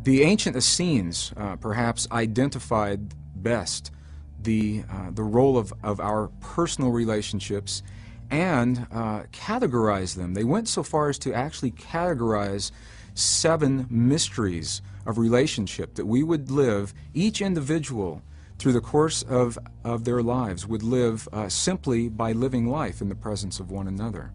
The ancient Essenes perhaps identified best the role of our personal relationships and categorized them. They went so far as to actually categorize 7 mysteries of relationship that we would live, each individual through the course of their lives would live simply by living life in the presence of one another.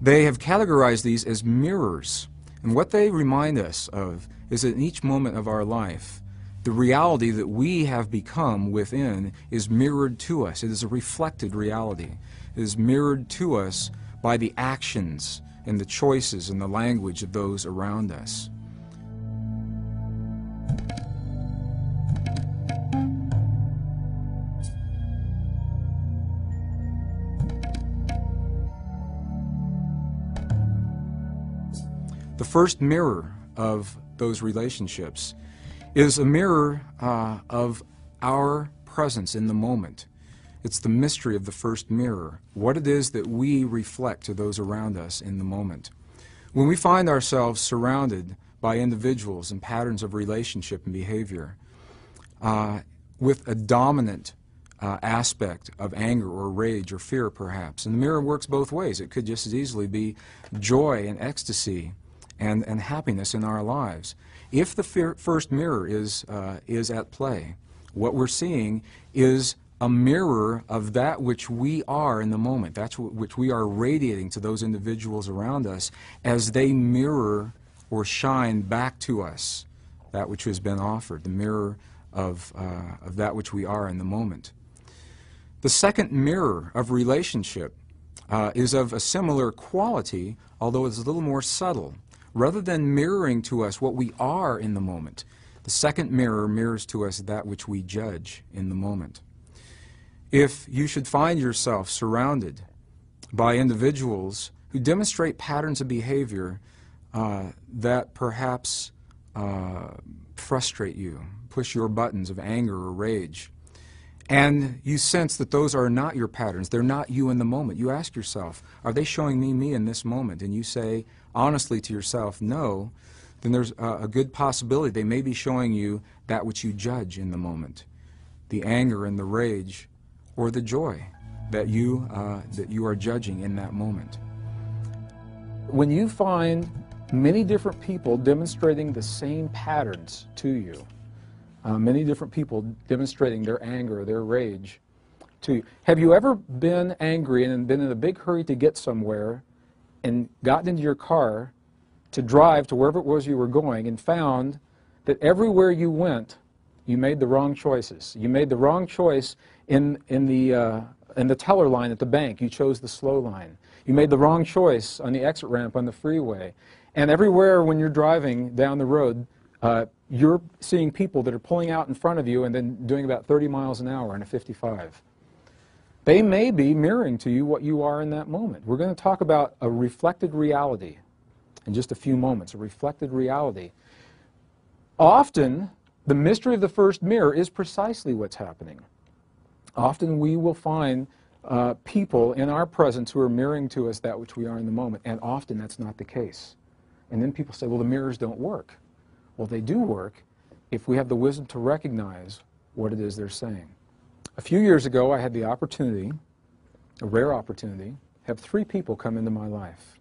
They have categorized these as mirrors, and what they remind us of is that in each moment of our life, the reality that we have become within is mirrored to us. It is a reflected reality. It is mirrored to us by the actions and the choices and the language of those around us. The first mirror of those relationships is a mirror of our presence in the moment. It's the mystery of the first mirror, what it is that we reflect to those around us in the moment. When we find ourselves surrounded by individuals and patterns of relationship and behavior with a dominant aspect of anger or rage or fear perhaps, and the mirror works both ways. It could just as easily be joy and ecstasy and happiness in our lives. If the first mirror is at play, what we're seeing is a mirror of that which we are in the moment, that's which we are radiating to those individuals around us as they mirror or shine back to us that which has been offered, the mirror of that which we are in the moment. The second mirror of relationship is of a similar quality, although it's a little more subtle. Rather than mirroring to us what we are in the moment, the second mirror mirrors to us that which we judge in the moment. If you should find yourself surrounded by individuals who demonstrate patterns of behavior that perhaps frustrate you, push your buttons of anger or rage, and you sense that those are not your patterns, they're not you in the moment, you ask yourself, are they showing me in this moment? And you say honestly to yourself, no, then there's a good possibility they may be showing you that which you judge in the moment, the anger and the rage or the joy that you are judging in that moment. When you find many different people demonstrating the same patterns to you, many different people demonstrating their anger, their rage to you. Have you ever been angry and been in a big hurry to get somewhere and gotten into your car to drive to wherever it was you were going and found that everywhere you went, you made the wrong choices? You made the wrong choice in the teller line at the bank. You chose the slow line. You made the wrong choice on the exit ramp on the freeway. And everywhere when you're driving down the road, you're seeing people that are pulling out in front of you and then doing about 30 miles an hour in a 55. They may be mirroring to you what you are in that moment. We're going to talk about a reflected reality in just a few moments, a reflected reality. Often, the mystery of the first mirror is precisely what's happening. Often we will find people in our presence who are mirroring to us that which we are in the moment, and often that's not the case. And then people say, well, the mirrors don't work. Well, they do work if we have the wisdom to recognize what it is they're saying. A few years ago, I had the opportunity, a rare opportunity, have 3 people come into my life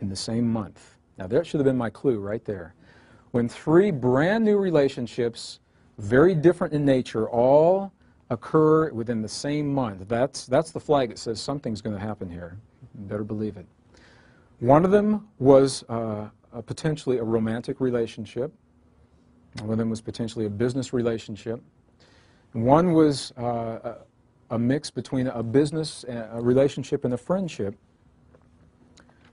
in the same month. Now, that should have been my clue right there. When 3 brand new relationships, very different in nature, all occur within the same month, that's the flag that says something's going to happen here. You better believe it. One of them was potentially a romantic relationship. One of them was potentially a business relationship. One was a mix between a business a relationship and a friendship.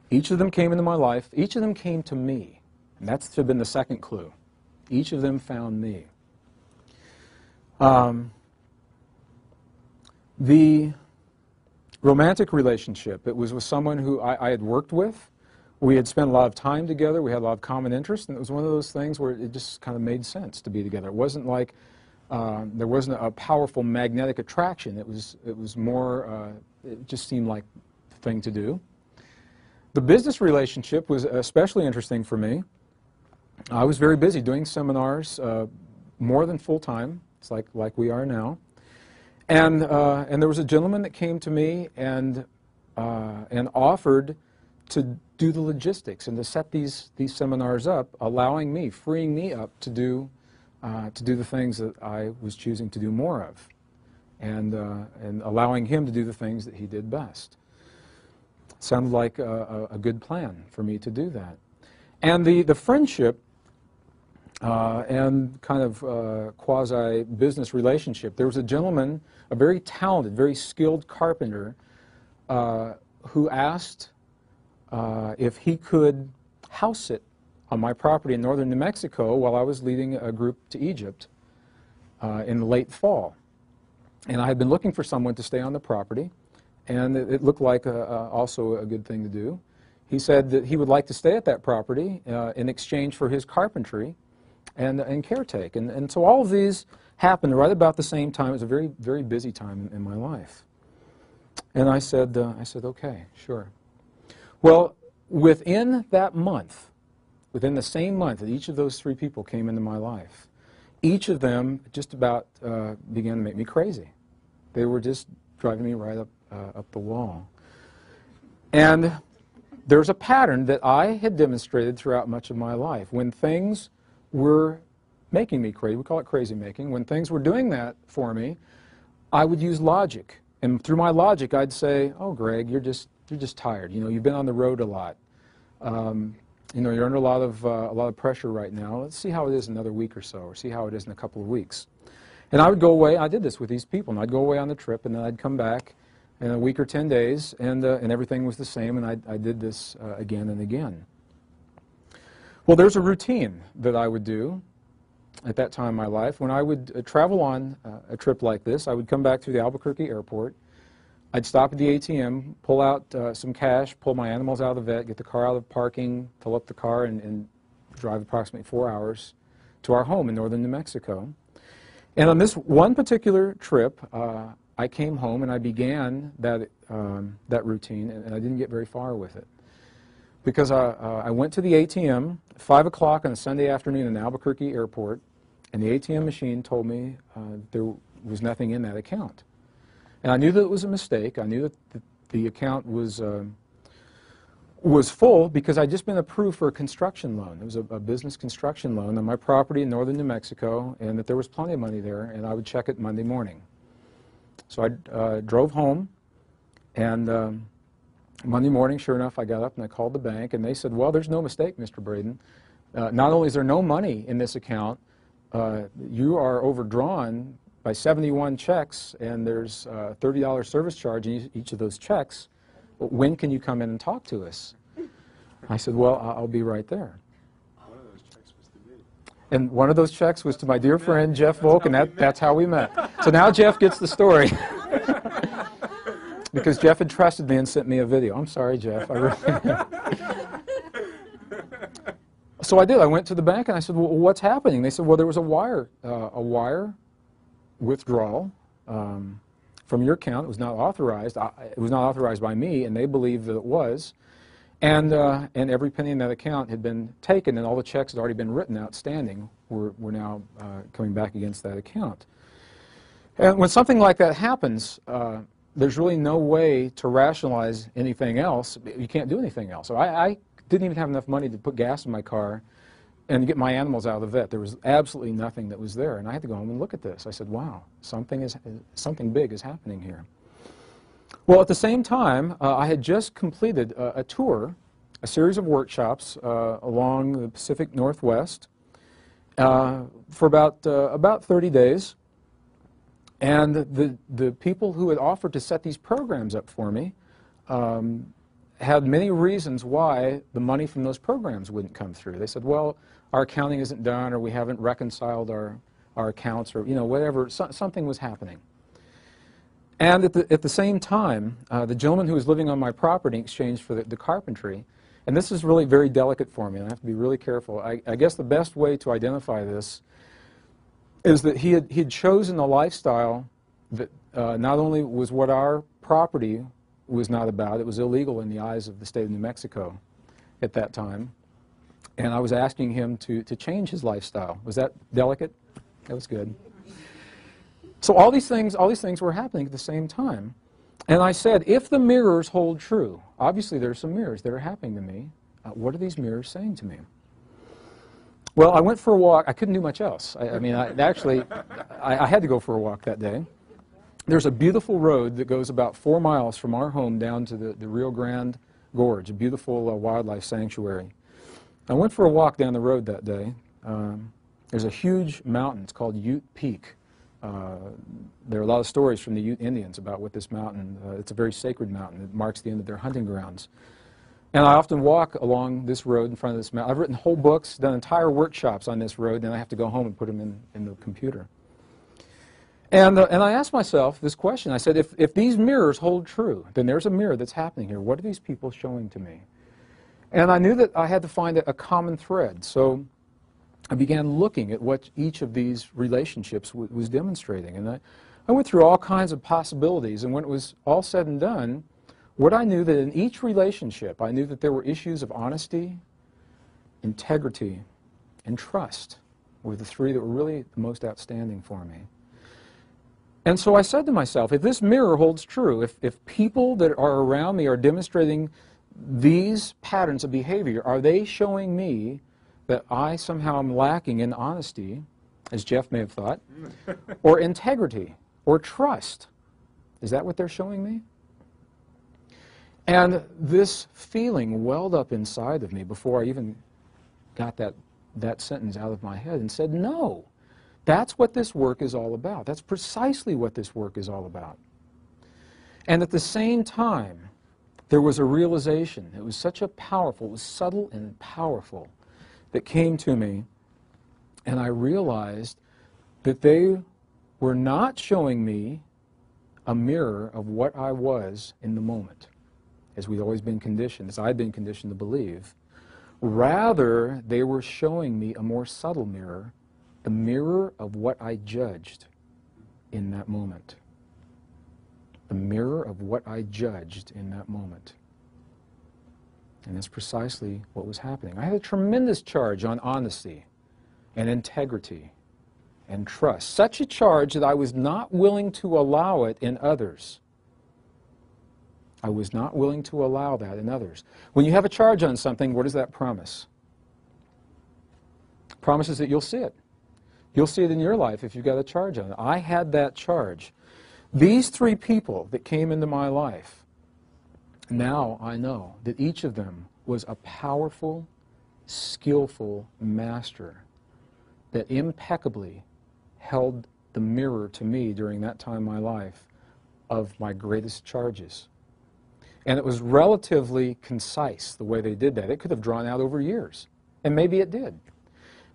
Each of them came into my life. Each of them came to me. And that's to have been the second clue. Each of them found me. The romantic relationship, it was with someone who I had worked with. We had spent a lot of time together. We had a lot of common interests, and it was one of those things where it just kind of made sense to be together. It wasn't like there wasn't a powerful magnetic attraction. It was more, it just seemed like the thing to do. The business relationship was especially interesting for me. I was very busy doing seminars, more than full-time. It's like we are now. And there was a gentleman that came to me and offered to do the logistics and to set these seminars up, allowing me, freeing me up to do the things that I was choosing to do more of, and allowing him to do the things that he did best. Sounded like a good plan for me to do that. And the friendship and kind of quasi-business relationship. There was a gentleman, a very talented, very skilled carpenter, who asked if he could house sit on my property in northern New Mexico while I was leading a group to Egypt in the late fall. And I had been looking for someone to stay on the property, and it looked like also a good thing to do. He said that he would like to stay at that property in exchange for his carpentry and caretake. And so all of these happened right about the same time. It was a very, very busy time in my life. And I said, okay, sure. Well, within that month, within the same month that each of those three people came into my life, each of them just about began to make me crazy. They were just driving me right up the wall. And there's a pattern that I had demonstrated throughout much of my life. When things were making me crazy, we call it crazy making, when things were doing that for me, I would use logic. And through my logic, I'd say, oh, Greg, you're just tired. You know, you've been on the road a lot. You know, you're under a lot of pressure right now. Let's see how it is in another week or so, or see how it is in a couple of weeks. And I would go away. I did this with these people, and I'd go away on the trip, and then I'd come back in a week or 10 days, and everything was the same, and I did this again and again. Well, there's a routine that I would do at that time in my life. When I would travel on a trip like this, I would come back through the Albuquerque airport. I'd stop at the ATM, pull out some cash, pull my animals out of the vet, get the car out of parking, fill up the car, and drive approximately 4 hours to our home in northern New Mexico. And on this one particular trip, I came home and I began that routine, and I didn't get very far with it. Because I went to the ATM at 5 o'clock on a Sunday afternoon in Albuquerque airport, and the ATM machine told me there was nothing in that account. And I knew that it was a mistake. I knew that the account was full because I'd just been approved for a construction loan. It was a business construction loan on my property in northern New Mexico, and that there was plenty of money there, and I would check it Monday morning. So I drove home, and Monday morning, sure enough, I got up and I called the bank, and they said, well, there's no mistake, Mr. Braden. Not only is there no money in this account, you are overdrawn by 71 checks, and there's a $30 service charge in each of those checks. When can you come in and talk to us? I said, well, I'll be right there. One of those checks was to me. And one of those checks was to my dear friend, Jeff Volk, and that's how we met. So now Jeff gets the story. Because Jeff had trusted me and sent me a video. I'm sorry, Jeff. So I did. I went to the bank and I said, well, what's happening? They said, well, there was a wire withdrawal from your account. It was not authorized. It was not authorized by me, and they believed that it was. And every penny in that account had been taken, and all the checks had already been written outstanding were now coming back against that account. And when something like that happens, there's really no way to rationalize anything else. You can't do anything else. So I didn't even have enough money to put gas in my car and get my animals out of the vet. There was absolutely nothing that was there, and I had to go home and look at this. I said, wow, something big is happening here. Well, at the same time, I had just completed a tour, a series of workshops along the Pacific Northwest for about 30 days. And the people who had offered to set these programs up for me had many reasons why the money from those programs wouldn't come through. They said, well, our accounting isn't done, or we haven't reconciled our accounts, or whatever. Something was happening. And at the same time, the gentleman who was living on my property in exchange for the carpentry, and this is really very delicate for me, and I have to be really careful. I guess the best way to identify this is that he had chosen a lifestyle that not only was what our property was not about, it was illegal in the eyes of the state of New Mexico at that time. And I was asking him to change his lifestyle. Was that delicate? That was good. So all these things were happening at the same time. And I said, if the mirrors hold true, obviously there are some mirrors that are happening to me. What are these mirrors saying to me? Well, I went for a walk. I couldn't do much else. I had to go for a walk that day. There's a beautiful road that goes about 4 miles from our home down to the Rio Grande Gorge, a beautiful wildlife sanctuary. I went for a walk down the road that day. There's a huge mountain. It's called Ute Peak. There are a lot of stories from the Ute Indians about what this mountain, it's a very sacred mountain. It marks the end of their hunting grounds. And I often walk along this road in front of this mountain. I've written whole books, done entire workshops on this road, and I have to go home and put them in the computer. And I asked myself this question. I said, if these mirrors hold true, then there's a mirror that's happening here. What are these people showing to me? And I knew that I had to find a common thread. So I began looking at what each of these relationships was demonstrating. And I went through all kinds of possibilities. And when it was all said and done, what I knew that in each relationship, I knew that there were issues of honesty, integrity, and trust were the three that were really the most outstanding for me. And so I said to myself, if this mirror holds true, if people that are around me are demonstrating these patterns of behavior, are they showing me that I somehow am lacking in honesty, as Jeff may have thought, or integrity, or trust? Is that what they're showing me? And this feeling welled up inside of me before I even got that sentence out of my head and said, no, that's what this work is all about. That's precisely what this work is all about. And at the same time, there was a realization. It was such a powerful, it was subtle and powerful, that came to me, and I realized that they were not showing me a mirror of what I was in the moment, as we'd always been conditioned, as I'd been conditioned to believe. Rather, they were showing me a more subtle mirror, the mirror of what I judged in that moment. The mirror of what I judged in that moment. And that's precisely what was happening. I had a tremendous charge on honesty and integrity and trust. Such a charge that I was not willing to allow it in others. I was not willing to allow that in others. When you have a charge on something, what does that promise? It promises that you'll see it. You'll see it in your life if you've got a charge on it. I had that charge. These three people that came into my life, now I know that each of them was a powerful, skillful master that impeccably held the mirror to me during that time in my life of my greatest charges. And it was relatively concise the way they did that. It could have drawn out over years, and maybe it did.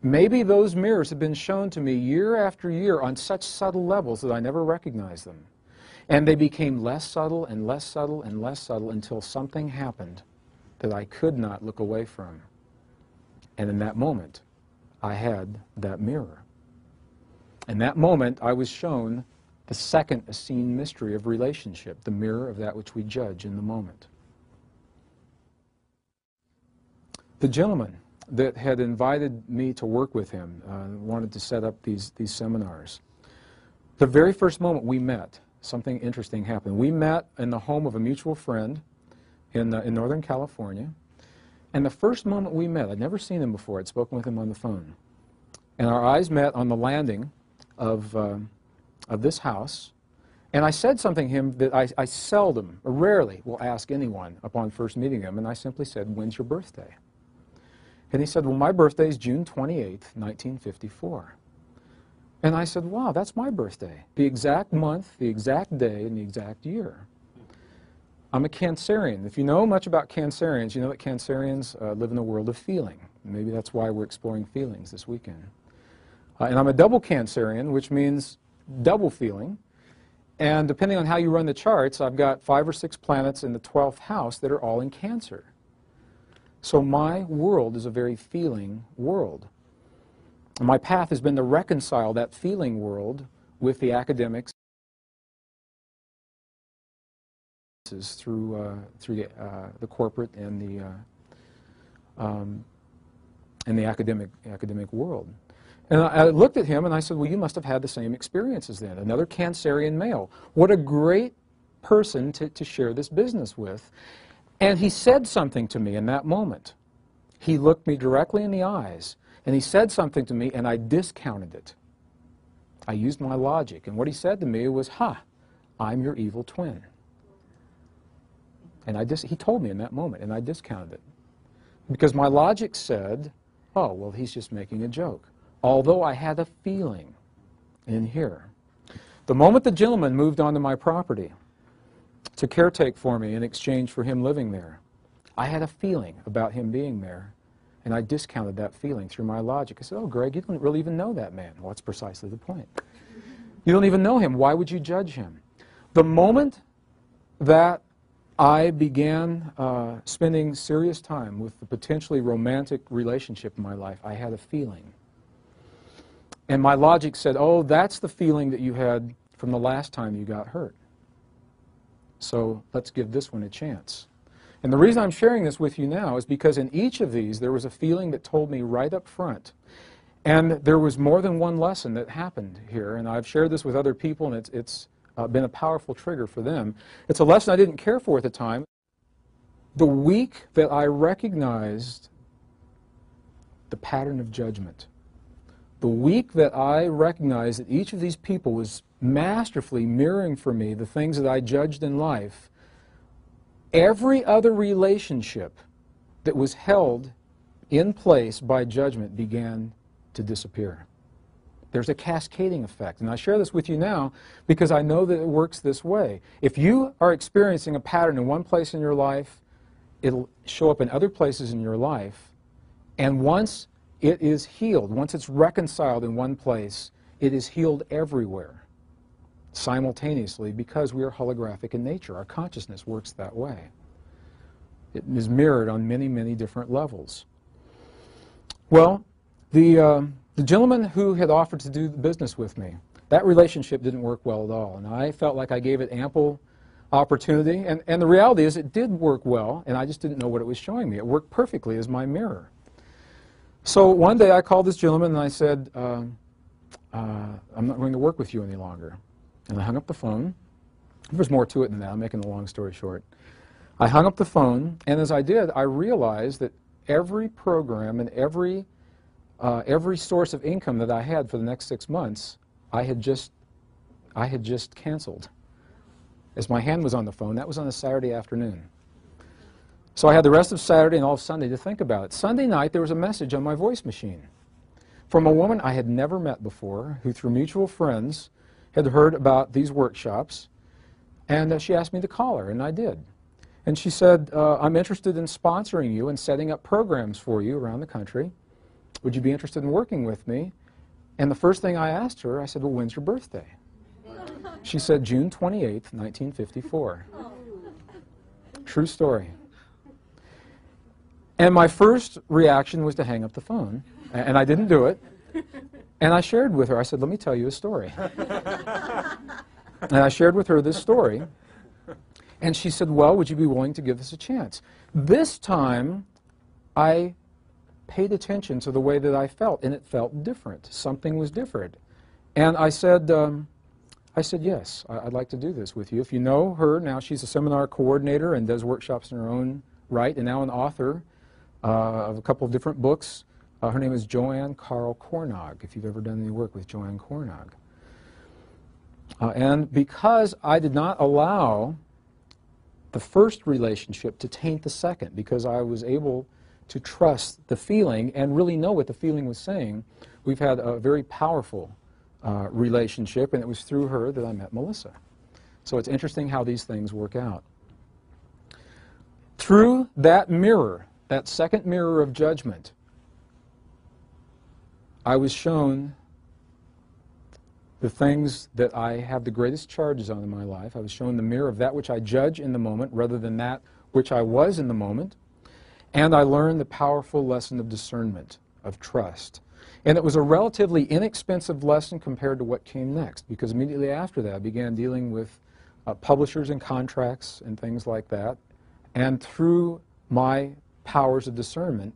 Maybe those mirrors have been shown to me year after year on such subtle levels that I never recognized them. And they became less subtle and less subtle and less subtle until something happened that I could not look away from. And in that moment, I had that mirror. In that moment, I was shown the second Essene mystery of relationship, the mirror of that which we judge in the moment. The gentleman that had invited me to work with him wanted to set up these seminars. The very first moment we met, something interesting happened. We met in the home of a mutual friend in Northern California. And the first moment we met, I'd never seen him before. I'd spoken with him on the phone. And our eyes met on the landing of this house. And I said something to him that I seldom, or rarely, will ask anyone upon first meeting him. And I simply said, "When's your birthday?" And he said, "Well, my birthday is June 28th, 1954. And I said, "Wow, that's my birthday. The exact month, the exact day, and the exact year." I'm a Cancerian. If you know much about Cancerians, you know that Cancerians live in a world of feeling. Maybe that's why we're exploring feelings this weekend. And I'm a double Cancerian, which means double feeling. And depending on how you run the charts, I've got 5 or 6 planets in the 12th house that are all in Cancer. So my world is a very feeling world. And my path has been to reconcile that feeling world with the academics through the corporate and in the academic world. And I looked at him and I said, well, you must have had the same experiences then. Another Cancerian male. What a great person to share this business with. And he said something to me in that moment. He looked me directly in the eyes and he said something to me and I discounted it. I used my logic. And what he said to me was, ha, I'm your evil twin. And he told me in that moment and I discounted it. Because my logic said, oh, well, he's just making a joke. Although I had a feeling in here. The moment the gentleman moved onto my property to caretake for me in exchange for him living there, I had a feeling about him being there, and I discounted that feeling through my logic. I said, oh, Greg, you don't really even know that man. Well, that's precisely the point. You don't even know him. Why would you judge him? The moment that I began spending serious time with the potentially romantic relationship in my life, I had a feeling. And my logic said, oh, that's the feeling that you had from the last time you got hurt. So let's give this one a chance. And the reason I'm sharing this with you now is because in each of these there was a feeling that told me right up front. And there was more than one lesson that happened here. And I've shared this with other people and it's been a powerful trigger for them. It's a lesson I didn't care for at the time. The week that I recognized the pattern of judgment, the week that I recognized that each of these people was masterfully mirroring for me the things that I judged in life, every other relationship that was held in place by judgment began to disappear. There's a cascading effect, and I share this with you now because I know that it works this way. If you are experiencing a pattern in one place in your life, it'll show up in other places in your life, and once it is healed, once it's reconciled in one place, it is healed everywhere simultaneously because we are holographic in nature. Our consciousness works that way. It is mirrored on many, many different levels. Well, the gentleman who had offered to do the business with me, that relationship didn't work well at all, and I felt like I gave it ample opportunity, and the reality is it did work well, and I just didn't know what it was showing me. It worked perfectly as my mirror. So one day I called this gentleman and I said, I'm not going to work with you any longer. And I hung up the phone. There's more to it than that. I'm making the long story short. I hung up the phone, and as I did, I realized that every program and every source of income that I had for the next 6 months, I had just canceled. As my hand was on the phone, that was on a Saturday afternoon. So I had the rest of Saturday and all of Sunday to think about it. Sunday night, there was a message on my voice machine from a woman I had never met before, who through mutual friends had heard about these workshops, and she asked me to call her, and I did. And she said, I'm interested in sponsoring you and setting up programs for you around the country. Would you be interested in working with me? And the first thing I asked her, I said, well, when's your birthday? She said, June 28th, 1954. True story. And my first reaction was to hang up the phone, and I didn't do it. And I shared with her, I said, let me tell you a story. And I shared with her this story, and she said, well, would you be willing to give this a chance? This time, I paid attention to the way that I felt, and it felt different. Something was different. And I said, yes, I'd like to do this with you. If you know her, now she's a seminar coordinator and does workshops in her own right, and now an author of a couple of different books. Her name is Joanne Carl Cornog, if you've ever done any work with Joanne Cornog. And because I did not allow the first relationship to taint the second, because I was able to trust the feeling and really know what the feeling was saying, we've had a very powerful relationship, and it was through her that I met Melissa. So it's interesting how these things work out. Through that mirror, that second mirror of judgment, I was shown the things that I have the greatest charges on in my life. I was shown the mirror of that which I judge in the moment rather than that which I was in the moment. And I learned the powerful lesson of discernment, of trust. And it was a relatively inexpensive lesson compared to what came next, because immediately after that I began dealing with publishers and contracts and things like that. And through my powers of discernment,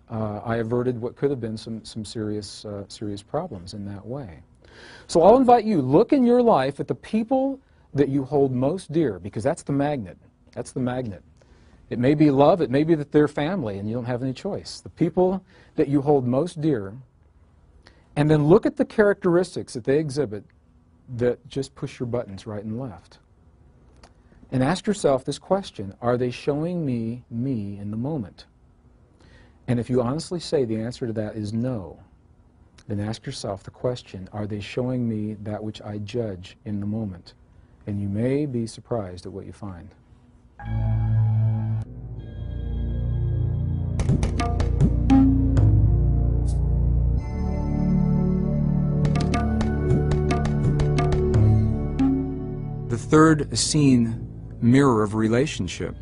I averted what could have been some serious problems in that way. So I'll invite you, look in your life at the people that you hold most dear, because that's the magnet. That's the magnet. It may be love, it may be that they're family and you don't have any choice. The people that you hold most dear, and then look at the characteristics that they exhibit that just push your buttons right and left. And ask yourself this question: are they showing me in the moment? And if you honestly say the answer to that is no, then ask yourself the question: are they showing me that which I judge in the moment? And you may be surprised at what you find. The third scene mirror of relationship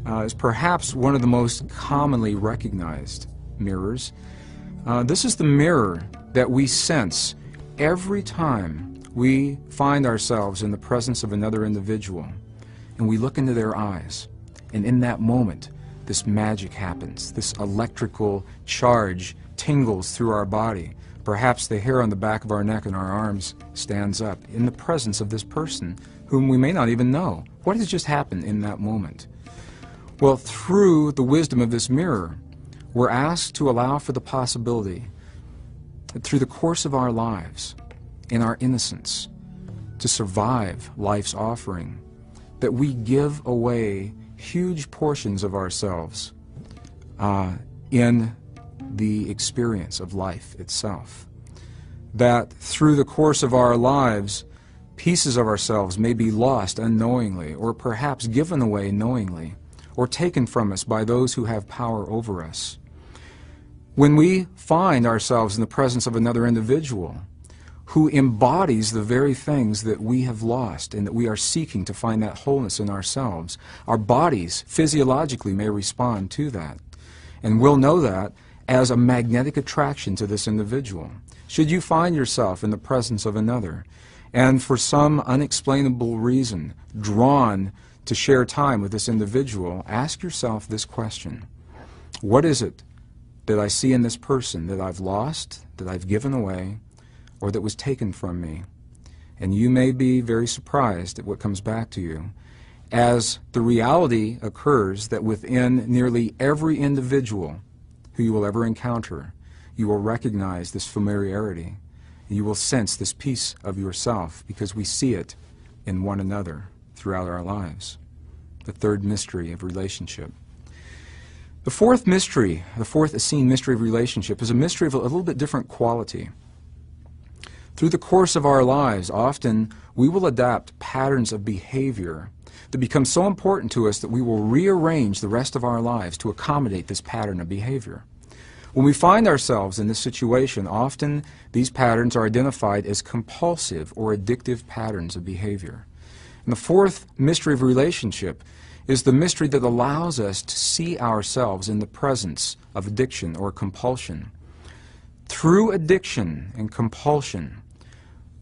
is perhaps one of the most commonly recognized mirrors. This is the mirror that we sense every time we find ourselves in the presence of another individual and we look into their eyes. And in that moment, this magic happens. This electrical charge tingles through our body. Perhaps the hair on the back of our neck and our arms stands up in the presence of this person whom we may not even know. What has just happened in that moment? Well, through the wisdom of this mirror, we're asked to allow for the possibility that through the course of our lives, in our innocence, to survive life's offering, that we give away huge portions of ourselves in the experience of life itself. That through the course of our lives, pieces of ourselves may be lost unknowingly, or perhaps given away knowingly, or taken from us by those who have power over us. When we find ourselves in the presence of another individual who embodies the very things that we have lost and that we are seeking to find that wholeness in ourselves, our bodies physiologically may respond to that. And we'll know that as a magnetic attraction to this individual. Should you find yourself in the presence of another, and for some unexplainable reason drawn to share time with this individual, ask yourself this question: what is it that I see in this person that I've lost, that I've given away, or that was taken from me? And you may be very surprised at what comes back to you, as the reality occurs that within nearly every individual who you will ever encounter, you will recognize this familiarity. You will sense this piece of yourself because we see it in one another throughout our lives. The third mystery of relationship. The fourth mystery, the fourth Essene mystery of relationship, is a mystery of a little bit different quality. Through the course of our lives, often we will adopt patterns of behavior that become so important to us that we will rearrange the rest of our lives to accommodate this pattern of behavior. When we find ourselves in this situation, often these patterns are identified as compulsive or addictive patterns of behavior. And the fourth mystery of relationship is the mystery that allows us to see ourselves in the presence of addiction or compulsion. Through addiction and compulsion,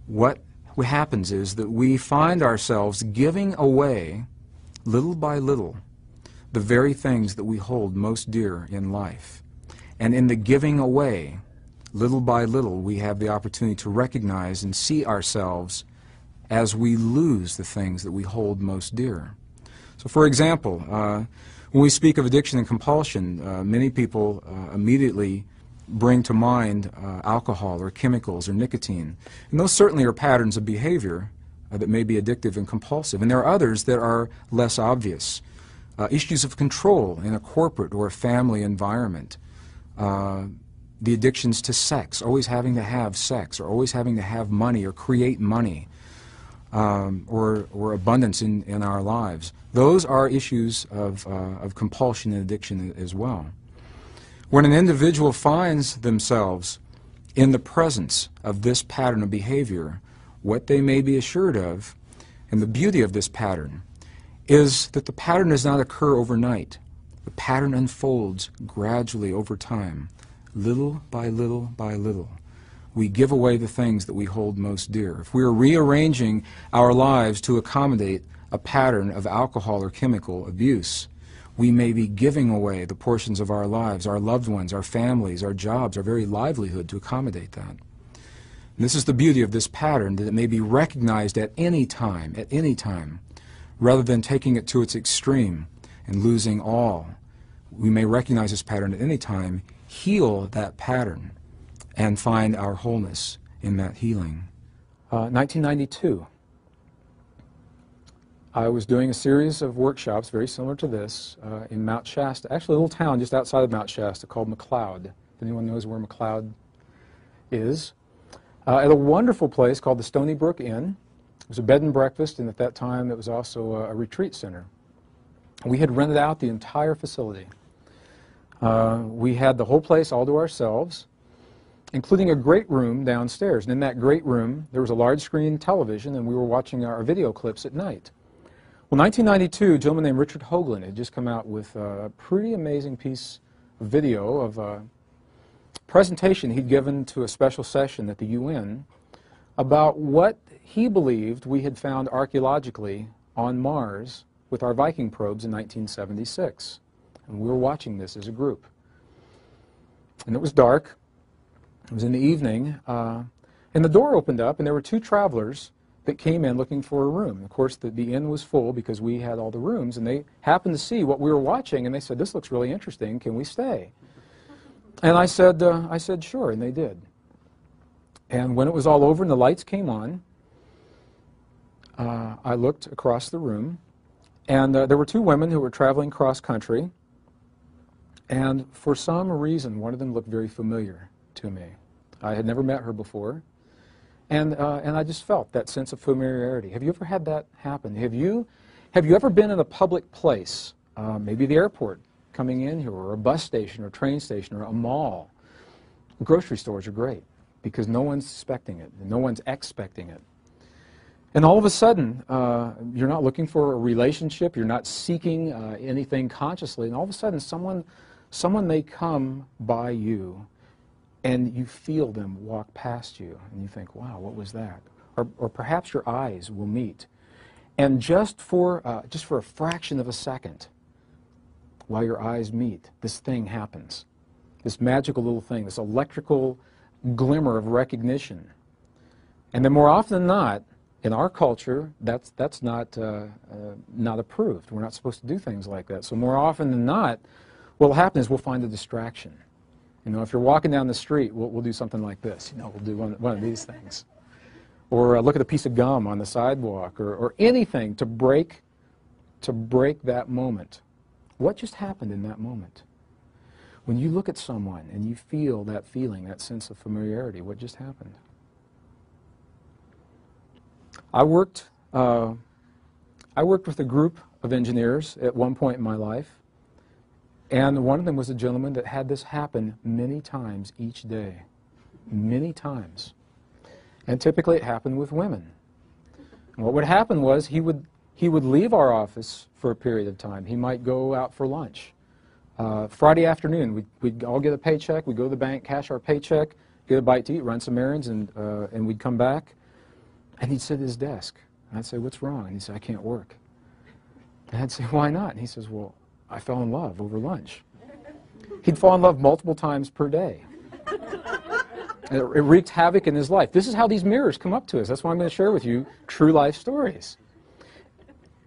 what happens is that we find ourselves giving away, little by little, the very things that we hold most dear in life. And in the giving away, little by little, we have the opportunity to recognize and see ourselves as we lose the things that we hold most dear. So for example, when we speak of addiction and compulsion, many people immediately bring to mind alcohol or chemicals or nicotine. And those certainly are patterns of behavior that may be addictive and compulsive. And there are others that are less obvious. Issues of control in a corporate or a family environment. The addictions to sex, always having to have sex, or always having to have money or create money, or abundance in our lives. Those are issues of compulsion and addiction as well. When an individual finds themselves in the presence of this pattern of behavior, what they may be assured of, and the beauty of this pattern, is that the pattern does not occur overnight. The pattern unfolds gradually over time, little by little by little. We give away the things that we hold most dear. If we are rearranging our lives to accommodate a pattern of alcohol or chemical abuse, we may be giving away the portions of our lives, our loved ones, our families, our jobs, our very livelihood to accommodate that. And this is the beauty of this pattern, that it may be recognized at any time, rather than taking it to its extreme and losing all. We may recognize this pattern at any time, heal that pattern, and find our wholeness in that healing. 1992. I was doing a series of workshops very similar to this in Mount Shasta, actually a little town just outside of Mount Shasta called McLeod. If anyone knows where McLeod is. At a wonderful place called the Stony Brook Inn. It was a bed and breakfast, and at that time it was also a retreat center. We had rented out the entire facility. We had the whole place all to ourselves, including a great room downstairs. And in that great room, there was a large screen television, and we were watching our video clips at night. Well, 1992, a gentleman named Richard Hoagland had just come out with a pretty amazing piece of video of a presentation he'd given to a special session at the UN about what he believed we had found archaeologically on Mars with our Viking probes in 1976. And we were watching this as a group. And it was dark. It was in the evening. And the door opened up, and there were two travelers that came in looking for a room. Of course, the inn was full because we had all the rooms, and they happened to see what we were watching, and they said, "This looks really interesting. Can we stay?" And I said, sure, and they did. And when it was all over and the lights came on, I looked across the room, and there were two women who were traveling cross-country, and for some reason, one of them looked very familiar to me. I had never met her before. And I just felt that sense of familiarity. Have you ever had that happen? Have you ever been in a public place, maybe the airport coming in here, or a bus station, or a train station, or a mall? Grocery stores are great because no one's expecting it, and no one's expecting it. And all of a sudden, you're not looking for a relationship, you're not seeking anything consciously, and all of a sudden someone may come by you, and you feel them walk past you, and you think, wow, what was that? Or perhaps your eyes will meet. And just for a fraction of a second, while your eyes meet, this thing happens. This magical little thing, this electrical glimmer of recognition. And then more often than not, in our culture, that's not approved. We're not supposed to do things like that. So more often than not, what will happen is we'll find a distraction. You know, if you're walking down the street, we'll do something like this. You know, we'll do one of these things. Or look at a piece of gum on the sidewalk, or anything to break that moment. What just happened in that moment? When you look at someone and you feel that feeling, that sense of familiarity, what just happened? I worked with a group of engineers at one point in my life. And one of them was a gentleman that had this happen many times each day. Many times. And typically it happened with women. And what would happen was he would leave our office for a period of time. He might go out for lunch. Friday afternoon, we'd all get a paycheck. We'd go to the bank, cash our paycheck, get a bite to eat, run some errands, and we'd come back. And he'd sit at his desk. And I'd say, "What's wrong?" And he'd say, "I can't work." And I'd say, "Why not?" And he says, "Well, I fell in love over lunch." He'd fall in love multiple times per day. It wreaked havoc in his life. This is how these mirrors come up to us. That's why I'm going to share with you true life stories.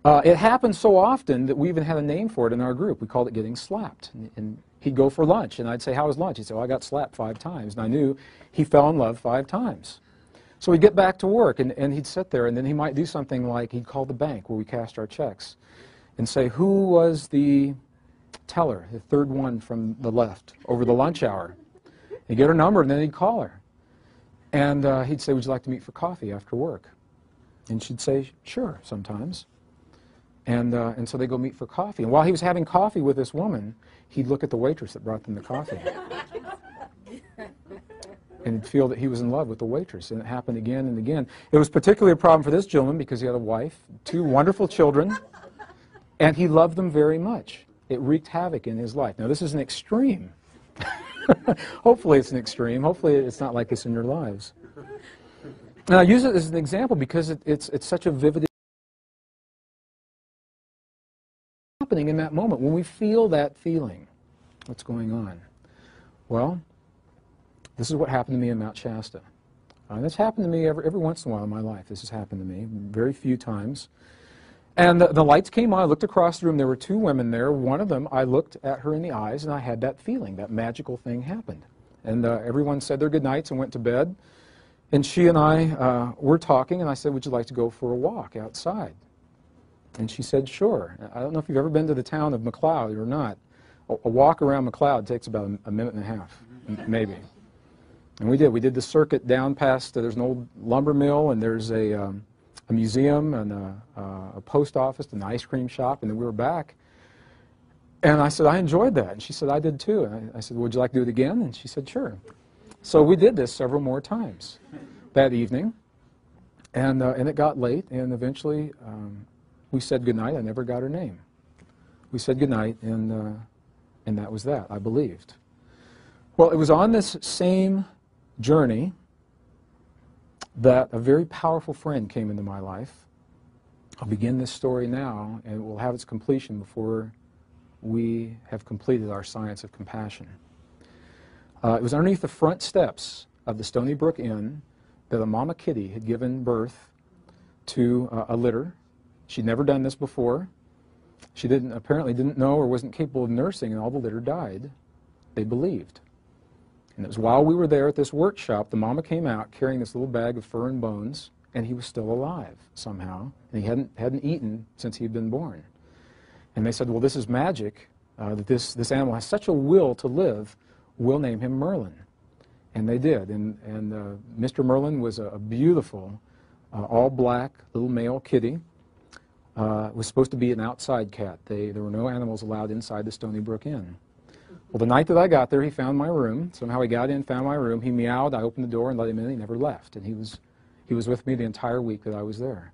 It happened so often that we even had a name for it in our group. We called it getting slapped. And he'd go for lunch, and I'd say, "How was lunch?" He'd say, "Well, I got slapped 5 times." And I knew he fell in love 5 times. So we'd get back to work, and he'd sit there, and then he might do something like he'd call the bank where we cashed our checks and say, "Who was the teller, the third one from the left, over the lunch hour?" He'd get her number, and then he'd call her. And he'd say, "Would you like to meet for coffee after work?" And she'd say, "Sure," sometimes. And so they go meet for coffee. And while he was having coffee with this woman, he'd look at the waitress that brought them the coffee. And he'd feel that he was in love with the waitress. And it happened again and again. It was particularly a problem for this gentleman because he had a wife, 2 wonderful children, and he loved them very much. It wreaked havoc in his life. Now, this is an extreme. Hopefully it's an extreme. Hopefully it's not like this in your lives. And I use it as an example because it's such a vivid happening in that moment when we feel that feeling? What's going on? Well, this is what happened to me in Mount Shasta. That's happened to me every once in a while in my life. This has happened to me very few times. And the lights came on. I looked across the room. There were two women there. One of them, I looked at her in the eyes, and I had that feeling. That magical thing happened. And everyone said their good nights and went to bed. And she and I were talking, and I said, would you like to go for a walk outside? And she said, sure. I don't know if you've ever been to the town of McLeod or not. A walk around McLeod takes about a minute and a half, maybe. And we did. We did the circuit down past, there's an old lumber mill, and there's a museum, and a post office, and an ice cream shop, and then we were back. And I said, I enjoyed that. And she said, I did too. And I said, would you like to do it again? And she said, sure. So we did this several more times that evening. And it got late, and eventually we said goodnight. I never got her name. We said goodnight, and that was that, I believed. Well, it was on this same journey that a very powerful friend came into my life. I'll begin this story now, and it will have its completion before we have completed our science of compassion. It was underneath the front steps of the Stony Brook Inn that a mama kitty had given birth to a litter. She'd never done this before. She apparently didn't know or wasn't capable of nursing, and all the litter died. They believed. And it was while we were there at this workshop, the mama came out carrying this little bag of fur and bones, and he was still alive somehow, and he hadn't eaten since he'd been born. And they said, well, this is magic, that this animal has such a will to live, we'll name him Merlin. And they did. And Mr. Merlin was a beautiful, all-black little male kitty. It was supposed to be an outside cat. There were no animals allowed inside the Stony Brook Inn. Well, the night that I got there, he found my room. Somehow he got in, found my room. He meowed. I opened the door and let him in. He never left. And he was with me the entire week that I was there.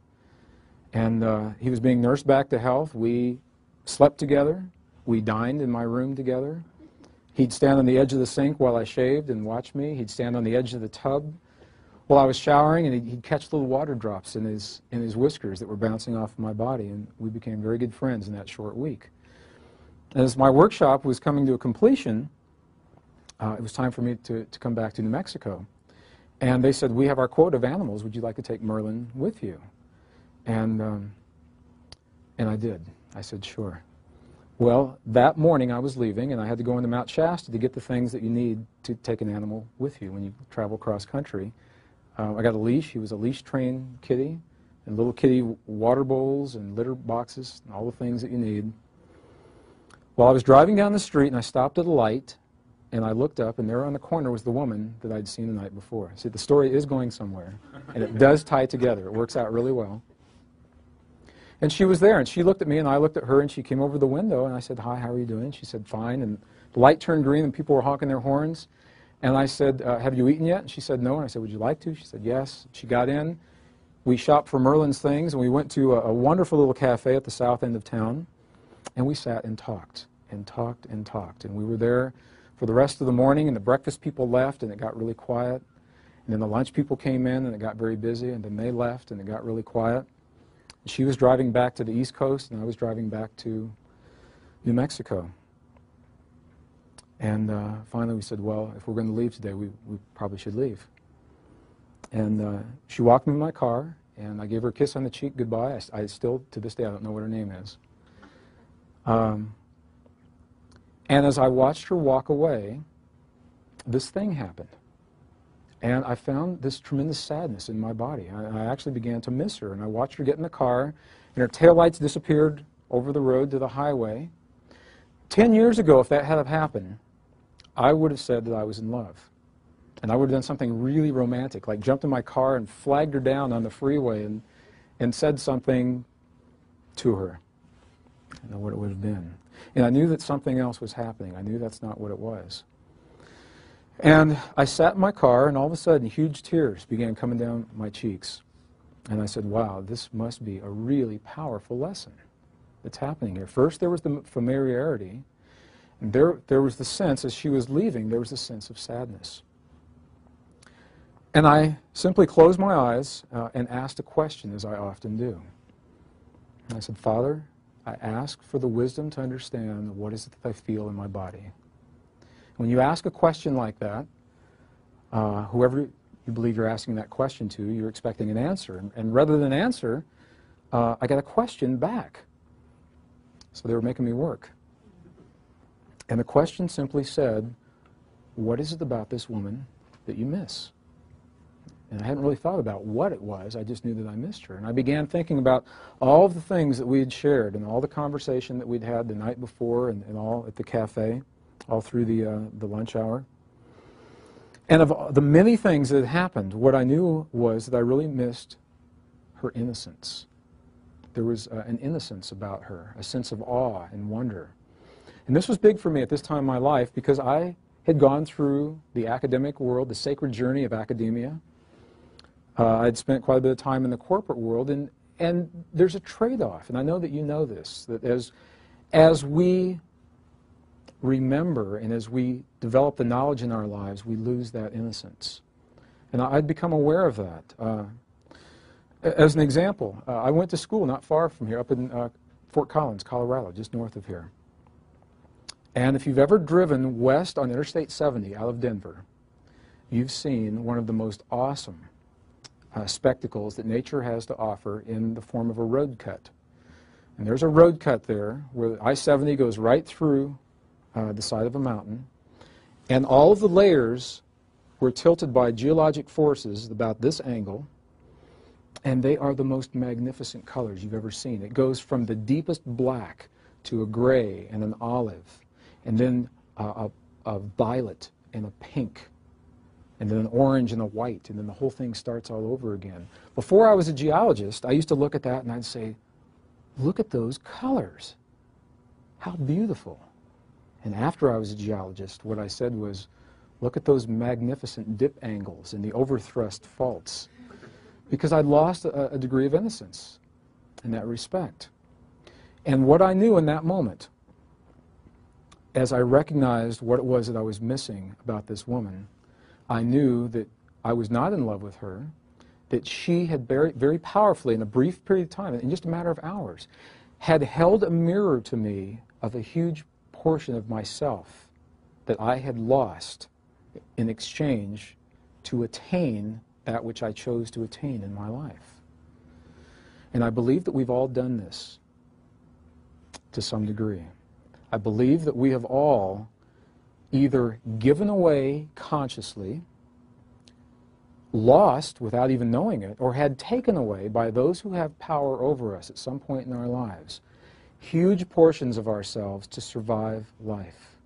And he was being nursed back to health. We slept together. We dined in my room together. He'd stand on the edge of the sink while I shaved and watch me. He'd stand on the edge of the tub while I was showering, and he'd catch little water drops in his whiskers that were bouncing off my body. And we became very good friends in that short week. As my workshop was coming to a completion, it was time for me to come back to New Mexico. And they said, we have our quota of animals. Would you like to take Merlin with you? And I did. I said, sure. Well, that morning I was leaving, and I had to go into Mount Shasta to get the things that you need to take an animal with you when you travel cross-country. I got a leash. He was a leash-trained kitty, and little kitty water bowls and litter boxes and all the things that you need. Well, I was driving down the street, and I stopped at a light, and I looked up, and there on the corner was the woman that I'd seen the night before. See, the story is going somewhere, and it does tie together. It works out really well. And she was there, and she looked at me, and I looked at her, and she came over the window, and I said, hi, how are you doing? She said, fine. And the light turned green, and people were honking their horns. And I said, have you eaten yet? And she said, no. And I said, would you like to? She said, yes. She got in. We shopped for Merlin's things, and we went to a wonderful little cafe at the south end of town, and we sat and talked, and talked, and talked. And we were there for the rest of the morning, and the breakfast people left, and it got really quiet. And then the lunch people came in, and it got very busy, and then they left, and it got really quiet. She was driving back to the East Coast, and I was driving back to New Mexico. And finally we said, well, if we're going to leave today, we probably should leave. And she walked me in my car, and I gave her a kiss on the cheek, goodbye. I still, to this day, I don't know what her name is. And as I watched her walk away, this thing happened. And I found this tremendous sadness in my body. I actually began to miss her, and I watched her get in the car, and her taillights disappeared over the road to the highway. 10 years ago, if that had have happened, I would have said that I was in love. And I would have done something really romantic, like jumped in my car and flagged her down on the freeway and said something to her. I don't know what it would have been. And I knew that something else was happening. I knew that's not what it was. And I sat in my car, and all of a sudden, huge tears began coming down my cheeks. And I said, wow, this must be a really powerful lesson that's happening here. First, there was the familiarity. And there was the sense, as she was leaving, there was a sense of sadness. And I simply closed my eyes and asked a question, as I often do. And I said, Father, I ask for the wisdom to understand what is it that I feel in my body. When you ask a question like that, whoever you believe you're asking that question to, you're expecting an answer. And rather than an answer, I got a question back. So they were making me work. And the question simply said, what is it about this woman that you miss? And I hadn't really thought about what it was. I just knew that I missed her. And I began thinking about all of the things that we had shared and all the conversation that we'd had the night before and all at the cafe, all through the lunch hour. And of the many things that had happened, what I knew was that I really missed her innocence. There was an innocence about her, a sense of awe and wonder. And this was big for me at this time in my life because I had gone through the academic world, the sacred journey of academia. I'd spent quite a bit of time in the corporate world, and there's a trade-off, and I know that you know this, that as we remember and as we develop the knowledge in our lives, we lose that innocence. And I'd become aware of that. As an example, I went to school not far from here, up in Fort Collins, Colorado, just north of here. And if you've ever driven west on Interstate 70 out of Denver, you've seen one of the most awesome spectacles that nature has to offer in the form of a road cut. And there's a road cut there where I-70 goes right through the side of a mountain, and all of the layers were tilted by geologic forces about this angle, and they are the most magnificent colors you've ever seen. It goes from the deepest black to a gray and an olive, and then a violet and a pink, and then an orange and a white, and then the whole thing starts all over again. Before I was a geologist, I used to look at that and I'd say, look at those colors. How beautiful. And after I was a geologist, what I said was, look at those magnificent dip angles and the overthrust faults. Because I'd lost a degree of innocence in that respect. And what I knew in that moment, as I recognized what it was that I was missing about this woman, I knew that I was not in love with her, that she had very, very powerfully, in a brief period of time, in just a matter of hours, had held a mirror to me of a huge portion of myself that I had lost in exchange to attain that which I chose to attain in my life. And I believe that we've all done this to some degree. I believe that we have all either given away consciously, lost without even knowing it, or had taken away by those who have power over us at some point in our lives, huge portions of ourselves to survive life.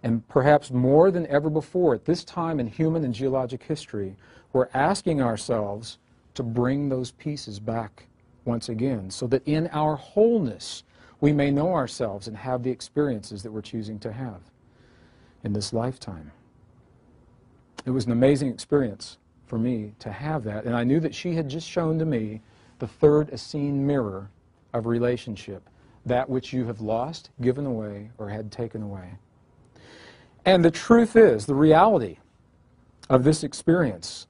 And perhaps more than ever before, at this time in human and geologic history, we're asking ourselves to bring those pieces back once again, so that in our wholeness we may know ourselves and have the experiences that we're choosing to have in this lifetime. It was an amazing experience for me to have that, and I knew that she had just shown to me the third Essene mirror of relationship, that which you have lost, given away, or had taken away. And the truth is, the reality of this experience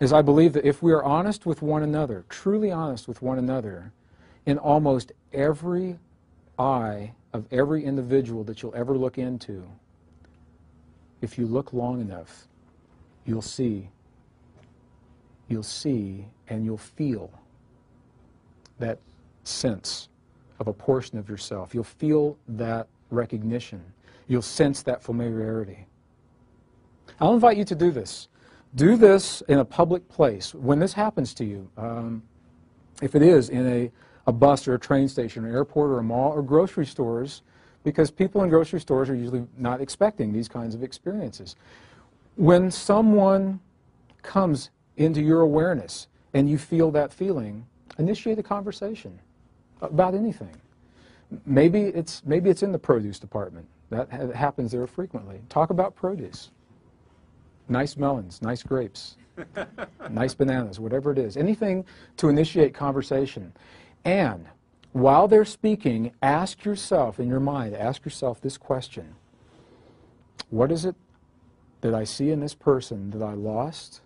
is, I believe that if we are honest with one another, truly honest with one another, in almost every eye of every individual that you'll ever look into, if you look long enough, you'll see and you'll feel that sense of a portion of yourself. You'll feel that recognition. You'll sense that familiarity. I'll invite you to do this. Do this in a public place. When this happens to you, if it is in a bus or a train station or airport or a mall or grocery stores, because people in grocery stores are usually not expecting these kinds of experiences. When someone comes into your awareness and you feel that feeling, initiate a conversation about anything. Maybe it's in the produce department. That happens there frequently. Talk about produce. Nice melons, nice grapes, nice bananas, whatever it is. Anything to initiate conversation. And while they're speaking, ask yourself in your mind, ask yourself this question. What is it that I see in this person that I lost,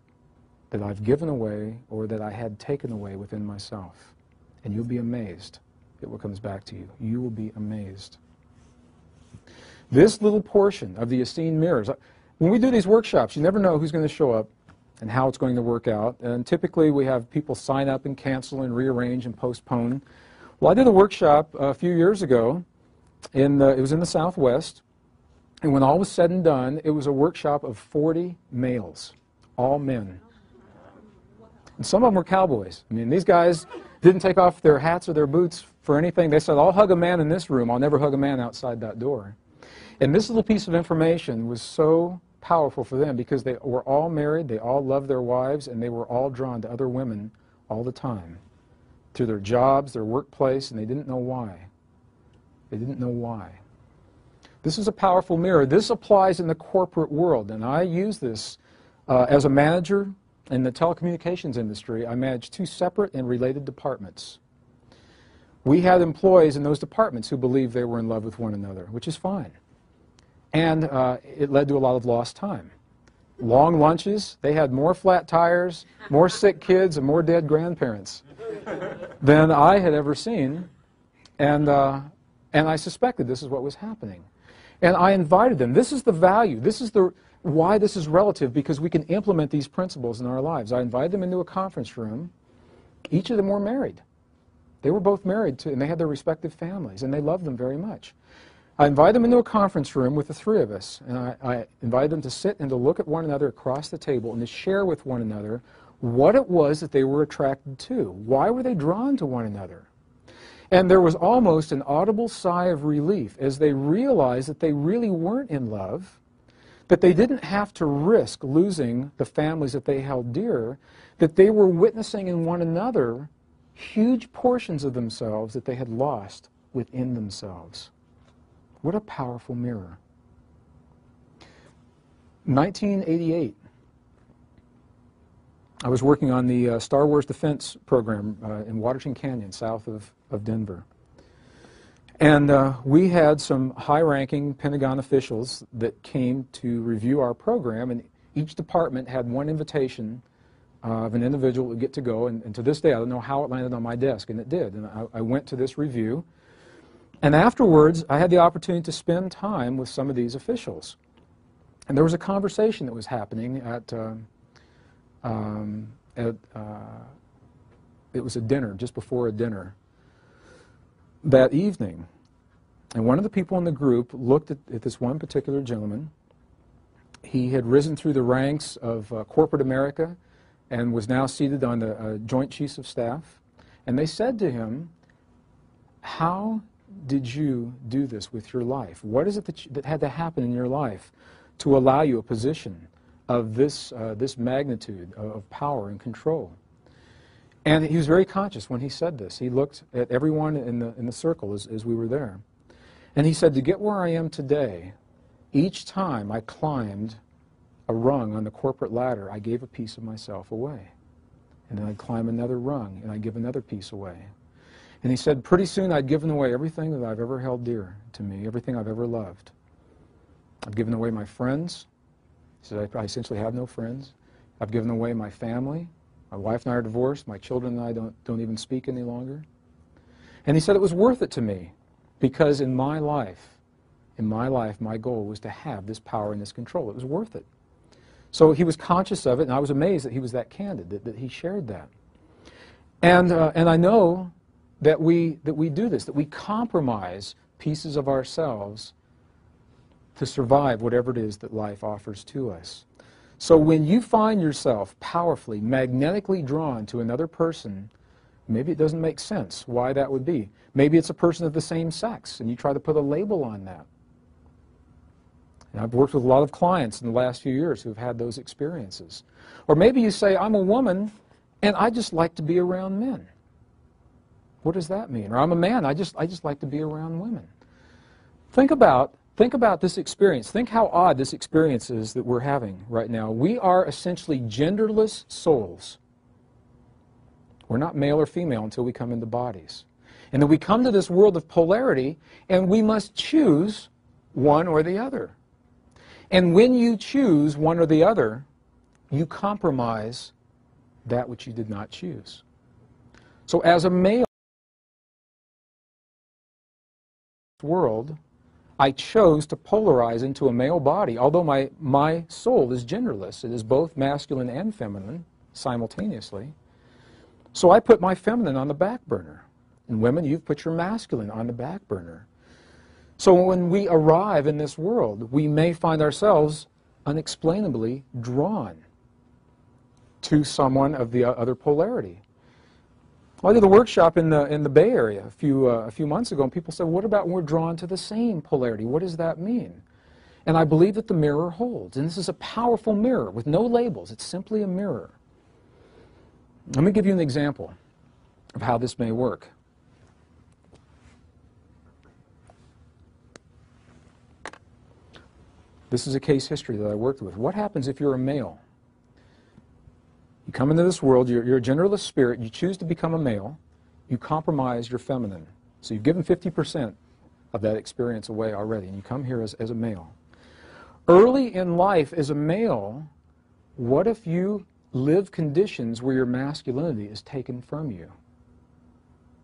that I've given away, or that I had taken away within myself? And you'll be amazed at what comes back to you. You will be amazed. This little portion of the Essene mirrors, when we do these workshops, you never know who's going to show up and how it's going to work out. And typically we have people sign up and cancel and rearrange and postpone. Well, I did a workshop a few years ago. It was in the Southwest. And when all was said and done, it was a workshop of 40 males, all men. And some of them were cowboys. I mean, these guys didn't take off their hats or their boots for anything. They said, I'll hug a man in this room. I'll never hug a man outside that door. And this little piece of information was so powerful for them because they were all married, they all loved their wives, and they were all drawn to other women all the time through their jobs, their workplace, and they didn't know why. They didn't know why. This is a powerful mirror. This applies in the corporate world, and I use this as a manager in the telecommunications industry. I managed 2 separate and related departments. We had employees in those departments who believed they were in love with one another, which is fine. And it led to a lot of lost time. Long lunches, they had more flat tires, more sick kids, and more dead grandparents than I had ever seen. And I suspected this is what was happening. And I invited them. This is the value. This is why this is relative, because we can implement these principles in our lives. I invited them into a conference room. Each of them were married. They were both married, and they had their respective families, and they loved them very much. I invited them into a conference room with the 3 of us, and I invited them to sit and to look at one another across the table and to share with one another what it was that they were attracted to. Why were they drawn to one another? And there was almost an audible sigh of relief as they realized that they really weren't in love, that they didn't have to risk losing the families that they held dear, that they were witnessing in one another huge portions of themselves that they had lost within themselves. What a powerful mirror. 1988, I was working on the Star Wars defense program in Waterton Canyon, south of Denver. And we had some high-ranking Pentagon officials that came to review our program, and each department had one invitation of an individual that would get to go, and to this day I don't know how it landed on my desk, and it did. And I went to this review. And afterwards, I had the opportunity to spend time with some of these officials. And there was a conversation that was happening it was a dinner, just before a dinner that evening. And one of the people in the group looked at this one particular gentleman. He had risen through the ranks of corporate America and was now seated on the Joint Chiefs of Staff. And they said to him, how did you do this with your life? What is it that had to happen in your life to allow you a position of this magnitude of power and control? And he was very conscious when he said this. He looked at everyone in the circle as we were there. And he said, to get where I am today, each time I climbed a rung on the corporate ladder, I gave a piece of myself away. And then I'd climb another rung, and I'd give another piece away. And he said, pretty soon I'd given away everything that I've ever held dear to me, everything I've ever loved. I've given away my friends. He said, I essentially have no friends. I've given away my family. My wife and I are divorced. My children and I don't even speak any longer. And he said it was worth it to me because in my life, my goal was to have this power and this control. It was worth it. So he was conscious of it, and I was amazed that he was that candid, that he shared that. And I know that we do this, that we compromise pieces of ourselves to survive whatever it is that life offers to us. So when you find yourself powerfully, magnetically drawn to another person, maybe it doesn't make sense why that would be. Maybe it's a person of the same sex, and you try to put a label on that. And I've worked with a lot of clients in the last few years who've had those experiences. Or maybe you say, I'm a woman, and I just like to be around men. What does that mean? Or I'm a man, I just like to be around women. Think about this experience. Think how odd this experience is that we're having right now. We are essentially genderless souls. We're not male or female until we come into bodies. And then we come to this world of polarity, and we must choose one or the other. And when you choose one or the other, you compromise that which you did not choose. So as a male, world, I chose to polarize into a male body, although my soul is genderless. It is both masculine and feminine simultaneously. So I put my feminine on the back burner. And women, you've put your masculine on the back burner. So when we arrive in this world, we may find ourselves unexplainably drawn to someone of the other polarity. I did a workshop in the Bay Area a few months ago, and people said, what about when we're drawn to the same polarity? What does that mean? And I believe that the mirror holds. And this is a powerful mirror with no labels. It's simply a mirror. Let me give you an example of how this may work. This is a case history that I worked with. What happens if you're a male? You come into this world, you're a genderless spirit, you choose to become a male, you compromise your feminine. So you've given 50% of that experience away already, and you come here as a male. Early in life as a male, what if you live conditions where your masculinity is taken from you?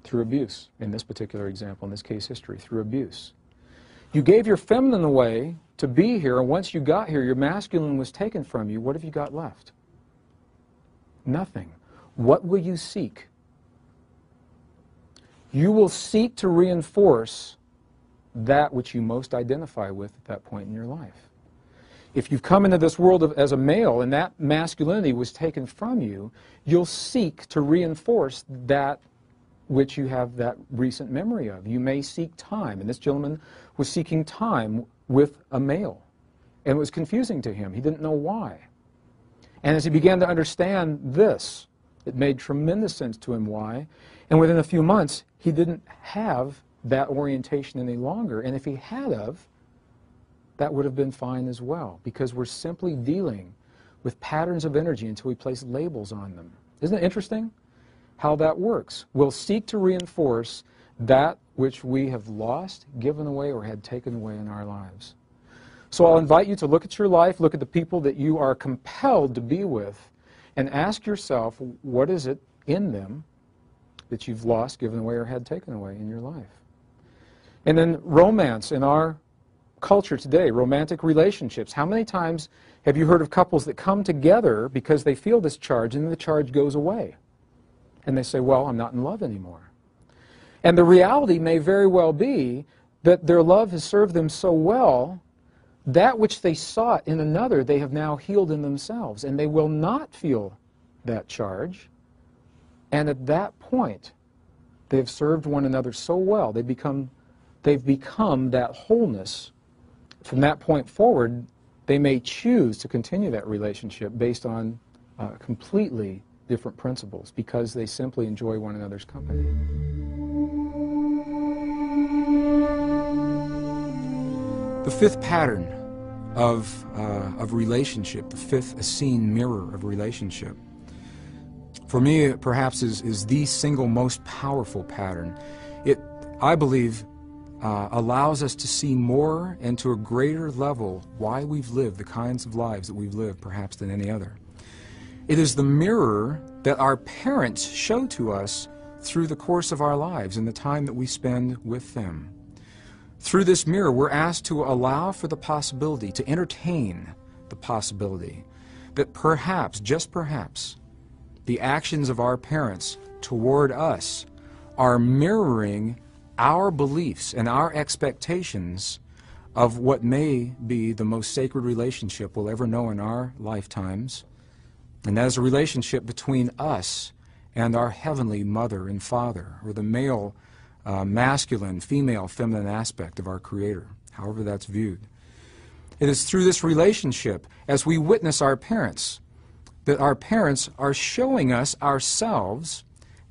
Through abuse, in this particular example, in this case history, through abuse. You gave your feminine away to be here, and once you got here, your masculine was taken from you. What have you got left? Nothing. What will you seek? You will seek to reinforce that which you most identify with at that point in your life. If you've come into this world as a male and that masculinity was taken from you, you'll seek to reinforce that which you have that recent memory of. You may seek time, and this gentleman was seeking time with a male, and it was confusing to him. He didn't know why. And as he began to understand this, it made tremendous sense to him why, and within a few months, he didn't have that orientation any longer, and if he had of, that would have been fine as well, because we're simply dealing with patterns of energy until we place labels on them. Isn't it interesting how that works? We'll seek to reinforce that which we have lost, given away, or had taken away in our lives. So I'll invite you to look at your life, look at the people that you are compelled to be with, and ask yourself, what is it in them that you've lost, given away, or had taken away in your life? And then romance in our culture today, romantic relationships. How many times have you heard of couples that come together because they feel this charge, and then the charge goes away? And they say, well, I'm not in love anymore. And the reality may very well be that their love has served them so well, that which they sought in another, they have now healed in themselves, and they will not feel that charge. And at that point, they've served one another so well, they've become that wholeness. From that point forward, they may choose to continue that relationship based on completely different principles, because they simply enjoy one another's company. The fifth pattern of relationship, the fifth Essene mirror of relationship, for me, perhaps is the single most powerful pattern. It, I believe, allows us to see more and to a greater level why we've lived the kinds of lives that we've lived, perhaps, than any other. It is the mirror that our parents show to us through the course of our lives and the time that we spend with them. Through this mirror, we're asked to allow for the possibility, to entertain the possibility, that perhaps, just perhaps, the actions of our parents toward us are mirroring our beliefs and our expectations of what may be the most sacred relationship we'll ever know in our lifetimes, and that is a relationship between us and our heavenly mother and father, or the male, masculine, female, feminine aspect of our Creator, however that's viewed. It is through this relationship, as we witness our parents, that our parents are showing us ourselves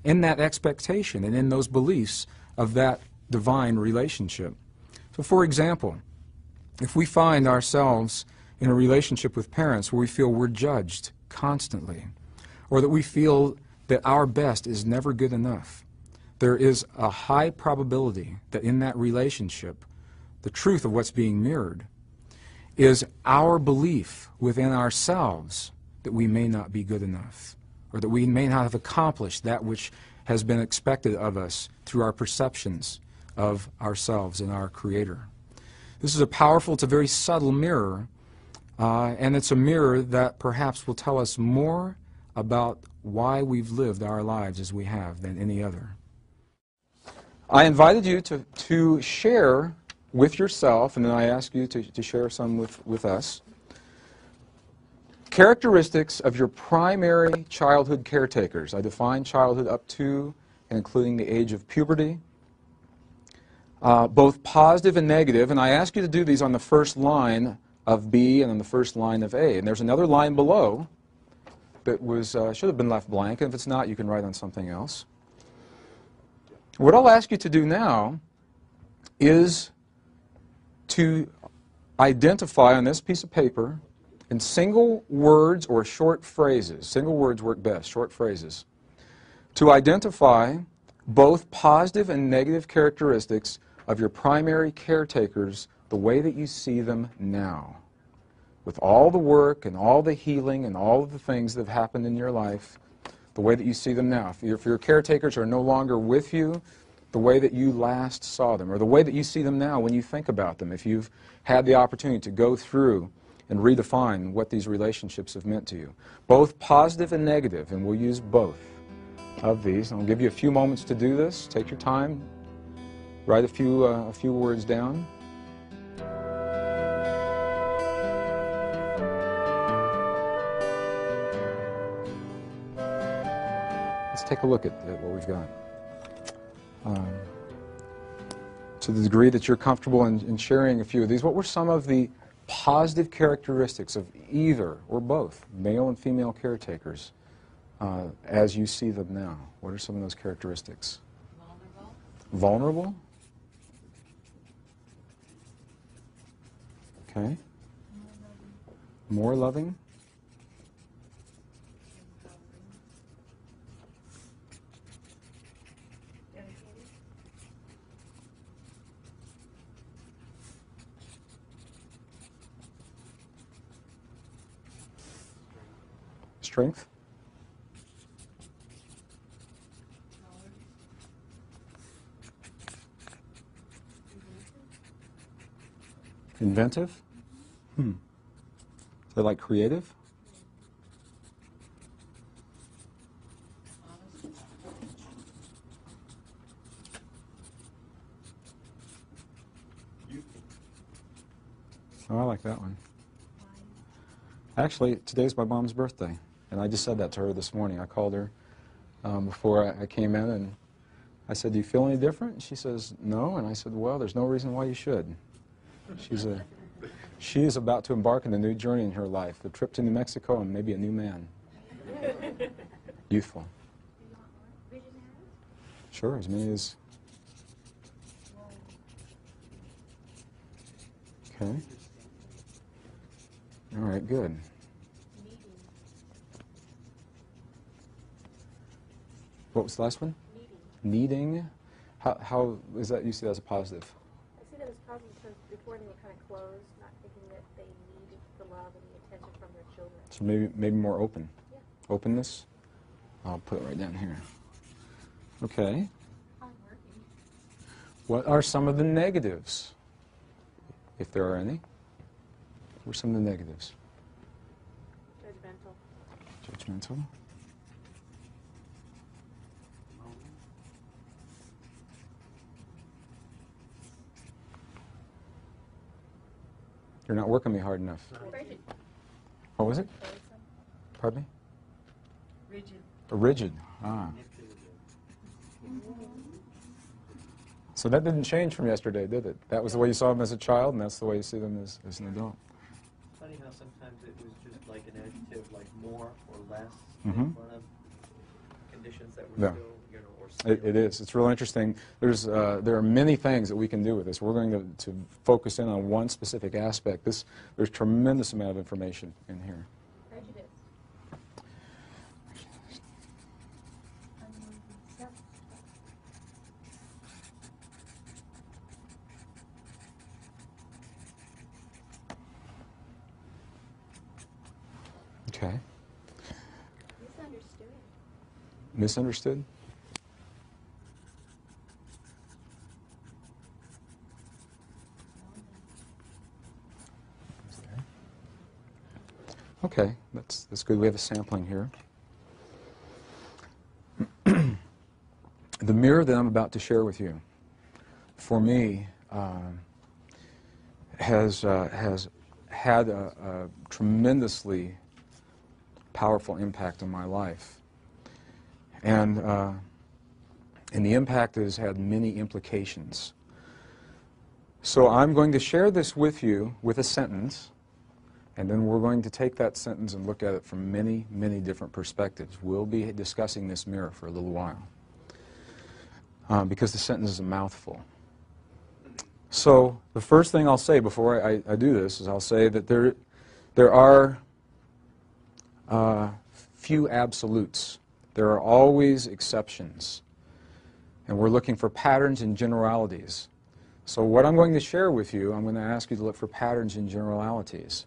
in that expectation and in those beliefs of that divine relationship. So, for example, if we find ourselves in a relationship with parents where we feel we're judged constantly, or that we feel that our best is never good enough, there is a high probability that in that relationship, the truth of what's being mirrored is our belief within ourselves that we may not be good enough, or that we may not have accomplished that which has been expected of us through our perceptions of ourselves and our Creator. This is a powerful, it's a very subtle mirror, and it's a mirror that perhaps will tell us more about why we've lived our lives as we have than any other. I invited you to share with yourself, and then I ask you to share some with us, characteristics of your primary childhood caretakers. I define childhood up to and including the age of puberty, both positive and negative, and I ask you to do these on the first line of B and on the first line of A. And there's another line below that should have been left blank, and if it's not, you can write on something else. What I'll ask you to do now is to identify on this piece of paper in single words or short phrases. Single words work best, short phrases. To identify both positive and negative characteristics of your primary caretakers the way that you see them now. With all the work and all the healing and all of the things that have happened in your life, the way that you see them now. If your caretakers are no longer with you, the way that you last saw them, or the way that you see them now when you think about them, if you've had the opportunity to go through and redefine what these relationships have meant to you. Both positive and negative, and we'll use both of these. I'll give you a few moments to do this. Take your time. Write a few words down. Let's take a look at what we've got. To the degree that you're comfortable in sharing a few of these, what were some of the positive characteristics of either or both male and female caretakers as you see them now? What are some of those characteristics? Vulnerable. Vulnerable? Okay. More loving? Strength? Inventive? They like creative? Oh, I like that one. Actually, today's my mom's birthday, and I just said that to her this morning. I called her before I came in, and I said, "Do you feel any different?" And she says, "No." And I said, "Well, there's no reason why you should." She is about to embark on a new journey in her life, a trip to New Mexico and maybe a new man. Youthful. Sure, as many as... Okay. All right, good. What was the last one? Needing. How is that, you see that as a positive? I see that as positive because before they were kind of closed, not thinking that they needed the love and the attention from their children. So maybe more open. Yeah. Openness. I'll put it right down here. Okay. Hardworking. What are some of the negatives, if there are any? What are some of the negatives? Judgmental. Judgmental. You're not working me hard enough. Rigid. What was it? Pardon me? Rigid. Rigid. Ah. So that didn't change from yesterday, did it? That was the way you saw them as a child, and that's the way you see them as an adult. Funny how sometimes it was just like an adjective, like more or less, Mm-hmm. in front of conditions that were Yeah. still, or still. It is. It's real interesting. There are many things that we can do with this. We're going to focus in on one specific aspect. There's tremendous amount of information in here. Prejudice. Okay. Misunderstood. Misunderstood? Okay, that's good. We have a sampling here. The mirror that I'm about to share with you, for me, has had a tremendously powerful impact on my life. And the impact has had many implications. So I'm going to share this with you with a sentence, and then we're going to take that sentence and look at it from many, many different perspectives. We'll be discussing this mirror for a little while, because the sentence is a mouthful. So the first thing I'll say before I do this is I'll say that there are few absolutes. There are always exceptions. And we're looking for patterns and generalities. So what I'm going to share with you, I'm going to ask you to look for patterns and generalities.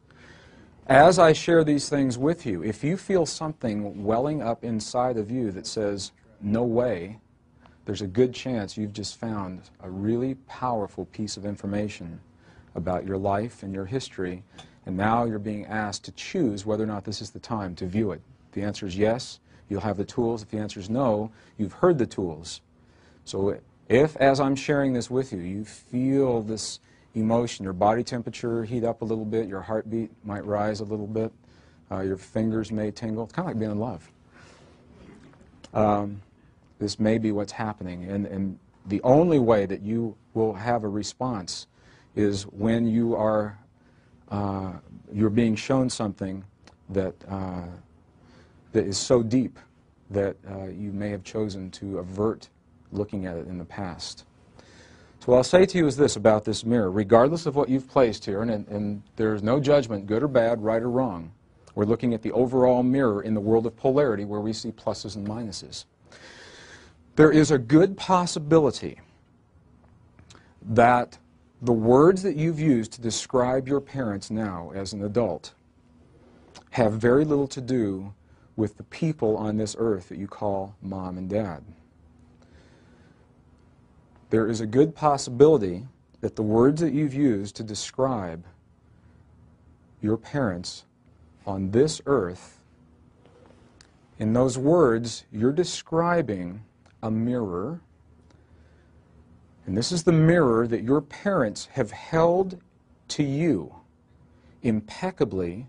As I share these things with you, if you feel something welling up inside of you that says, no way, there's a good chance you've just found a really powerful piece of information about your life and your history, and now you're being asked to choose whether or not this is the time to view it. If the answer is yes, you'll have the tools. If the answer is no, you've heard the tools. So if, as I'm sharing this with you, you feel this emotion, your body temperature heat up a little bit, your heartbeat might rise a little bit, your fingers may tingle, it's kind of like being in love. This may be what's happening, and the only way that you will have a response is when you are you're being shown something that that is so deep that you may have chosen to avert looking at it in the past. So what I'll say to you is this about this mirror. Regardless of what you've placed here, and there's no judgment, good or bad, right or wrong, we're looking at the overall mirror in the world of polarity where we see pluses and minuses. There is a good possibility that the words that you've used to describe your parents now as an adult have very little to do with the people on this earth that you call mom and dad. There is a good possibility that the words that you've used to describe your parents on this earth, in those words, you're describing a mirror, and this is the mirror that your parents have held to you impeccably,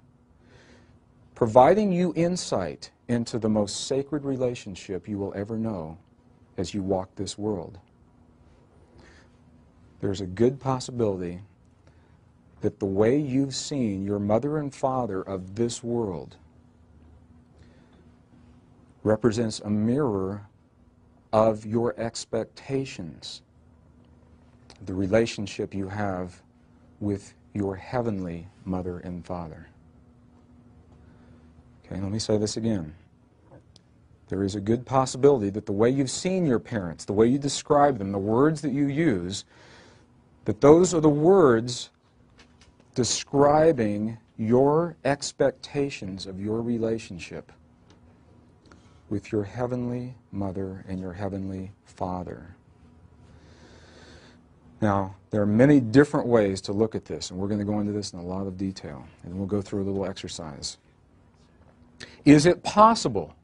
providing you insight into the most sacred relationship you will ever know as you walk this world. There's a good possibility that the way you've seen your mother and father of this world represents a mirror of your expectations, the relationship you have with your heavenly mother and father. Okay, let me say this again. There is a good possibility that the way you've seen your parents, the way you describe them, the words that you use, that those are the words describing your expectations of your relationship with your heavenly mother and your heavenly father. Now, there are many different ways to look at this, and we're going to go into this in a lot of detail, and we'll go through a little exercise. Is it possible?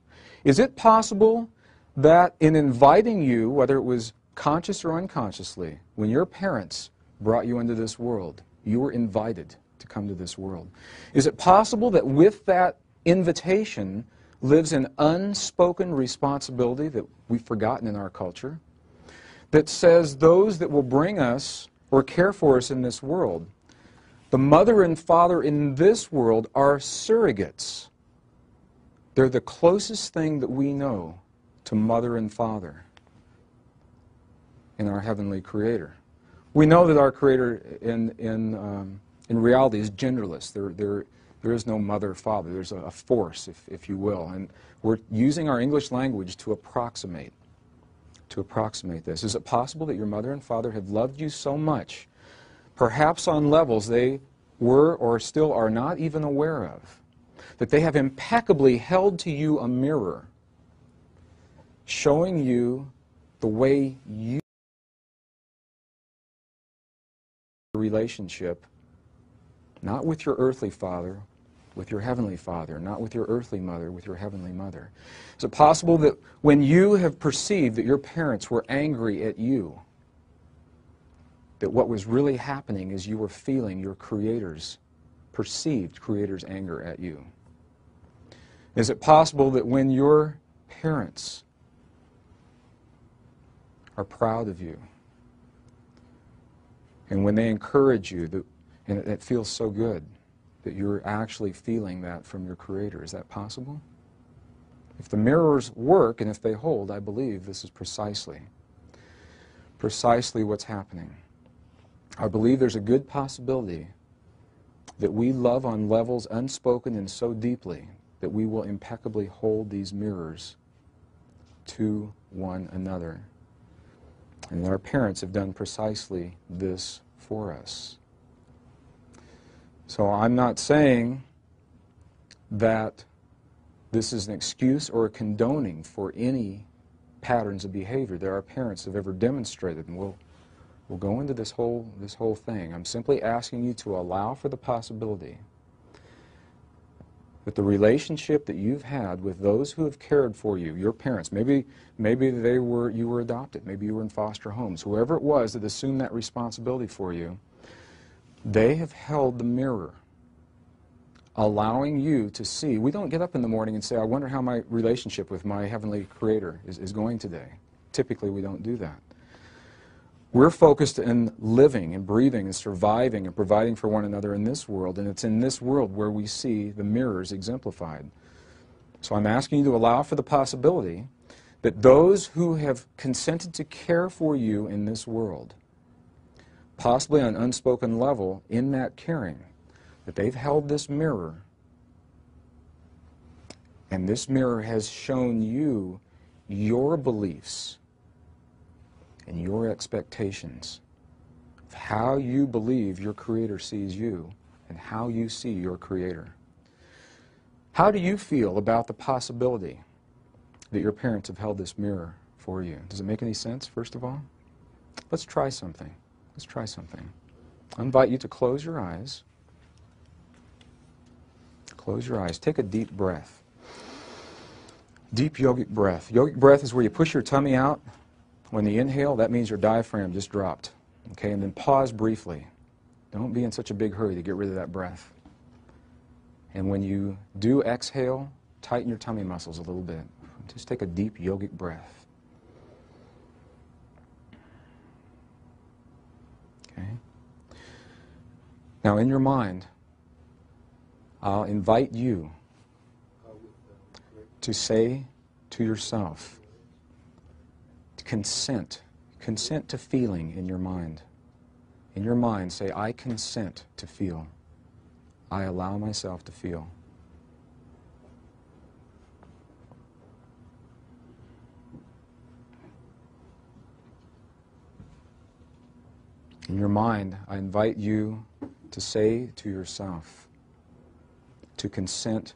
Is it possible that in inviting you, whether it was conscious or unconsciously, when your parents brought you into this world, you were invited to come to this world? Is it possible that with that invitation lives an unspoken responsibility that we've forgotten in our culture, that says those that will bring us or care for us in this world, the mother and father in this world are surrogates. They're the closest thing that we know to mother and father in our heavenly Creator. We know that our Creator in reality is genderless. There is no mother or father. There's a force, if you will. And we're using our English language to approximate this. Is it possible that your mother and father have loved you so much, perhaps on levels they were or still are not even aware of, that they have impeccably held to you a mirror showing you the way you relationship, not with your earthly father, with your heavenly Father, not with your earthly mother, with your heavenly mother? Is it possible that when you have perceived that your parents were angry at you, that what was really happening is you were feeling your perceived Creator's anger at you? Is it possible that when your parents are proud of you, and when they encourage you, and it feels so good, that you're actually feeling that from your Creator? Is that possible? If the mirrors work and if they hold, I believe this is precisely what's happening. I believe there's a good possibility that we love on levels unspoken and so deeply that we will impeccably hold these mirrors to one another. And our parents have done precisely this for us. So I'm not saying that this is an excuse or a condoning for any patterns of behavior that our parents have ever demonstrated, and we'll go into this whole thing. I'm simply asking you to allow for the possibility that the relationship that you've had with those who have cared for you, your parents, maybe you were adopted, maybe you were in foster homes, whoever it was that assumed that responsibility for you, they have held the mirror, allowing you to see. We don't get up in the morning and say, I wonder how my relationship with my Heavenly Creator is going today. Typically, we don't do that. We're focused in living and breathing and surviving and providing for one another in this world, and it's in this world where we see the mirrors exemplified. So I'm asking you to allow for the possibility that those who have consented to care for you in this world, possibly on an unspoken level in that caring, that they've held this mirror, and this mirror has shown you your beliefs and your expectations of how you believe your Creator sees you and how you see your Creator. How do you feel about the possibility that your parents have held this mirror for you? Does it make any sense, first of all? Let's try something. Let's try something. I invite you to close your eyes. Close your eyes. Take a deep breath. Deep yogic breath. Yogic breath is where you push your tummy out. When you inhale, that means your diaphragm just dropped. Okay, and then pause briefly. Don't be in such a big hurry to get rid of that breath. And when you do exhale, tighten your tummy muscles a little bit. Just take a deep yogic breath. Okay. Now in your mind, I'll invite you to say to yourself, to consent to feeling in your mind. In your mind, say, I consent to feel. I allow myself to feel. In your mind, I invite you to say to yourself, to consent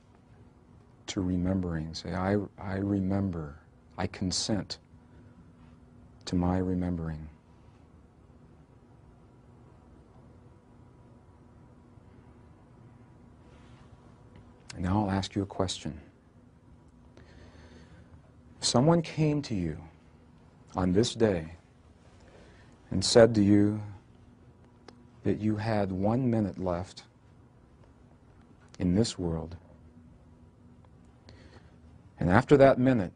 to remembering. Say, I remember. I consent to my remembering. And now I'll ask you a question. If someone came to you on this day and said to you that you had 1 minute left in this world, and after that minute,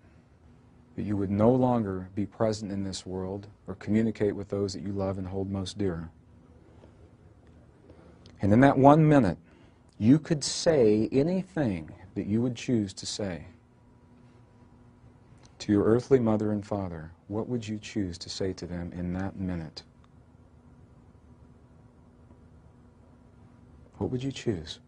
that you would no longer be present in this world or communicate with those that you love and hold most dear. And in that 1 minute, you could say anything that you would choose to say to your earthly mother and father. What would you choose to say to them in that minute? What would you choose?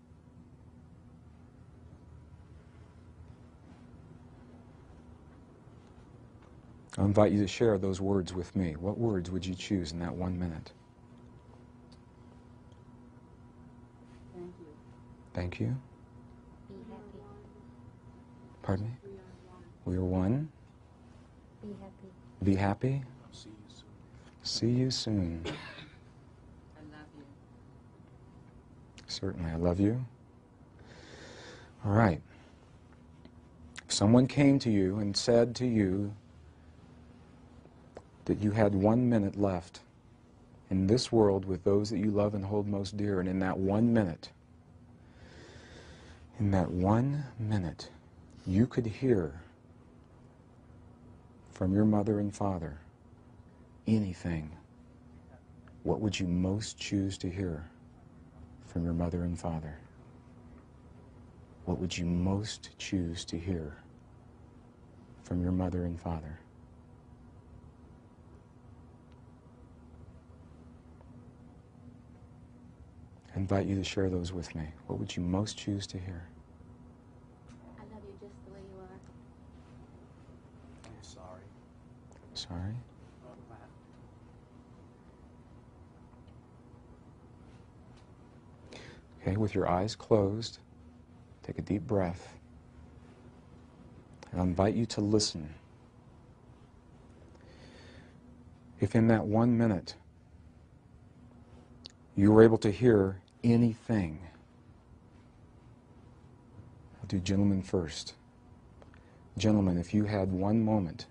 I invite you to share those words with me. What words would you choose in that 1 minute? Thank you. Thank you. Be happy. Pardon me? We are one. Be happy. Be happy. I'll see you soon. See you soon. I love you. Certainly, I love you. All right. If someone came to you and said to you that you had 1 minute left in this world with those that you love and hold most dear, and in that 1 minute, you could hear from your mother and father anything, what would you most choose to hear from your mother and father? What would you most choose to hear from your mother and father? I invite you to share those with me. What would you most choose to hear? I love you just the way you are. I'm sorry. Sorry? Okay, with your eyes closed, take a deep breath. And I'll invite you to listen. If in that 1 minute you were able to hear anything, I'll do gentlemen first. Gentlemen, if you had 1 moment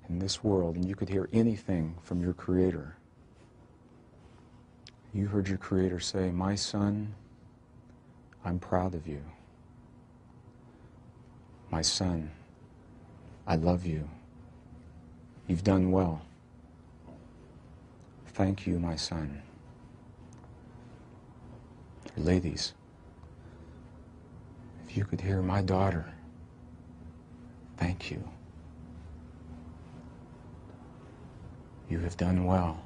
in this world and you could hear anything from your Creator, you heard your Creator say, "My son, I'm proud of you. My son, I love you. You've done well. Thank you, my son." Ladies, if you could hear, "My daughter, thank you. You have done well."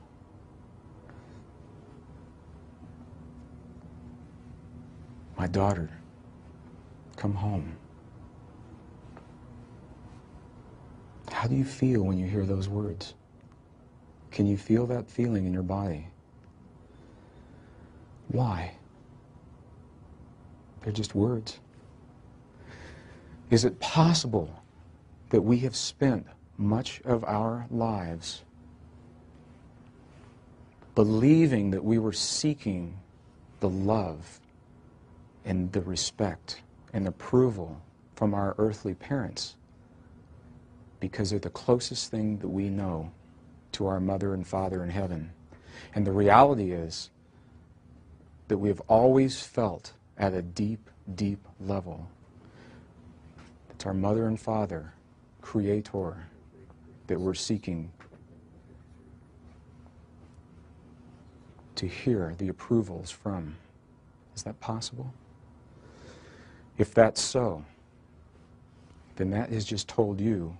"My daughter, come home." How do you feel when you hear those words? Can you feel that feeling in your body? Why? They're just words. Is it possible that we have spent much of our lives believing that we were seeking the love and the respect and approval from our earthly parents because they're the closest thing that we know to our mother and father in heaven? And the reality is that we have always felt at a deep, deep level it's our mother and father, Creator, that we're seeking to hear the approvals from. Is that possible? If that's so, then that has just told you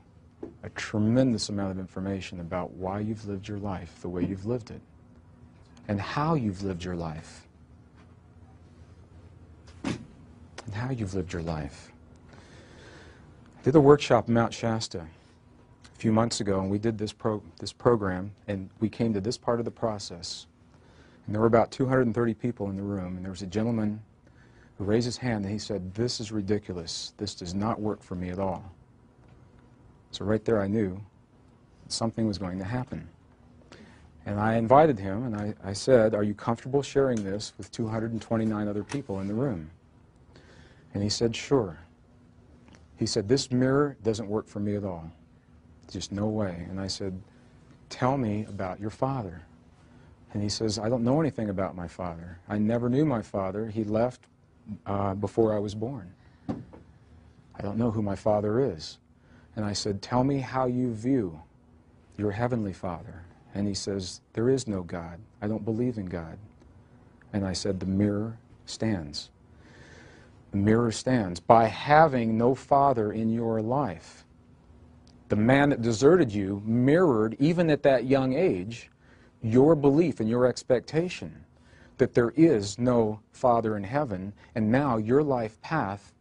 a tremendous amount of information about why you've lived your life the way you've lived it and how you've lived your life. And how you've lived your life. I did a workshop in Mount Shasta a few months ago, and we did this program, and we came to this part of the process. And there were about 230 people in the room, and there was a gentleman who raised his hand, and he said, "This is ridiculous. This does not work for me at all." So right there I knew something was going to happen. And I invited him, and I said, "Are you comfortable sharing this with 229 other people in the room?" And he said, "Sure." He said, "This mirror doesn't work for me at all. Just no way." And I said, "Tell me about your father." And he says, "I don't know anything about my father. I never knew my father. He left before I was born. I don't know who my father is." And I said, "Tell me how you view your heavenly Father." And he says, "There is no God. I don't believe in God." And I said, "The mirror stands. The mirror stands. By having no father in your life, the man that deserted you mirrored, even at that young age, your belief and your expectation that there is no Father in heaven, and now your life path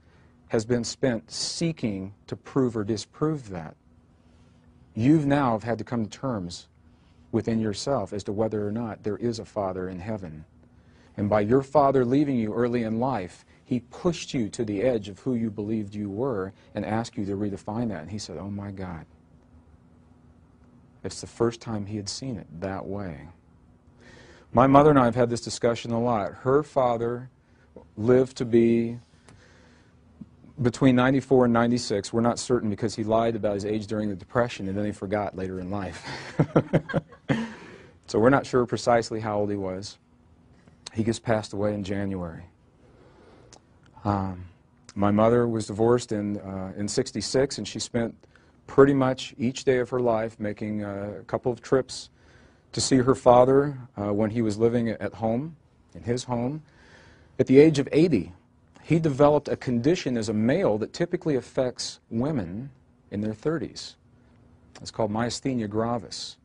has been spent seeking to prove or disprove that. You've now had to come to terms within yourself as to whether or not there is a Father in heaven. And by your father leaving you early in life, he pushed you to the edge of who you believed you were and asked you to redefine that. And he said, "Oh my God." It's the first time he had seen it that way. My mother and I have had this discussion a lot. Her father lived to be between 94 and 96. We're not certain because he lied about his age during the Depression and then he forgot later in life. So we're not sure precisely how old he was. He just passed away in January. My mother was divorced in 66, and she spent pretty much each day of her life making a couple of trips to see her father when he was living at home, in his home. At the age of 80, he developed a condition as a male that typically affects women in their 30s. It's called myasthenia gravis.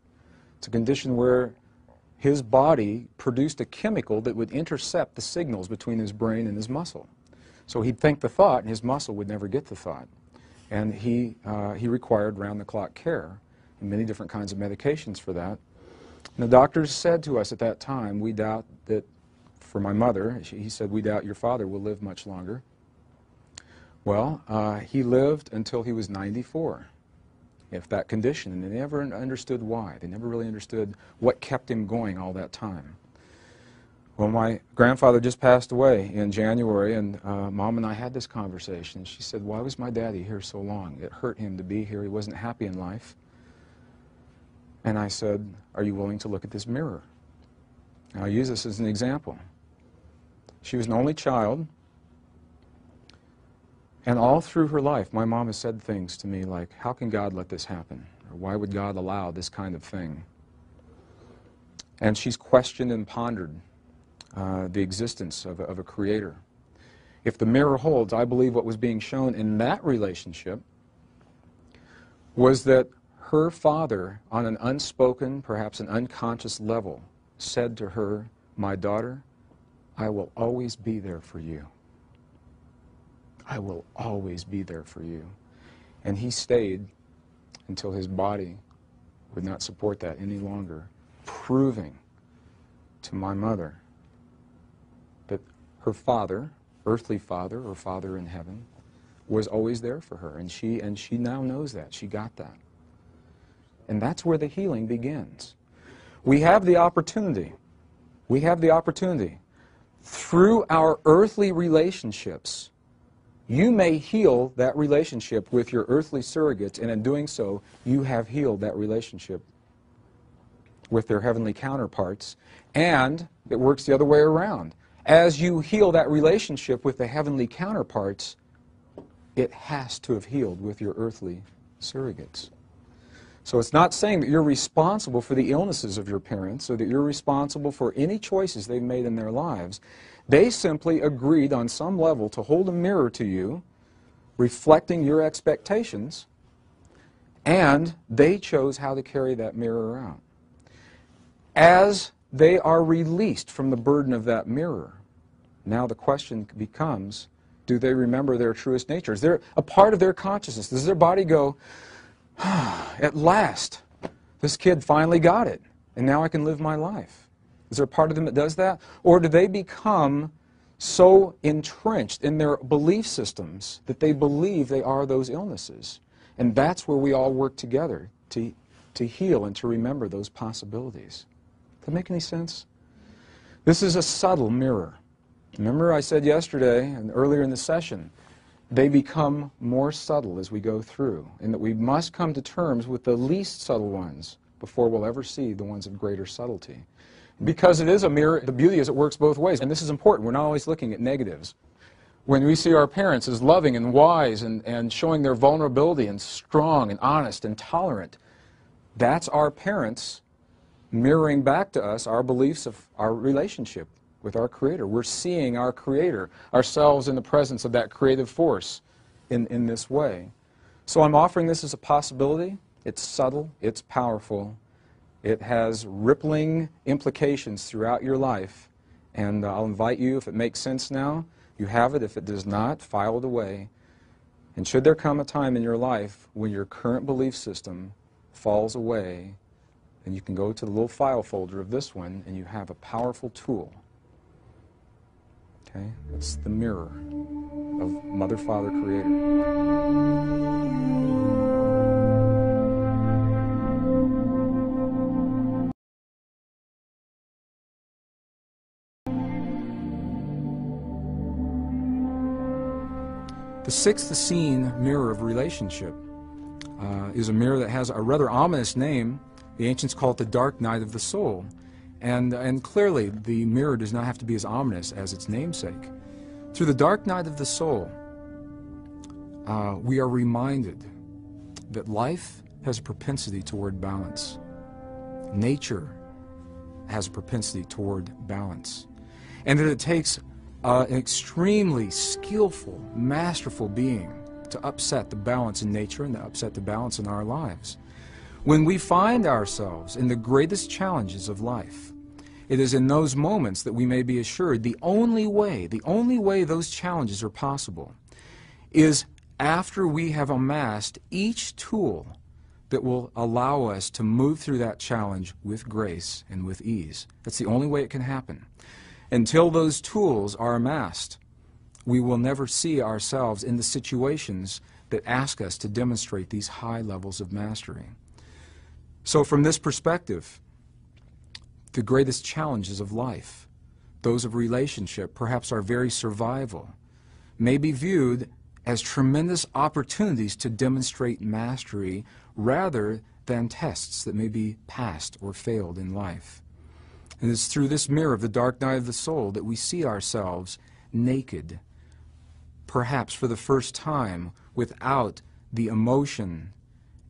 It's a condition where his body produced a chemical that would intercept the signals between his brain and his muscle. So he'd think the thought, and his muscle would never get the thought. And he required round-the-clock care and many different kinds of medications for that. And the doctors said to us at that time, we doubt that, for my mother, he said, we doubt your father will live much longer. Well, he lived until he was 94, if that condition, and they never understood why. They never really understood what kept him going all that time. Well, my grandfather just passed away in January, and Mom and I had this conversation. She said, why was my daddy here so long? It hurt him to be here. He wasn't happy in life. And I said, are you willing to look at this mirror? And I'll use this as an example. She was an only child, and all through her life, my mom has said things to me like, how can God let this happen? Or why would God allow this kind of thing? And she's questioned and pondered the existence of a creator. If the mirror holds, I believe what was being shown in that relationship was that her father, on an unspoken, perhaps an unconscious level, said to her, my daughter, I will always be there for you. I will always be there for you. And he stayed until his body would not support that any longer, proving to my mother that her father, earthly father or father in heaven, was always there for her. And she now knows that. She got that. And that's where the healing begins. We have the opportunity. We have the opportunity. Through our earthly relationships, you may heal that relationship with your earthly surrogates, and in doing so, you have healed that relationship with their heavenly counterparts. And it works the other way around. As you heal that relationship with the heavenly counterparts, it has to have healed with your earthly surrogates. So it's not saying that you're responsible for the illnesses of your parents or that you're responsible for any choices they've made in their lives. They simply agreed on some level to hold a mirror to you, reflecting your expectations, and they chose how to carry that mirror out. As they are released from the burden of that mirror, now the question becomes, do they remember their truest nature? Is there a part of their consciousness? Does their body go, at last, this kid finally got it, and now I can live my life? Is there a part of them that does that? Or do they become so entrenched in their belief systems that they believe they are those illnesses? And that's where we all work together to heal and to remember those possibilities. Does that make any sense? This is a subtle mirror. Remember I said yesterday and earlier in the session, they become more subtle as we go through, and that we must come to terms with the least subtle ones before we'll ever see the ones of greater subtlety. Because it is a mirror, the beauty is it works both ways, and this is important. We're not always looking at negatives. When we see our parents as loving and wise and showing their vulnerability and strong and honest and tolerant, that's our parents mirroring back to us our beliefs of our relationship with our Creator. We're seeing our Creator, ourselves in the presence of that creative force in this way. So I'm offering this as a possibility. It's subtle, it's powerful, it has rippling implications throughout your life, and I'll invite you, if it makes sense now, you have it. If it does not, file it away. And should there come a time in your life when your current belief system falls away, then you can go to the little file folder of this one, and you have a powerful tool. Okay? It's the mirror of Mother, Father, Creator. The sixth scene mirror of relationship is a mirror that has a rather ominous name. The ancients call it the dark night of the soul. And clearly, the mirror does not have to be as ominous as its namesake. Through the dark night of the soul, we are reminded that life has a propensity toward balance. Nature has a propensity toward balance. And that it takes an extremely skillful, masterful being to upset the balance in nature and to upset the balance in our lives. When we find ourselves in the greatest challenges of life, it is in those moments that we may be assured the only way those challenges are possible is after we have amassed each tool that will allow us to move through that challenge with grace and with ease. That's the only way it can happen. Until those tools are amassed, we will never see ourselves in the situations that ask us to demonstrate these high levels of mastery. So from this perspective, the greatest challenges of life, those of relationship, perhaps our very survival, may be viewed as tremendous opportunities to demonstrate mastery rather than tests that may be passed or failed in life. And it's through this mirror of the dark night of the soul that we see ourselves naked, perhaps for the first time, without the emotion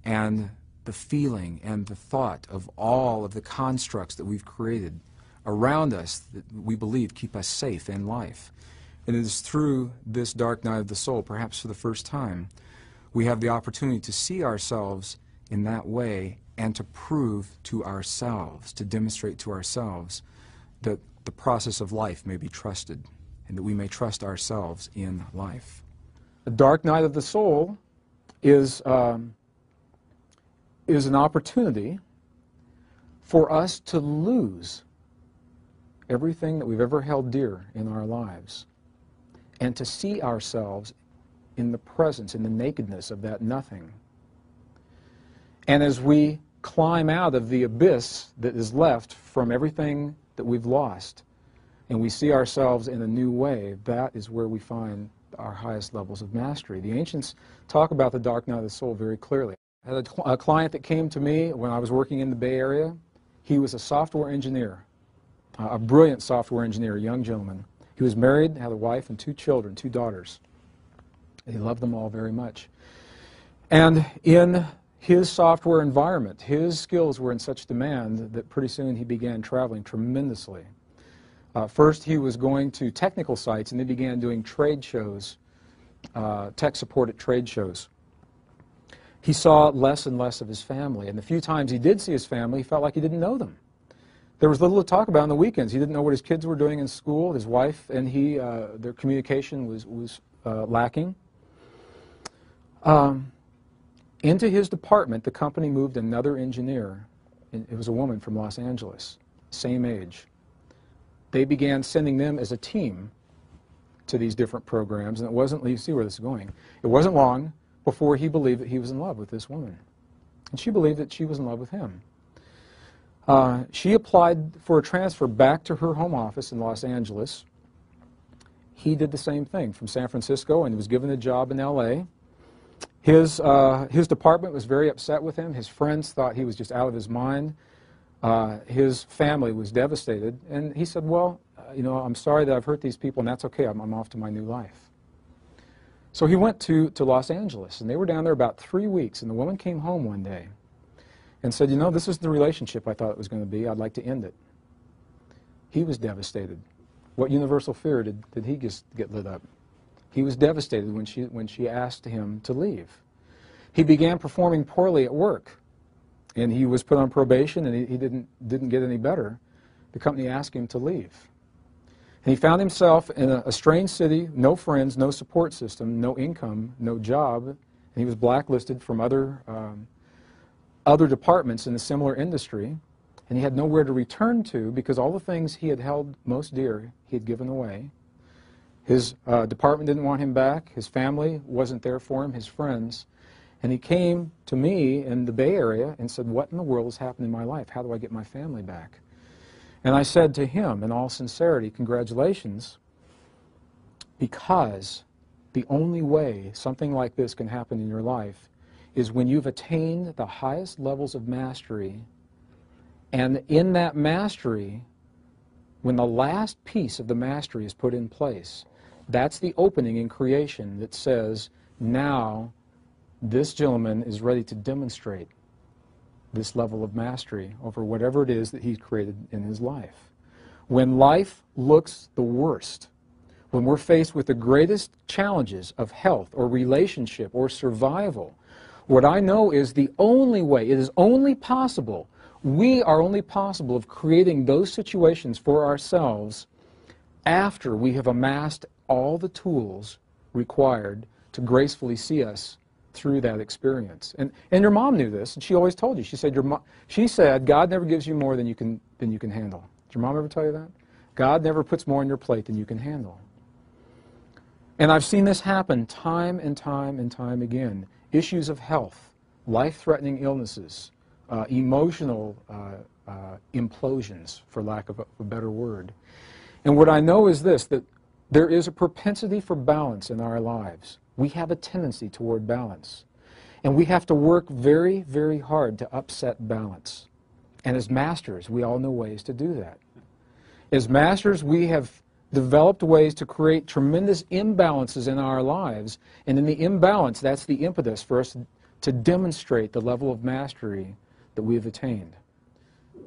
and the feeling and the thought of all of the constructs that we've created around us that we believe keep us safe in life. And it is through this dark night of the soul, perhaps for the first time, we have the opportunity to see ourselves in that way and to prove to ourselves, to demonstrate to ourselves that the process of life may be trusted and that we may trust ourselves in life. The dark night of the soul is an opportunity for us to lose everything that we've ever held dear in our lives and to see ourselves in the presence, in the nakedness of that nothing. And as we climb out of the abyss that is left from everything that we've lost, and we see ourselves in a new way, that is where we find our highest levels of mastery. The ancients talk about the dark night of the soul very clearly. I had a client that came to me when I was working in the Bay Area. He was a software engineer, a brilliant software engineer, a young gentleman. He was married, had a wife and 2 children, 2 daughters. He loved them all very much. And in his software environment, his skills were in such demand that pretty soon he began traveling tremendously. First, he was going to technical sites, and they began doing trade shows, tech support at trade shows. He saw less and less of his family, and the few times he did see his family, he felt like he didn't know them. There was little to talk about on the weekends. He didn't know what his kids were doing in school. His wife and he, their communication was lacking. Into his department, the company moved another engineer. It was a woman from Los Angeles, same age. They began sending them as a team to these different programs, and it wasn't, you see where this is going, it wasn't long before he believed that he was in love with this woman. And she believed that she was in love with him. She applied for a transfer back to her home office in Los Angeles. He did the same thing from San Francisco and was given a job in L.A. His department was very upset with him. His friends thought he was just out of his mind. His family was devastated. And he said, well, you know, I'm sorry that I've hurt these people, and that's okay. I'm off to my new life. So he went to Los Angeles, and they were down there about 3 weeks. And the woman came home one day and said, you know, this is the relationship I thought it was going to be. I'd like to end it. He was devastated. What universal fear did he just get lit up? He was devastated when she asked him to leave. He began performing poorly at work, and he was put on probation, and he didn't get any better. The company asked him to leave. And he found himself in a strange city, no friends, no support system, no income, no job, and he was blacklisted from other departments in a similar industry, and he had nowhere to return to because all the things he had held most dear he had given away. His department didn't want him back. His family wasn't there for him, his friends. And he came to me in the Bay Area and said, what in the world has happened in my life? How do I get my family back? And I said to him, in all sincerity, congratulations, because the only way something like this can happen in your life is when you've attained the highest levels of mastery, and in that mastery, when the last piece of the mastery is put in place, that's the opening in creation that says, now this gentleman is ready to demonstrate this level of mastery over whatever it is that he's created in his life. When life looks the worst, when we're faced with the greatest challenges of health or relationship or survival, what I know is the only way, it is only possible, we are only possible of creating those situations for ourselves after we have amassed all the tools required to gracefully see us through that experience. And your mom knew this, and she always told you. She said, God never gives you more than you can handle. Did your mom ever tell you that? God never puts more on your plate than you can handle. And I've seen this happen time and time and time again. Issues of health, life-threatening illnesses, emotional implosions, for lack of a better word. And what I know is this, that there is a propensity for balance in our lives. We have a tendency toward balance. And we have to work very, very hard to upset balance. And as masters, we all know ways to do that. As masters, we have developed ways to create tremendous imbalances in our lives. And in the imbalance, that's the impetus for us to demonstrate the level of mastery that we have attained.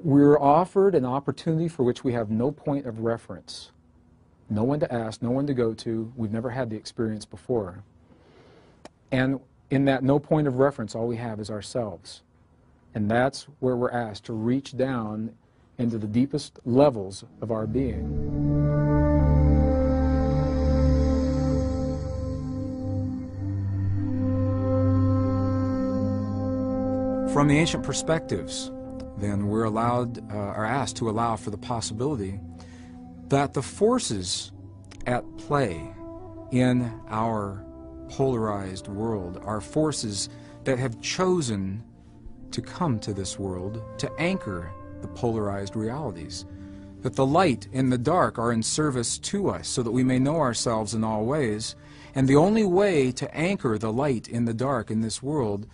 We're offered an opportunity for which we have no point of reference. No one to ask, no one to go to. We've never had the experience before. And in that no point of reference, all we have is ourselves. And that's where we're asked to reach down into the deepest levels of our being. From the ancient perspectives, then, we're are asked to allow for the possibility that the forces at play in our polarized world are forces that have chosen to come to this world to anchor the polarized realities. That the light and the dark are in service to us so that we may know ourselves in all ways. And the only way to anchor the light in the dark in this world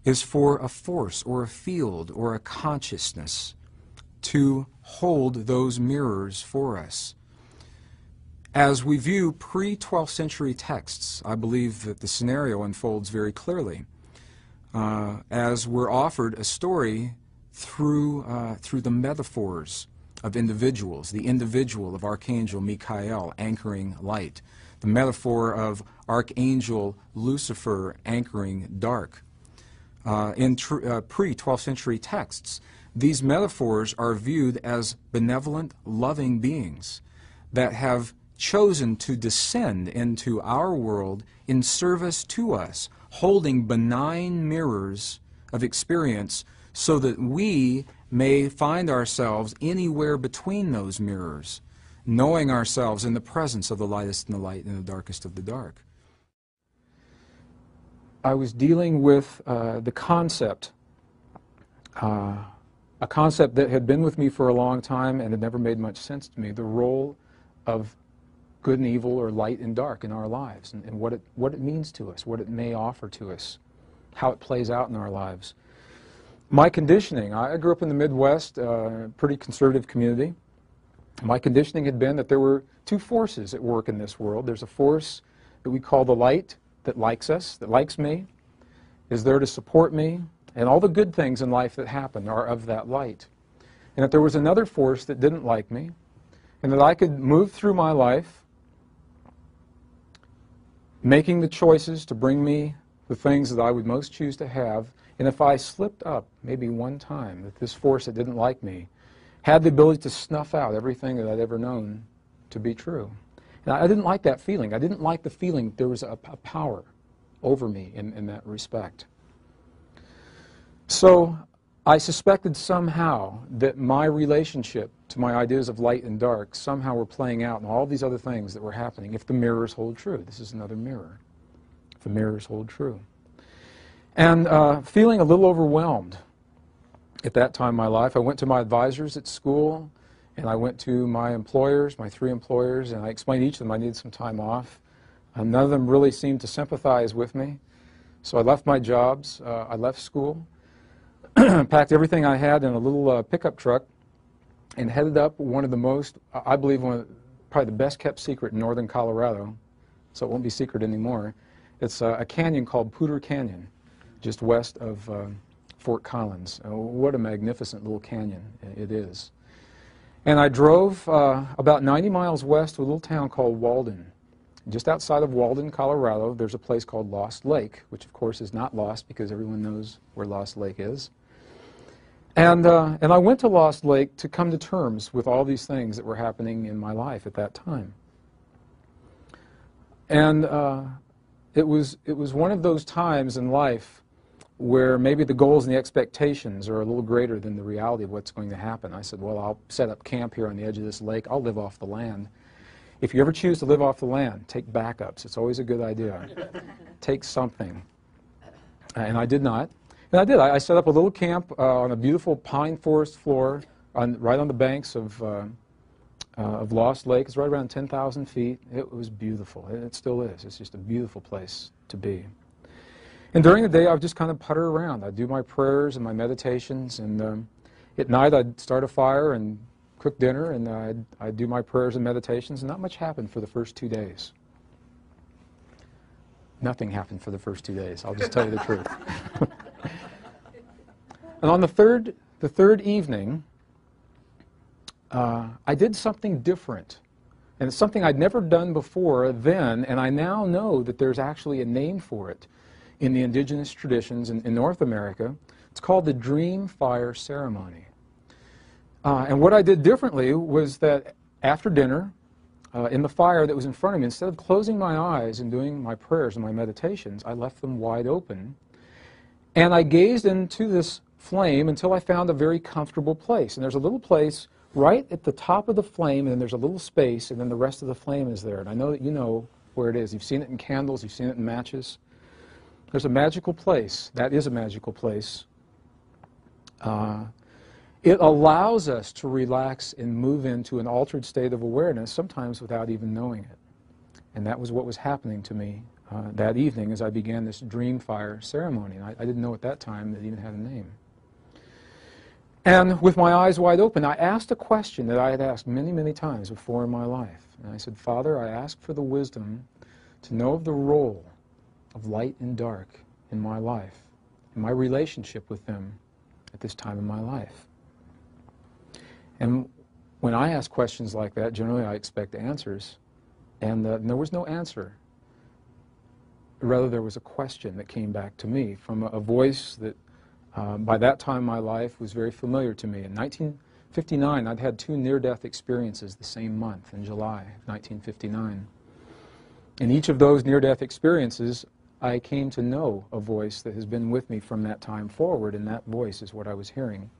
is for a force or a field or a consciousness to hold those mirrors for us. As we view pre-12th century texts, I believe that the scenario unfolds very clearly. As we're offered a story through the metaphors of individuals, the individual of Archangel Michael anchoring light, the metaphor of Archangel Lucifer anchoring dark. In pre-12th century texts, these metaphors are viewed as benevolent, loving beings that have chosen to descend into our world in service to us, holding benign mirrors of experience so that we may find ourselves anywhere between those mirrors, knowing ourselves in the presence of the lightest in the light and the darkest of the dark. I was dealing with the concept, a concept that had been with me for a long time and had never made much sense to me, the role of good and evil or light and dark in our lives, and what it means to us, what it may offer to us, how it plays out in our lives. My conditioning, I grew up in the Midwest, pretty conservative community. My conditioning had been that there were two forces at work in this world. There's a force that we call the light, that likes us, that likes me, is there to support me, and all the good things in life that happen are of that light. And if there was another force that didn't like me, and that I could move through my life making the choices to bring me the things that I would most choose to have, and if I slipped up maybe one time, that this force that didn't like me had the ability to snuff out everything that I'd ever known to be true. And I didn't like that feeling. I didn't like the feeling that there was a power over me in that respect. So I suspected somehow that my relationship to my ideas of light and dark somehow were playing out in all these other things that were happening if the mirrors hold true. This is another mirror. If the mirrors hold true. And feeling a little overwhelmed at that time in my life, I went to my advisors at school, and I went to my employers, my 3 employers, and I explained to each of them I needed some time off. None of them really seemed to sympathize with me. So I left my jobs, I left school, packed everything I had in a little pickup truck, and headed up one of the most, I believe, probably the best kept secret in northern Colorado, so it won't be secret anymore. It's a canyon called Poudre Canyon, just west of Fort Collins. What a magnificent little canyon it is. And I drove about 90 miles west to a little town called Walden. Just outside of Walden, Colorado, there's a place called Lost Lake, which of course is not lost because everyone knows where Lost Lake is. And I went to Lost Lake to come to terms with all these things that were happening in my life at that time. And it was one of those times in life where maybe the goals and the expectations are a little greater than the reality of what's going to happen. I said, well, I'll set up camp here on the edge of this lake. I'll live off the land. If you ever choose to live off the land, take backups. It's always a good idea. Take something. And I did not. And I did. I set up a little camp on a beautiful pine forest floor right on the banks of Lost Lake. It's right around 10,000 feet. It was beautiful. It still is. It's just a beautiful place to be. And during the day, I would just kind of putter around. I'd do my prayers and my meditations. And at night, I'd start a fire and cook dinner, and I'd do my prayers and meditations, and not much happened for the first 2 days. Nothing happened for the first 2 days, I'll just tell you the truth. And on the third evening, I did something different. And it's something I'd never done before then, and I now know that there's actually a name for it in the indigenous traditions in North America. It's called the Dream Fire Ceremony. And what I did differently was that after dinner, in the fire that was in front of me, instead of closing my eyes and doing my prayers and my meditations, I left them wide open. And I gazed into this flame until I found a very comfortable place. And there's a little place right at the top of the flame, and then there's a little space, and then the rest of the flame is there. And I know that you know where it is. You've seen it in candles. You've seen it in matches. There's a magical place. That is a magical place. It allows us to relax and move into an altered state of awareness, sometimes without even knowing it. And that was what was happening to me that evening as I began this dream fire ceremony. And I didn't know at that time that it even had a name. And with my eyes wide open, I asked a question that I had asked many, many times before in my life. And I said, Father, I ask for the wisdom to know of the role of light and dark in my life, and my relationship with them at this time in my life. And when I ask questions like that, generally I expect answers, and there was no answer. Rather, there was a question that came back to me from a voice that by that time in my life was very familiar to me. In 1959, I'd had 2 near-death experiences the same month, in July of 1959. In each of those near-death experiences, I came to know a voice that has been with me from that time forward, and that voice is what I was hearing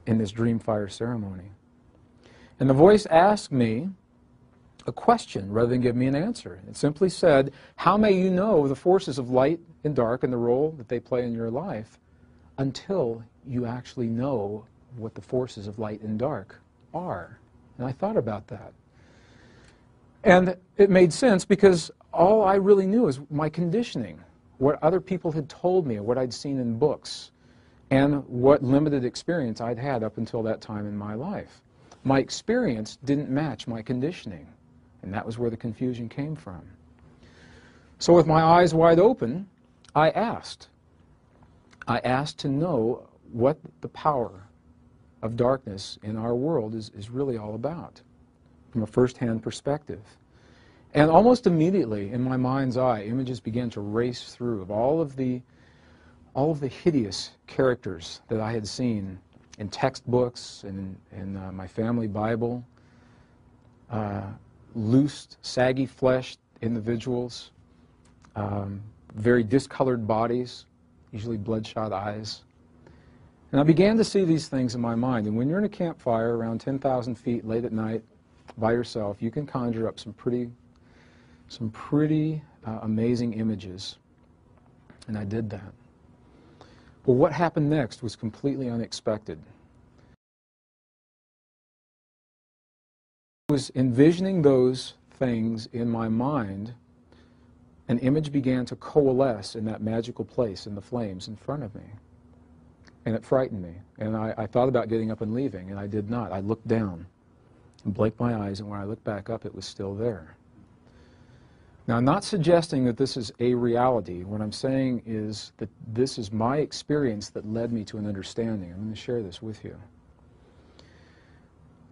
in this dream fire ceremony. And the voice asked me a question rather than give me an answer. It simply said, how may you know the forces of light and dark and the role that they play in your life until you actually know what the forces of light and dark are? And I thought about that. And it made sense because all I really knew is my conditioning, what other people had told me, what I'd seen in books, and what limited experience I'd had up until that time in my life. My experience didn't match my conditioning, and that was where the confusion came from. So with my eyes wide open, I asked. I asked to know what the power of darkness in our world is really all about, from a first-hand perspective. And almost immediately, in my mind's eye, images began to race through of all of the hideous characters that I had seen in textbooks and in my family Bible, loosed, saggy-fleshed individuals, very discolored bodies, usually bloodshot eyes. And I began to see these things in my mind. And when you're in a campfire around 10,000 feet late at night by yourself, you can conjure up some pretty amazing images. And I did that. But what happened next was completely unexpected. I was envisioning those things in my mind, an image began to coalesce in that magical place in the flames in front of me. And it frightened me. And I thought about getting up and leaving, and I did not. I looked down and blinked my eyes, and when I looked back up, it was still there. Now, I'm not suggesting that this is a reality. What I'm saying is that this is my experience that led me to an understanding. I'm going to share this with you.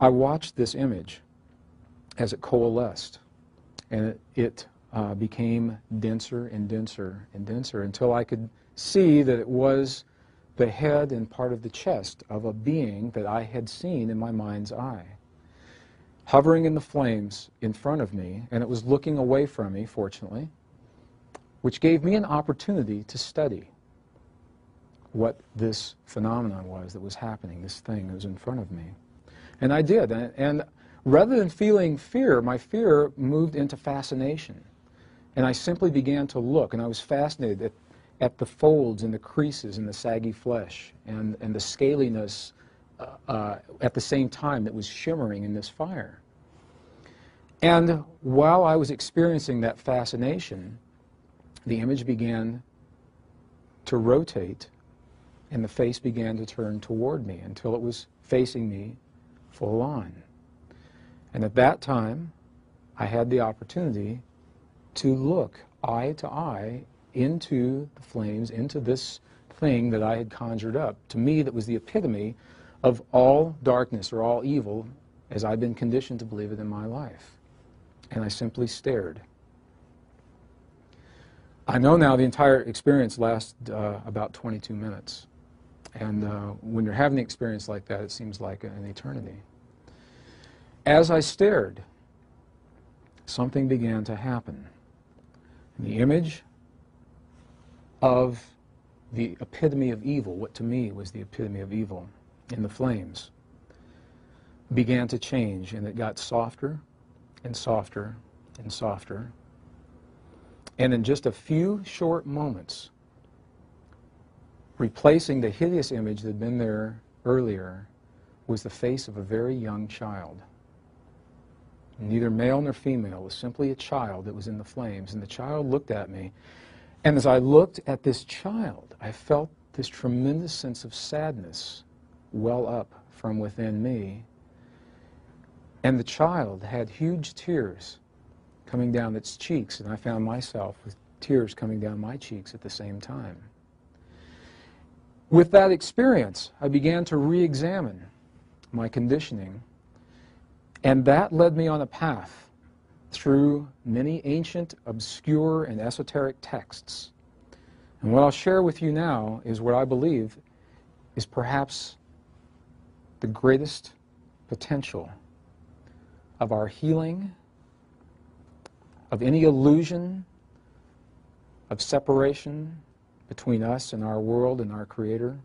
I watched this image as it coalesced, and it became denser and denser and denser until I could see that it was the head and part of the chest of a being that I had seen in my mind's eye, hovering in the flames in front of me, and it was looking away from me, fortunately, which gave me an opportunity to study what this phenomenon was that was happening, this thing that was in front of me. And I did, and rather than feeling fear, my fear moved into fascination. And I simply began to look, and I was fascinated at the folds and the creases in the saggy flesh and the scaliness at the same time that was shimmering in this fire. And while I was experiencing that fascination, the image began to rotate and the face began to turn toward me until it was facing me full on. And at that time, I had the opportunity to look eye to eye into the flames, into this thing that I had conjured up. To me, that was the epitome of all darkness or all evil as I'd been conditioned to believe it in my life. And I simply stared. I know now the entire experience lasted about 22 minutes. And when you're having an experience like that, it seems like an eternity. As I stared, something began to happen. The image of the epitome of evil, what to me was the epitome of evil in the flames, began to change, and it got softer and softer and softer. And in just a few short moments, replacing the hideous image that had been there earlier was the face of a very young child. Neither male nor female, it was simply a child that was in the flames. And the child looked at me. And as I looked at this child, I felt this tremendous sense of sadness well up from within me. And the child had huge tears coming down its cheeks, and I found myself with tears coming down my cheeks at the same time. With that experience, I began to re-examine my conditioning, and that led me on a path through many ancient, obscure, and esoteric texts. And what I'll share with you now is what I believe is perhaps the greatest potential of our healing, of any illusion of separation between us and our world and our Creator,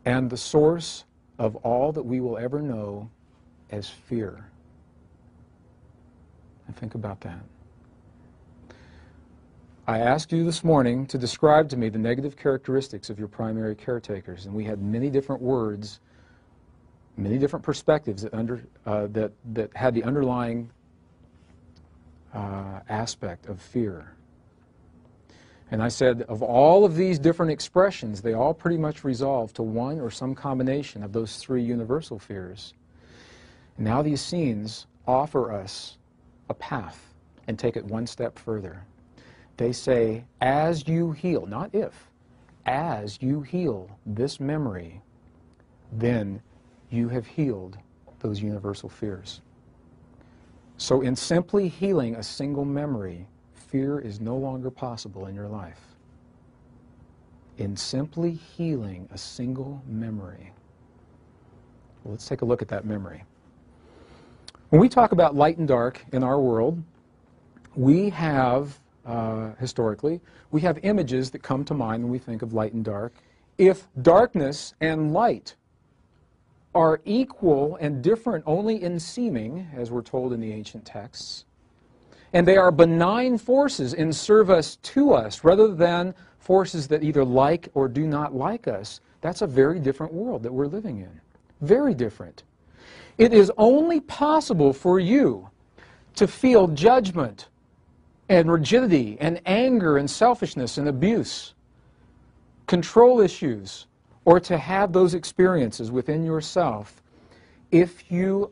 and the source of all that we will ever know as fear. And think about that. I asked you this morning to describe to me the negative characteristics of your primary caretakers, and we had many different words, many different perspectives that had the underlying aspect of fear. And I said, of all of these different expressions, they all pretty much resolve to one or some combination of those three universal fears. And now these scenes offer us a path and take it one step further. They say, as you heal, not if, as you heal this memory, then you have healed those universal fears. So in simply healing a single memory, fear is no longer possible in your life. In simply healing a single memory. Well, let's take a look at that memory. When we talk about light and dark in our world, we have, historically, we have images that come to mind when we think of light and dark. If darkness and light are equal and different only in seeming, as we're told in the ancient texts, and they are benign forces in service to us rather than forces that either like or do not like us, that's a very different world that we're living in. Very different. It is only possible for you to feel judgment and rigidity and anger and selfishness and abuse, control issues, or to have those experiences within yourself if you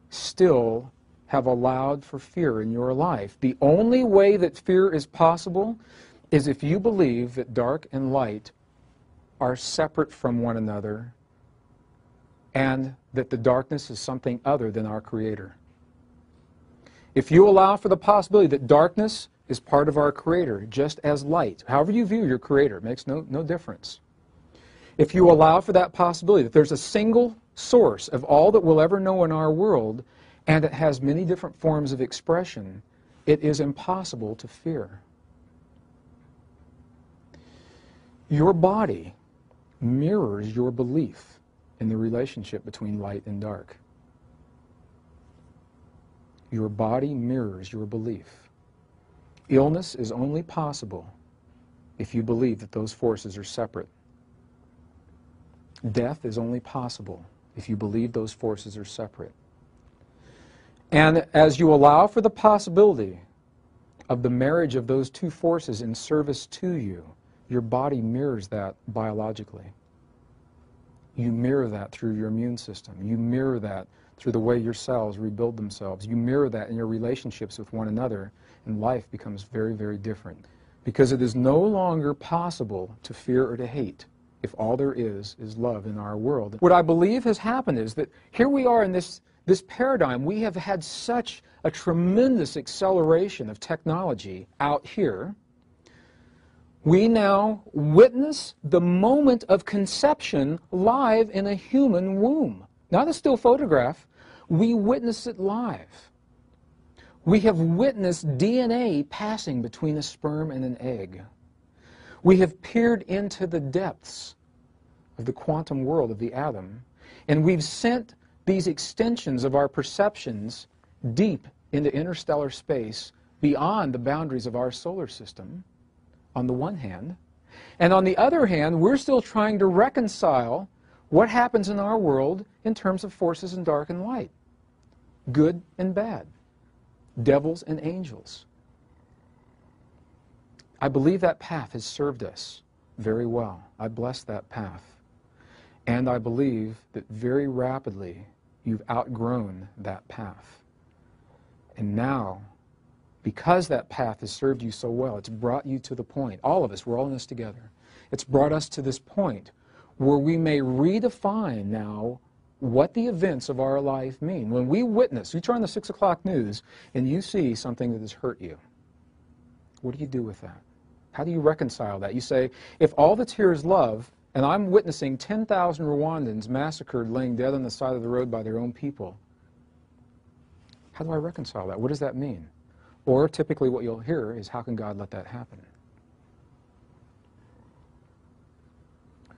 still have allowed for fear in your life. The only way that fear is possible is if you believe that dark and light are separate from one another and that the darkness is something other than our Creator. If you allow for the possibility that darkness is part of our Creator, just as light, however you view your Creator, makes no difference. If you allow for that possibility that there's a single source of all that we'll ever know in our world, and it has many different forms of expression, it is impossible to fear. Your body mirrors your belief in the relationship between light and dark. Your body mirrors your belief. Illness is only possible if you believe that those forces are separate. Death is only possible if you believe those forces are separate. And as you allow for the possibility of the marriage of those two forces in service to you, your body mirrors that biologically. You mirror that through your immune system. You mirror that through the way your cells rebuild themselves. You mirror that in your relationships with one another, and life becomes very, very different. Because it is no longer possible to fear or to hate if all there is love in our world. What I believe has happened is that here we are in this paradigm. We have had such a tremendous acceleration of technology out here. We now witness the moment of conception live in a human womb. Not a still photograph. We witness it live. We have witnessed DNA passing between a sperm and an egg. We have peered into the depths of the quantum world of the atom, and we've sent these extensions of our perceptions deep into interstellar space beyond the boundaries of our solar system, on the one hand. And on the other hand, we're still trying to reconcile what happens in our world in terms of forces in dark and light, good and bad, devils and angels. I believe that path has served us very well. I bless that path. And I believe that very rapidly you've outgrown that path. And now, because that path has served you so well, it's brought you to the point, all of us, we're all in this together, it's brought us to this point where we may redefine now what the events of our life mean. When we witness, you turn on the 6 o'clock news and you see something that has hurt you, what do you do with that? How do you reconcile that? You say, if all that's here is love, and I'm witnessing 10,000 Rwandans massacred, laying dead on the side of the road by their own people, how do I reconcile that? What does that mean? Or typically what you'll hear is, how can God let that happen?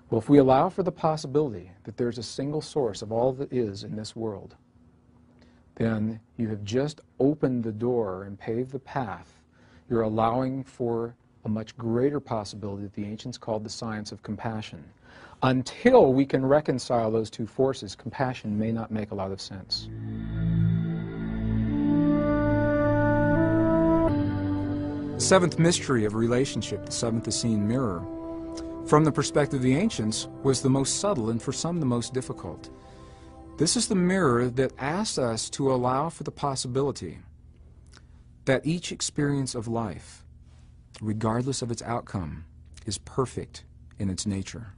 Well, if we allow for the possibility that there's a single source of all that is in this world, then you have just opened the door and paved the path. You're allowing for a much greater possibility that the ancients called the science of compassion. Until we can reconcile those two forces, compassion may not make a lot of sense. The seventh mystery of relationship, the seventh Essene mirror, from the perspective of the ancients, was the most subtle and for some the most difficult. This is the mirror that asks us to allow for the possibility that each experience of life, regardless of its outcome, is perfect in its nature.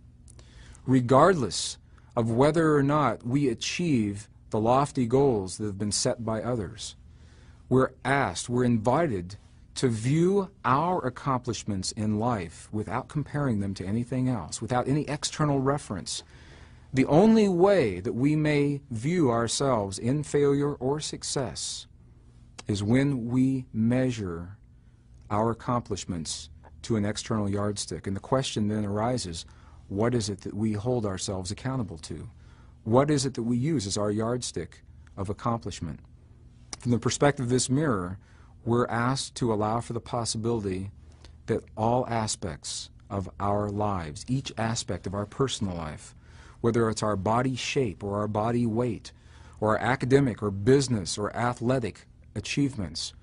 Regardless of whether or not we achieve the lofty goals that have been set by others, we're asked, we're invited to view our accomplishments in life without comparing them to anything else, without any external reference. The only way that we may view ourselves in failure or success is when we measure our accomplishments to an external yardstick. And the question then arises, what is it that we hold ourselves accountable to? What is it that we use as our yardstick of accomplishment? From the perspective of this mirror, we're asked to allow for the possibility that all aspects of our lives, each aspect of our personal life, whether it's our body shape or our body weight, or our academic or business or athletic achievements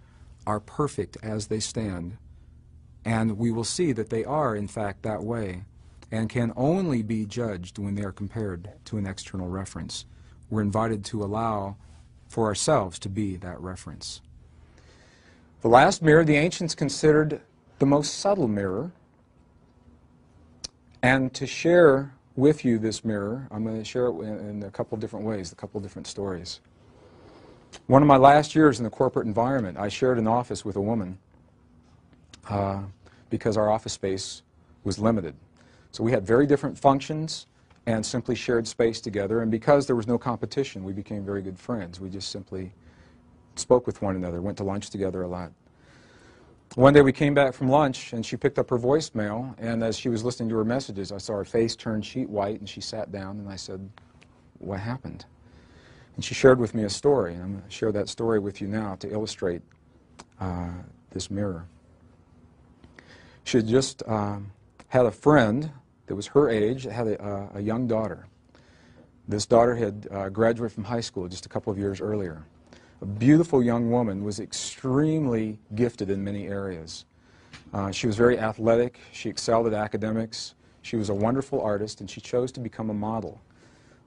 are perfect as they stand, and we will see that they are, in fact, that way, and can only be judged when they are compared to an external reference. We're invited to allow for ourselves to be that reference. The last mirror the ancients considered the most subtle mirror, and to share with you this mirror, I'm going to share it in a couple of different ways, a couple of different stories. One of my last years in the corporate environment, I shared an office with a woman because our office space was limited. So we had very different functions and simply shared space together, and because there was no competition, we became very good friends. We just simply spoke with one another, went to lunch together a lot. One day we came back from lunch, and she picked up her voicemail, and as she was listening to her messages, I saw her face turn sheet white, and she sat down, and I said, "What happened?" And she shared with me a story, and I'm going to share that story with you now to illustrate this mirror. She had just had a friend that was her age that had a young daughter. This daughter had graduated from high school just a couple of years earlier. A beautiful young woman, was extremely gifted in many areas. She was very athletic, she excelled at academics, she was a wonderful artist, and she chose to become a model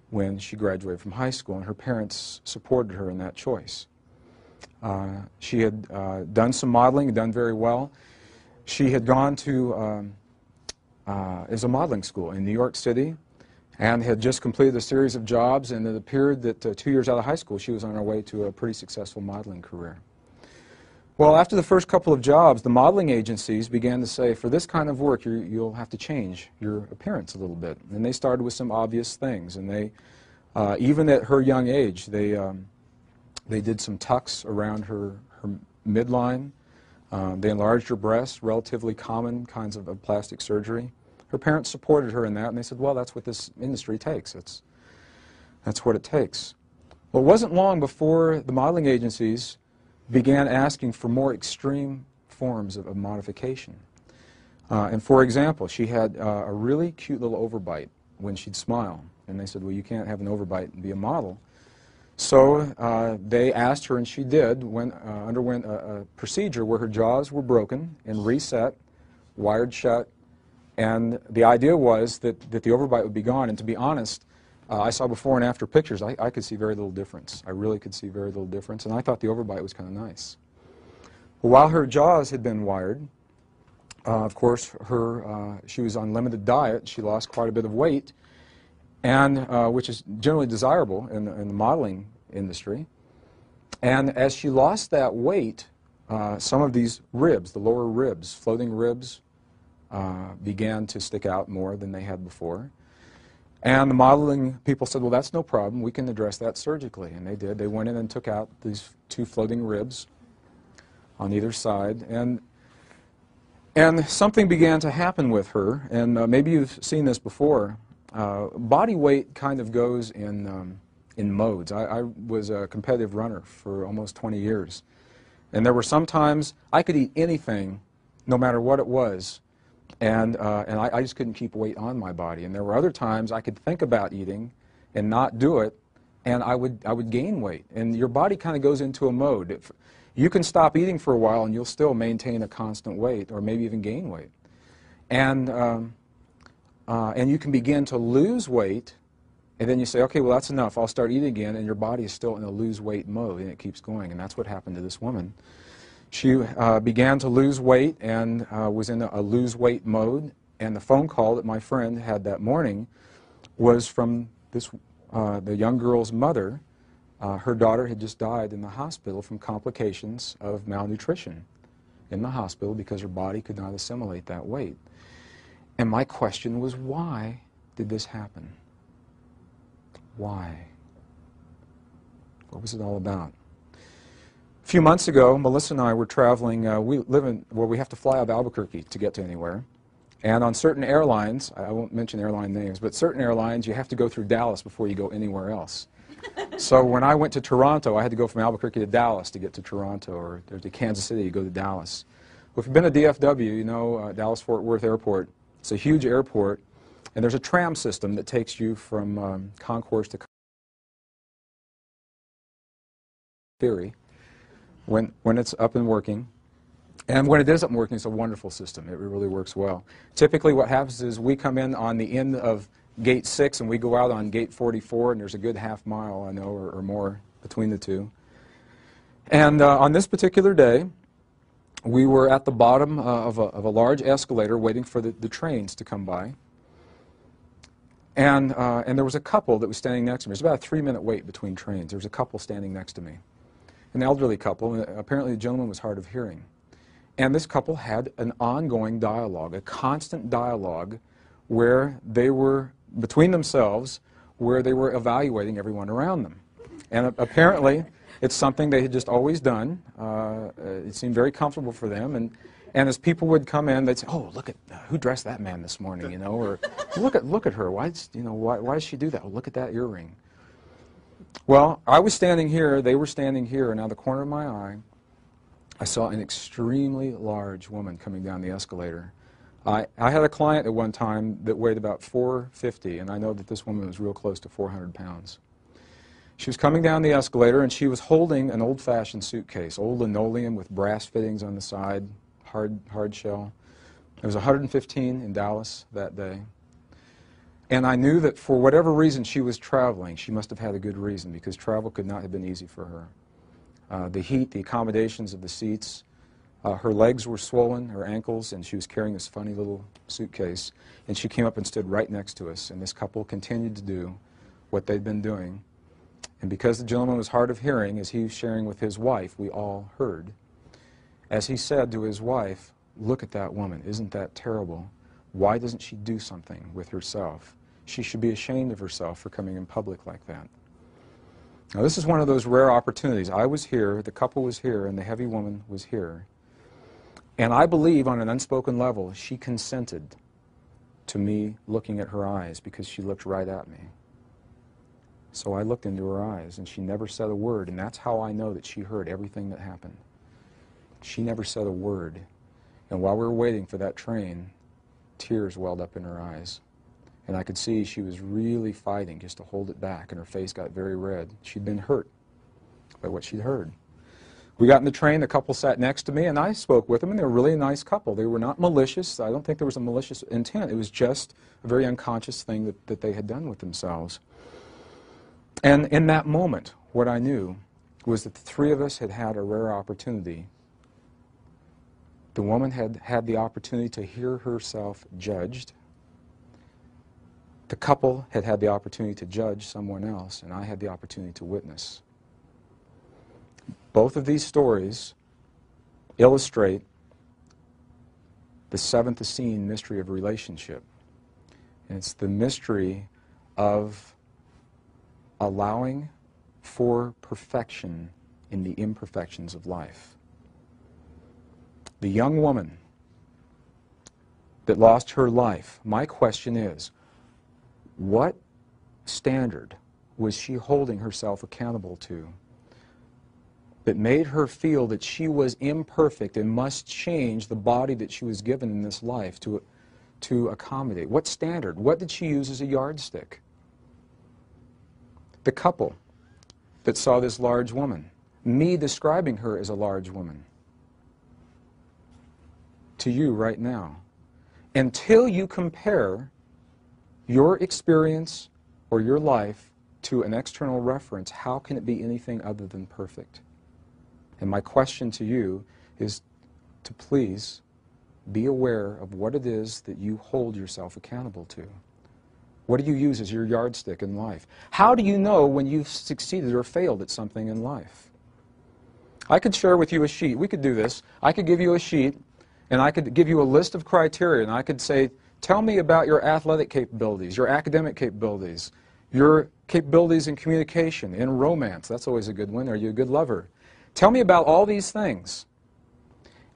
when she graduated from high school, and her parents supported her in that choice. She had done some modeling and done very well. She had gone to as a modeling school in New York City and had just completed a series of jobs, and it appeared that 2 years out of high school she was on her way to a pretty successful modeling career. Well, after the first couple of jobs, the modeling agencies began to say, for this kind of work, you'll have to change your appearance a little bit. And they started with some obvious things, and they, even at her young age, they did some tucks around her midline. They enlarged her breasts, relatively common kinds of plastic surgery. Her parents supported her in that, and they said, well, that's what this industry takes. That's what it takes. Well, it wasn't long before the modeling agencies began asking for more extreme forms of modification. And for example, she had a really cute little overbite when she'd smile. And they said, well, you can't have an overbite and be a model. So they asked her, and she did, underwent a procedure where her jaws were broken and reset, wired shut, and the idea was that the overbite would be gone. And to be honest, I saw before and after pictures. I could see very little difference. I really could see very little difference, and I thought the overbite was kind of nice. Well, while her jaws had been wired, of course, she was on limited diet. She lost quite a bit of weight, and which is generally desirable in the modeling industry. And as she lost that weight, some of these ribs, the lower ribs, floating ribs, began to stick out more than they had before. And the modeling people said, well, that's no problem. We can address that surgically. And they did. They went in and took out these 2 floating ribs on either side. And something began to happen with her. And maybe you've seen this before. Body weight kind of goes in modes. I was a competitive runner for almost 20 years. And there were some times I could eat anything, no matter what it was. And I just couldn't keep weight on my body. And there were other times I could think about eating and not do it, and I would gain weight. And your body kind of goes into a mode. You can stop eating for a while, and you'll still maintain a constant weight, or maybe even gain weight. And you can begin to lose weight, and then you say, okay, well, that's enough. I'll start eating again, and your body is still in a lose weight mode, and it keeps going. And that's what happened to this woman. She began to lose weight and was in a lose weight mode, and the phone call that my friend had that morning was from the young girl's mother. Her daughter had just died in the hospital from complications of malnutrition in the hospital because her body could not assimilate that weight. And my question was, why did this happen? Why? What was it all about? A few months ago, Melissa and I were traveling. We live in where we have to fly out of Albuquerque to get to anywhere. And on certain airlines, I won't mention airline names, but certain airlines, you have to go through Dallas before you go anywhere else. So when I went to Toronto, I had to go from Albuquerque to Dallas to get to Toronto, or to Kansas City to go to Dallas. Well, if you've been to DFW, you know Dallas-Fort Worth Airport. It's a huge airport, and there's a tram system that takes you from Concourse to Theory. when it's up and working. And when it is up and working, it's a wonderful system. It really works well. Typically what happens is we come in on the end of gate 6 and we go out on gate 44, and there's a good half mile, I know, or more between the two. And on this particular day, we were at the bottom of a large escalator waiting for the trains to come by. And there was a couple that was standing next to me. It was about a 3-minute wait between trains. There was a couple standing next to me, an elderly couple, and apparently the gentleman was hard of hearing. And this couple had an ongoing dialogue, a constant dialogue, where they were, between themselves, where they were evaluating everyone around them. And apparently, it's something they had just always done. It seemed very comfortable for them. And as people would come in, they'd say, "Oh, look at who dressed that man this morning," you know, or look at her. Why does she do that? Oh, look at that earring. Well, I was standing here. They were standing here, and out of the corner of my eye, I saw an extremely large woman coming down the escalator. I had a client at one time that weighed about 450, and I know that this woman was real close to 400 pounds. She was coming down the escalator, and she was holding an old-fashioned suitcase, old linoleum with brass fittings on the side, hard shell. It was 115 in Dallas that day. And I knew that for whatever reason she was traveling, she must have had a good reason, because travel could not have been easy for her. The heat, the accommodations of the seats, her legs were swollen, her ankles, and she was carrying this funny little suitcase. And she came up and stood right next to us, and this couple continued to do what they'd been doing. And because the gentleman was hard of hearing, as he was sharing with his wife, we all heard. As he said to his wife, "Look at that woman. Isn't that terrible? Why doesn't she do something with herself? She should be ashamed of herself for coming in public like that." Now, this is one of those rare opportunities. I was here, the couple was here, and the heavy woman was here. And I believe on an unspoken level, she consented to me looking at her eyes, because she looked right at me. So I looked into her eyes, and she never said a word, and that's how I know that she heard everything that happened. She never said a word. And while we were waiting for that train, tears welled up in her eyes. And I could see she was really fighting just to hold it back, and her face got very red. She'd been hurt by what she'd heard. We got in the train, the couple sat next to me, and I spoke with them, and they were really a nice couple. They were not malicious. I don't think there was a malicious intent. It was just a very unconscious thing that they had done with themselves. And in that moment, what I knew was that the three of us had had a rare opportunity. The woman had had the opportunity to hear herself judged. The couple had had the opportunity to judge someone else, and I had the opportunity to witness. Both of these stories illustrate the seventh Essene mystery of relationship. And it's the mystery of allowing for perfection in the imperfections of life. The young woman that lost her life, my question is, what standard was she holding herself accountable to that made her feel that she was imperfect and must change the body that she was given in this life to accommodate? What standard? What did she use as a yardstick? The couple that saw this large woman, me describing her as a large woman, to you right now. Until you compare your experience or your life to an external reference, how can it be anything other than perfect? And my question to you is to please be aware of what it is that you hold yourself accountable to. What do you use as your yardstick in life? How do you know when you've succeeded or failed at something in life? I could share with you a sheet. We could do this. I could give you a sheet, and I could give you a list of criteria, and I could say, tell me about your athletic capabilities, your academic capabilities, your capabilities in communication, in romance. That's always a good one. Are you a good lover? Tell me about all these things.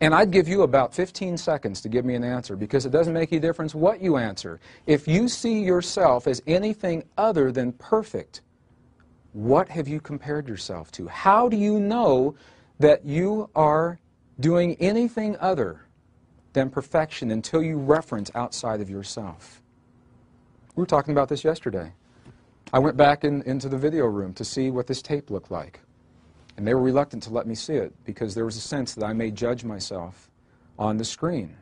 And I'd give you about 15 seconds to give me an answer, because it doesn't make any difference what you answer. If you see yourself as anything other than perfect, what have you compared yourself to? How do you know that you are doing anything other than perfection until you reference outside of yourself? We were talking about this yesterday. I went back into the video room to see what this tape looked like. And they were reluctant to let me see it because there was a sense that I may judge myself on the screen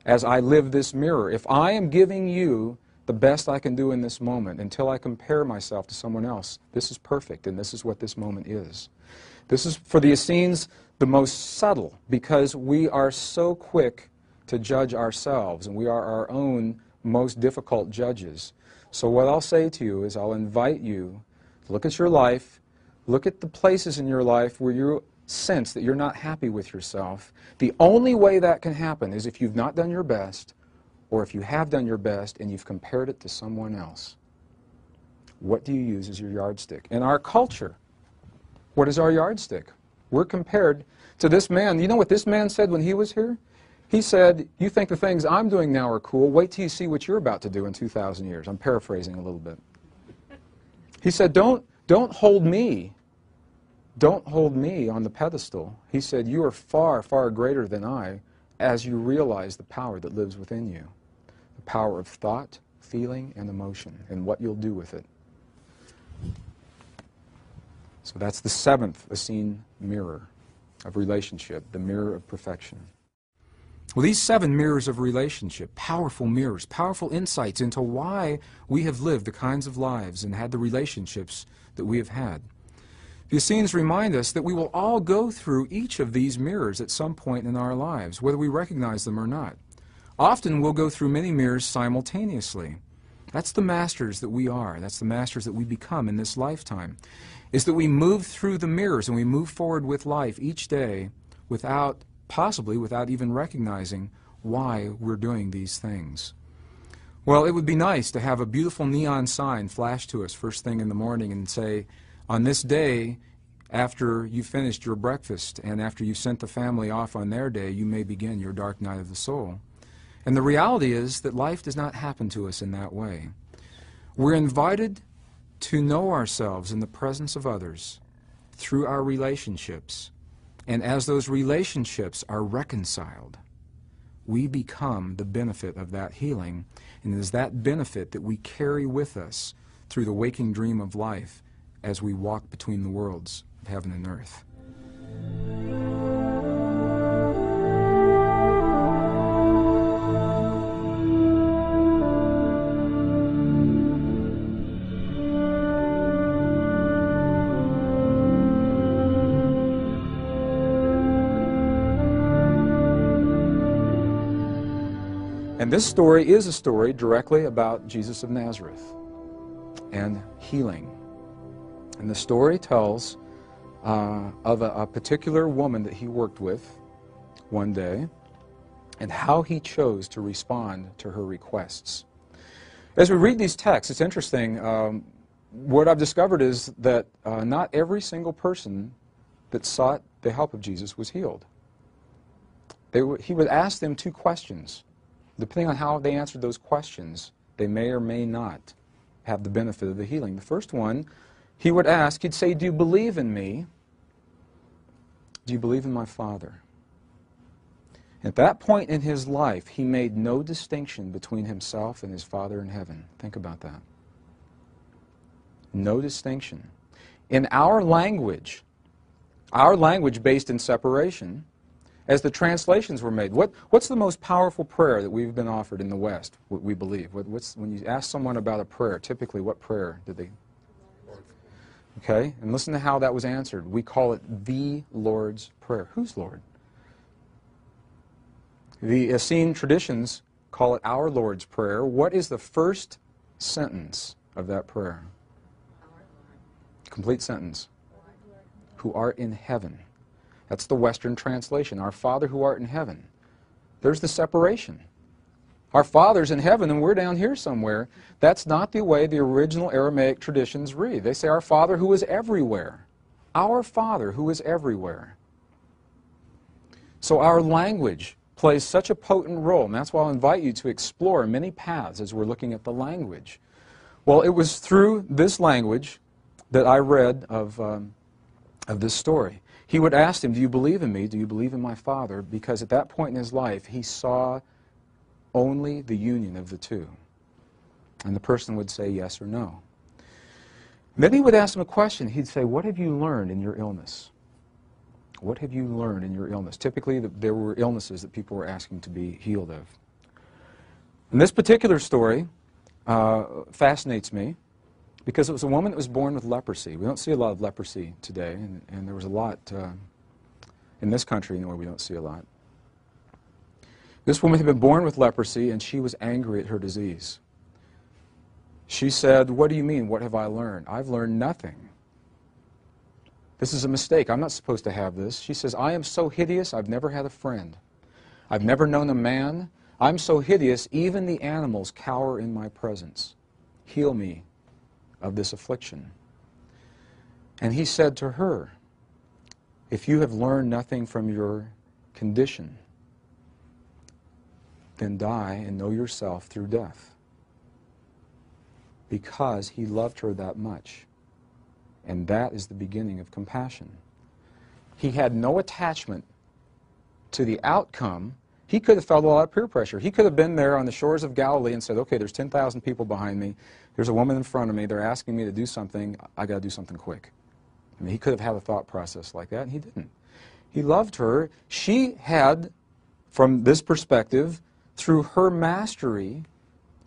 as I live this mirror. If I am giving you the best I can do in this moment until I compare myself to someone else, this is perfect, and this is what this moment is. This is, for the Essenes, the most subtle, because we are so quick to judge ourselves, and we are our own most difficult judges. So what I'll say to you is I'll invite you to look at your life, look at the places in your life where you sense that you're not happy with yourself. The only way that can happen is if you've not done your best, or if you have done your best and you've compared it to someone else. What do you use as your yardstick? In our culture, what is our yardstick? We're compared to this man. You know what this man said when he was here? He said, you think the things I'm doing now are cool. Wait till you see what you're about to do in 2,000 years. I'm paraphrasing a little bit. He said, don't hold me. Don't hold me on the pedestal. He said, you are far, far greater than I as you realize the power that lives within you. The power of thought, feeling, and emotion, and what you'll do with it. So that's the seventh Essene mirror of relationship, the mirror of perfection. Well, these 7 mirrors of relationship, powerful mirrors, powerful insights into why we have lived the kinds of lives and had the relationships that we have had. The Essenes remind us that we will all go through each of these mirrors at some point in our lives, whether we recognize them or not. Often we'll go through many mirrors simultaneously. That's the masters that we are. That's the masters that we become in this lifetime, is that we move through the mirrors and we move forward with life each day possibly without even recognizing why we're doing these things. Well, it would be nice to have a beautiful neon sign flash to us first thing in the morning and say, on this day, after you finished your breakfast and after you sent the family off on their day, you may begin your dark night of the soul. And the reality is that life does not happen to us in that way. We're invited to know ourselves in the presence of others through our relationships. And as those relationships are reconciled, we become the benefit of that healing. And it is that benefit that we carry with us through the waking dream of life as we walk between the worlds of heaven and earth. And this story is a story directly about Jesus of Nazareth and healing. And the story tells of a particular woman that he worked with one day and how he chose to respond to her requests. As we read these texts, it's interesting. What I've discovered is that not every single person that sought the help of Jesus was healed. He would ask them 2 questions. Depending on how they answered those questions, they may or may not have the benefit of the healing. The first one, he would ask, he'd say, do you believe in me? Do you believe in my Father? At that point in his life, he made no distinction between himself and his Father in heaven. Think about that. No distinction. In our language based in separation, as the translations were made, what's the most powerful prayer that we've been offered in the West, what we believe? When you ask someone about a prayer, typically what prayer did they? Okay, and listen to how that was answered. We call it the Lord's Prayer. Whose Lord? The Essene traditions call it our Lord's Prayer. What is the first sentence of that prayer? Complete sentence. Who art in heaven. That's the Western translation. Our Father who art in heaven. There's the separation. Our Father's in heaven and we're down here somewhere. That's not the way the original Aramaic traditions read. They say our Father who is everywhere. Our Father who is everywhere. So our language plays such a potent role, and that's why I'll invite you to explore many paths as we're looking at the language. Well, it was through this language that I read of this story. He would ask him, do you believe in me? Do you believe in my Father? Because at that point in his life, he saw only the union of the two. And the person would say yes or no. Then he would ask them a question. He'd say, what have you learned in your illness? What have you learned in your illness? Typically, there were illnesses that people were asking to be healed of. And this particular story fascinates me because it was a woman that was born with leprosy. We don't see a lot of leprosy today, and there was a lot in this country where we don't see a lot. This woman had been born with leprosy, and she was angry at her disease. She said, what do you mean, what have I learned? I've learned nothing. This is a mistake. I'm not supposed to have this. She says, I am so hideous, I've never had a friend. I've never known a man. I'm so hideous, even the animals cower in my presence. Heal me of this affliction. And he said to her, if you have learned nothing from your condition, then die and know yourself through death. Because he loved her that much. And that is the beginning of compassion. He had no attachment to the outcome. He could have felt a lot of peer pressure. He could have been there on the shores of Galilee and said, okay, there's 10,000 people behind me. There's a woman in front of me. They're asking me to do something. I got to do something quick. I mean, he could have had a thought process like that, and he didn't. He loved her. She had, from this perspective, through her mastery,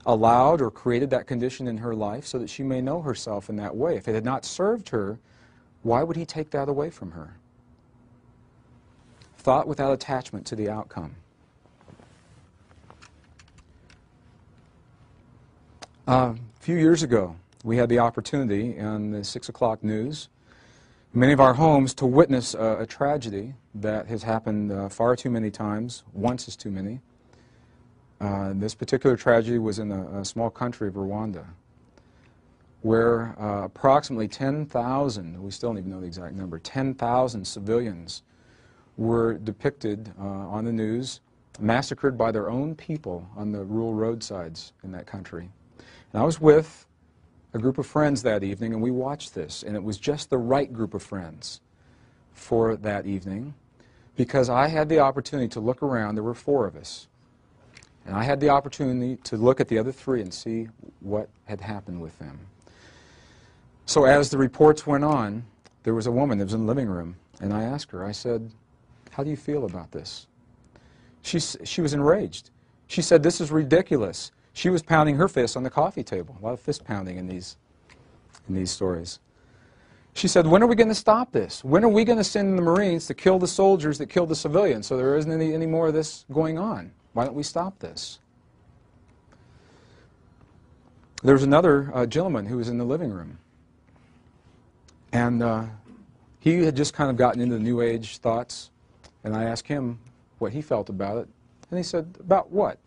allowed or created that condition in her life so that she may know herself in that way. If it had not served her, why would he take that away from her? Thought without attachment to the outcome. A few years ago, we had the opportunity in the 6 o'clock news, many of our homes, to witness a tragedy that has happened far too many times. Once is too many. This particular tragedy was in a small country of Rwanda, where approximately 10,000, we still don't even know the exact number, 10,000 civilians were depicted on the news, massacred by their own people on the rural roadsides in that country. And I was with a group of friends that evening, and we watched this, and it was just the right group of friends for that evening, because I had the opportunity to look around. There were 4 of us. And I had the opportunity to look at the other 3 and see what had happened with them. So as the reports went on, there was a woman that was in the living room, and I asked her, I said, how do you feel about this? She was enraged. She said, this is ridiculous. She was pounding her fist on the coffee table. A lot of fist pounding in these stories. She said, when are we going to stop this? When are we going to send the Marines to kill the soldiers that killed the civilians so there isn't any more of this going on? Why don't we stop this? There was another gentleman who was in the living room. And he had just kind of gotten into the New Age thoughts. And I asked him what he felt about it. And he said, about what?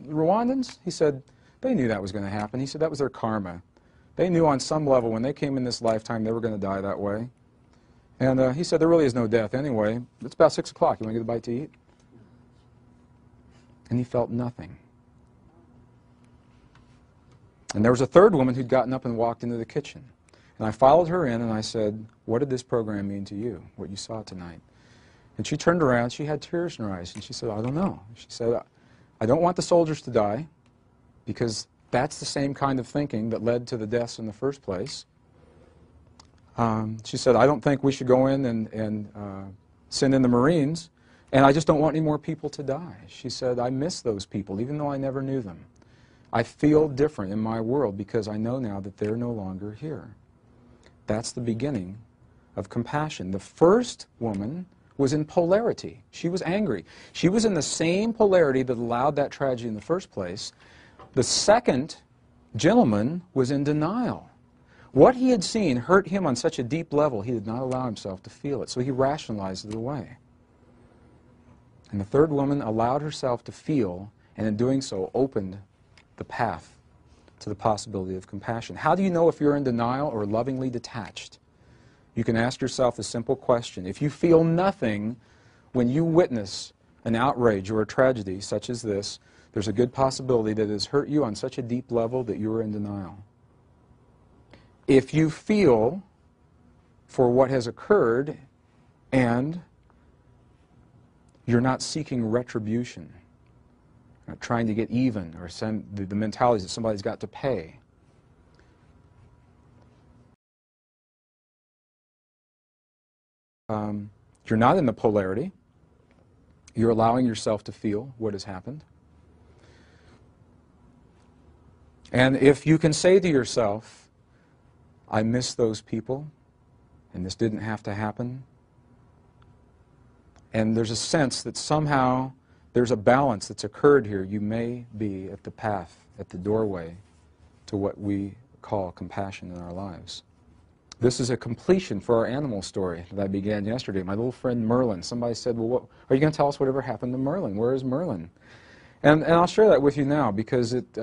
The Rwandans? He said, they knew that was going to happen. He said that was their karma. They knew on some level when they came in this lifetime they were going to die that way. And he said, there really is no death anyway. It's about 6 o'clock. You want to get a bite to eat? And he felt nothing. And there was a third woman who'd gotten up and walked into the kitchen. And I followed her in and I said, what did this program mean to you, what you saw tonight? And she turned around, she had tears in her eyes, and she said, I don't know. She said, I don't want the soldiers to die, because that's the same kind of thinking that led to the deaths in the first place. She said, I don't think we should go in and send in the Marines, and I just don't want any more people to die. She said, I miss those people, even though I never knew them. I feel different in my world because I know now that they're no longer here. That's the beginning of compassion. The first woman was in polarity. She was angry. She was in the same polarity that allowed that tragedy in the first place. The second gentleman was in denial. What he had seen hurt him on such a deep level, he did not allow himself to feel it, so he rationalized it away. And the third woman allowed herself to feel, and in doing so opened the path to the possibility of compassion. How do you know if you're in denial or lovingly detached? You can ask yourself a simple question. If you feel nothing when you witness an outrage or a tragedy such as this, there's a good possibility that it has hurt you on such a deep level that you are in denial. If you feel for what has occurred and you're not seeking retribution, not trying to get even, or the mentality that somebody's got to pay, you're not in the polarity. You're allowing yourself to feel what has happened. And if you can say to yourself, I miss those people, and this didn't have to happen, and there's a sense that somehow there's a balance that's occurred here, you may be at the path, at the doorway to what we call compassion in our lives. This is a completion for our animal story that I began yesterday. My little friend Merlin, somebody said, well, what, are you going to tell us whatever happened to Merlin? Where is Merlin? And I'll share that with you now because it's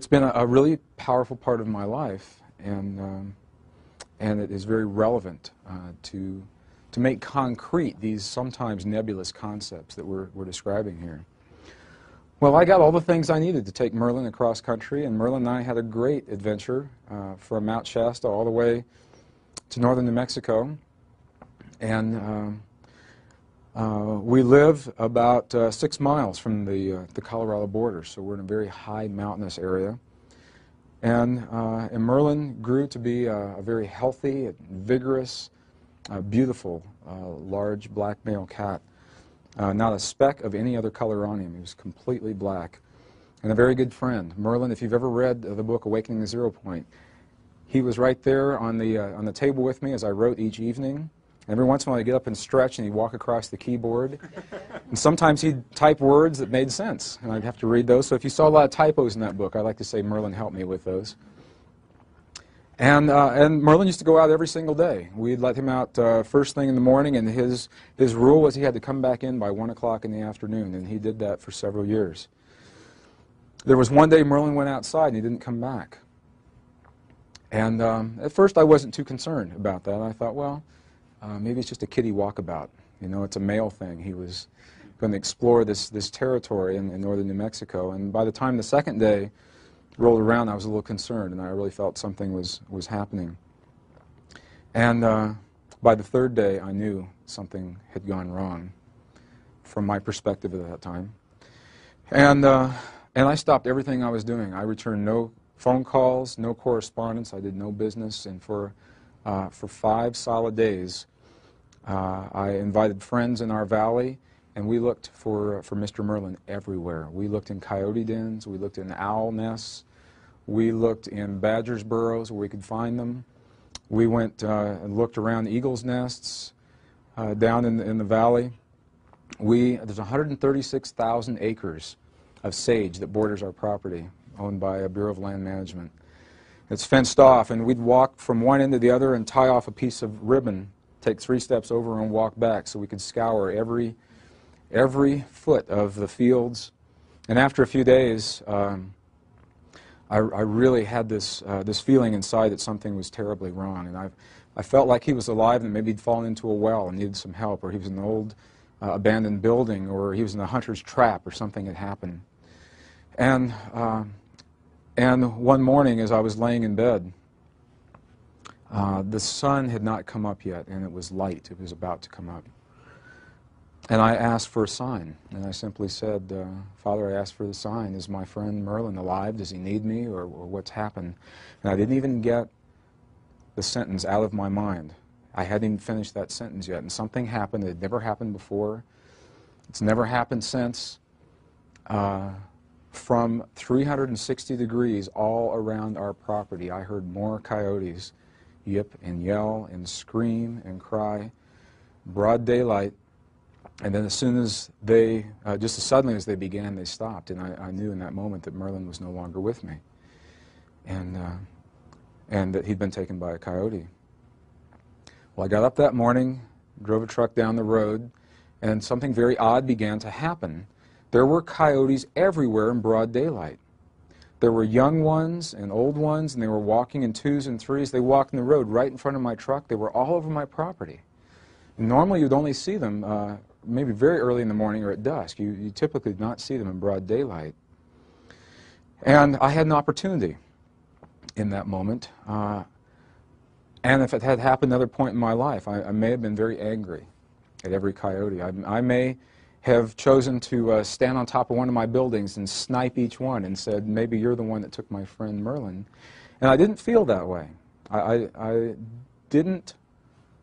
been a really powerful part of my life, and it is very relevant to make concrete these sometimes nebulous concepts that we're describing here. Well, I got all the things I needed to take Merlin across country, and Merlin and I had a great adventure from Mount Shasta all the way to northern New Mexico. And we live about 6 miles from the Colorado border, so we're in a very high mountainous area. And Merlin grew to be a very healthy, vigorous, beautiful, large black male cat. Not a speck of any other color on him. He was completely black. And a very good friend. Merlin, if you've ever read the book Awakening the Zero Point, he was right there on the table with me as I wrote each evening. And every once in a while he'd get up and stretch and he'd walk across the keyboard. And sometimes he'd type words that made sense, and I'd have to read those. So if you saw a lot of typos in that book, I like to say Merlin helped me with those. And Merlin used to go out every single day. We'd let him out first thing in the morning, and his rule was he had to come back in by 1 o'clock in the afternoon, and he did that for several years. There was one day Merlin went outside and he didn't come back. And at first I wasn't too concerned about that. I thought, well, maybe it's just a kiddie walkabout. You know, it's a male thing. He was going to explore this territory in northern New Mexico. And by the time the second day rolled around, I was a little concerned, and I really felt something was happening. And by the third day, I knew something had gone wrong from my perspective at that time. And I stopped everything I was doing. I returned no phone calls, no correspondence. I did no business. And for 5 solid days, I invited friends in our valley, and we looked for Mr. Merlin everywhere. We looked in coyote dens, we looked in owl nests, we looked in badgers' burrows where we could find them. We went and looked around eagles' nests down in the valley. There's 136,000 acres of sage that borders our property, owned by a Bureau of Land Management. It's fenced off, and we'd walk from one end to the other and tie off a piece of ribbon, take 3 steps over and walk back so we could scour every foot of the fields. And after a few days, I really had this feeling inside that something was terribly wrong. And I felt like he was alive and maybe he'd fallen into a well and needed some help, or he was in an old abandoned building, or he was in a hunter's trap, or something had happened. And one morning as I was laying in bed, the sun had not come up yet, and it was light. It was about to come up. And I asked for a sign, and I simply said, Father, I asked for the sign. Is my friend Merlin alive? Does he need me, or what's happened? And I didn't even get the sentence out of my mind. I hadn't even finished that sentence yet, and something happened that had never happened before. It's never happened since. From 360 degrees all around our property, I heard more coyotes yip and yell and scream and cry, broad daylight. And then as soon as they, just as suddenly as they began, they stopped. And I knew in that moment that Merlin was no longer with me, and that he'd been taken by a coyote. Well, I got up that morning, drove a truck down the road, and something very odd began to happen. There were coyotes everywhere in broad daylight. There were young ones and old ones, and they were walking in 2s and 3s. They walked in the road right in front of my truck. They were all over my property. And normally you'd only see them maybe very early in the morning or at dusk. You typically did not see them in broad daylight. And I had an opportunity in that moment. And if it had happened at another point in my life, I may have been very angry at every coyote. I may have chosen to stand on top of one of my buildings and snipe each one and said, maybe you're the one that took my friend Merlin. And I didn't feel that way. I didn't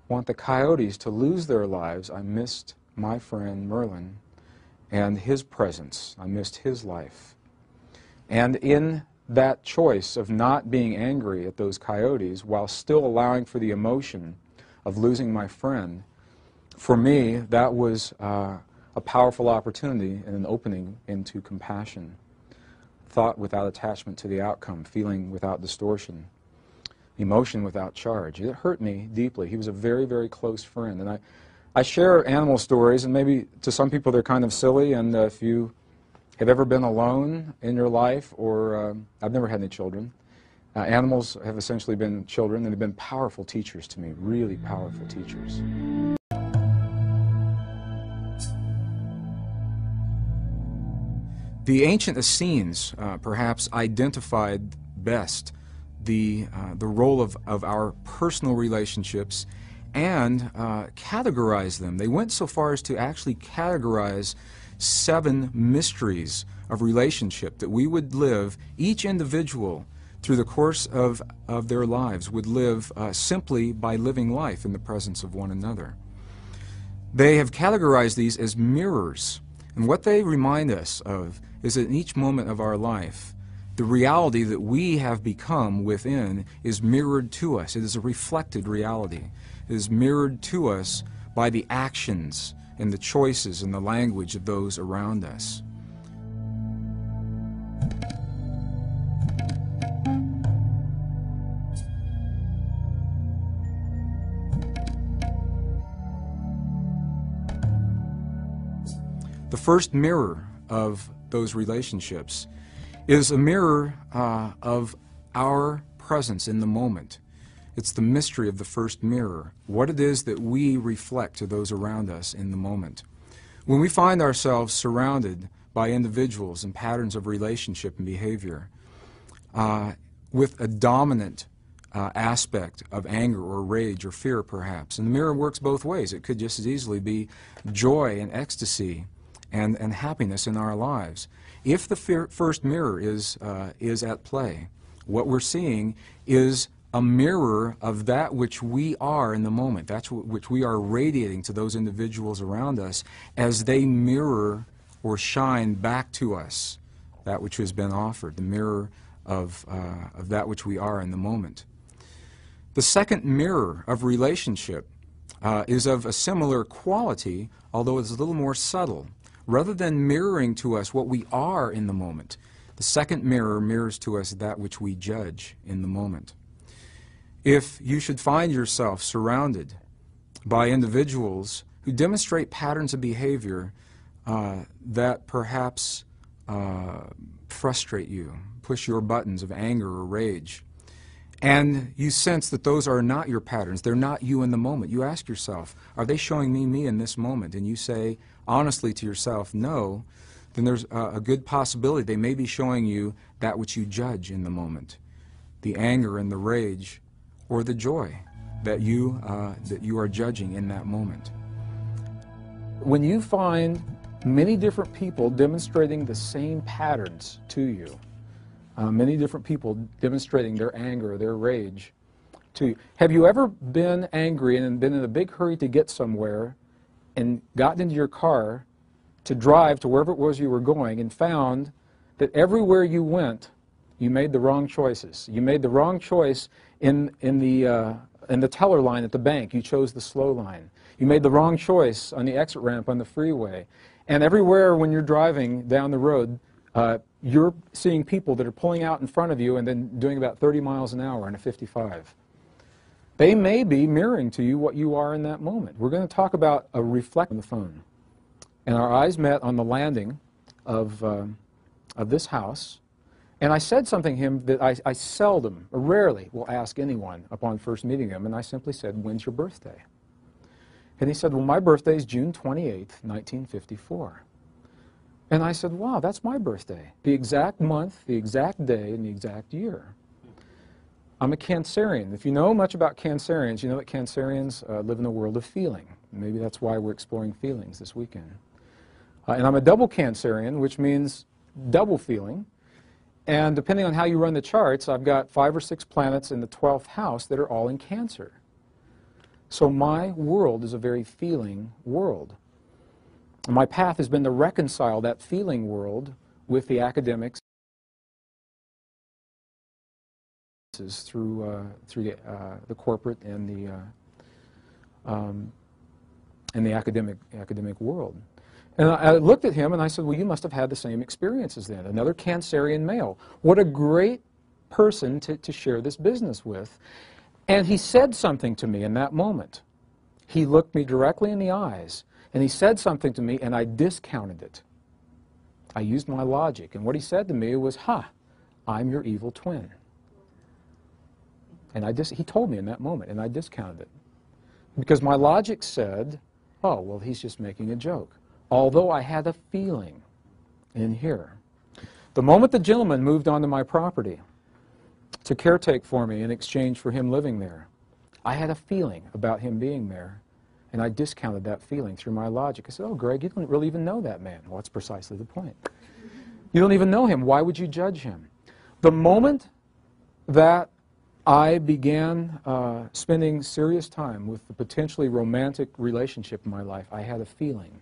want the coyotes to lose their lives, I missed my friend Merlin and his presence. I missed his life. And in that choice of not being angry at those coyotes while still allowing for the emotion of losing my friend, for me, that was a powerful opportunity and an opening into compassion. Thought without attachment to the outcome, feeling without distortion, emotion without charge. It hurt me deeply. He was a very, very close friend. And I share animal stories, and maybe to some people they're kind of silly, and if you have ever been alone in your life, or I've never had any children, animals have essentially been children, and they've been powerful teachers to me, really powerful teachers. The ancient Essenes perhaps identified best the role of our personal relationships and categorized them. They went so far as to actually categorize 7 mysteries of relationship that we would live, each individual through the course of their lives would live simply by living life in the presence of one another. They have categorized these as mirrors, and what they remind us of is that in each moment of our life, the reality that we have become within is mirrored to us. It is a reflected reality. It is mirrored to us by the actions and the choices and the language of those around us. The first mirror of those relationships is a mirror of our presence in the moment. It's the mystery of the first mirror, what it is that we reflect to those around us in the moment. When we find ourselves surrounded by individuals and patterns of relationship and behavior with a dominant aspect of anger or rage or fear perhaps, and the mirror works both ways. It could just as easily be joy and ecstasy and happiness in our lives. If the first mirror is at play, what we're seeing is a mirror of that which we are in the moment, that's which we are radiating to those individuals around us as they mirror or shine back to us that which has been offered, the mirror of that which we are in the moment. The second mirror of relationship is of a similar quality, although it's a little more subtle. Rather than mirroring to us what we are in the moment, the second mirror mirrors to us that which we judge in the moment. If you should find yourself surrounded by individuals who demonstrate patterns of behavior that perhaps frustrate you, push your buttons of anger or rage, and you sense that those are not your patterns, they're not you in the moment, you ask yourself, are they showing me in this moment? And you say honestly to yourself, no, then there's a good possibility they may be showing you that which you judge in the moment, the anger and the rage or the joy that you are judging in that moment. When you find many different people demonstrating the same patterns to you, many different people demonstrating their anger, their rage to you. Have you ever been angry and been in a big hurry to get somewhere and gotten into your car to drive to wherever it was you were going and found that everywhere you went, you made the wrong choices? You made the wrong choice in the teller line at the bank. You chose the slow line. You made the wrong choice on the exit ramp on the freeway. And everywhere when you're driving down the road, you're seeing people that are pulling out in front of you and then doing about 30 miles an hour in a 55. They may be mirroring to you what you are in that moment. We're going to talk about a reflection on the phone. And our eyes met on the landing of this house. And I said something to him that I seldom, or rarely, will ask anyone upon first meeting him. And I simply said, when's your birthday? And he said, well, my birthday is June 28th, 1954. And I said, wow, that's my birthday. The exact month, the exact day, and the exact year. I'm a Cancerian. If you know much about Cancerians, you know that Cancerians live in a world of feeling. Maybe that's why we're exploring feelings this weekend. And I'm a double Cancerian, which means double feeling. And depending on how you run the charts, I've got 5 or 6 planets in the 12th house that are all in Cancer. So my world is a very feeling world. And my path has been to reconcile that feeling world with the academics through the corporate and the academic world. And I looked at him and I said, well, you must have had the same experiences then. Another Cancerian male. What a great person to share this business with. And he said something to me in that moment. He looked me directly in the eyes and he said something to me and I discounted it. I used my logic, and what he said to me was, I'm your evil twin. And he told me in that moment, and I discounted it. Because my logic said, oh, well, he's just making a joke. Although I had a feeling in here. The moment the gentleman moved onto my property to caretake for me in exchange for him living there, I had a feeling about him being there, and I discounted that feeling through my logic. I said, oh, Greg, you don't really even know that man. Well, that's precisely the point. You don't even know him. Why would you judge him? The moment that I began spending serious time with the potentially romantic relationship in my life, I had a feeling.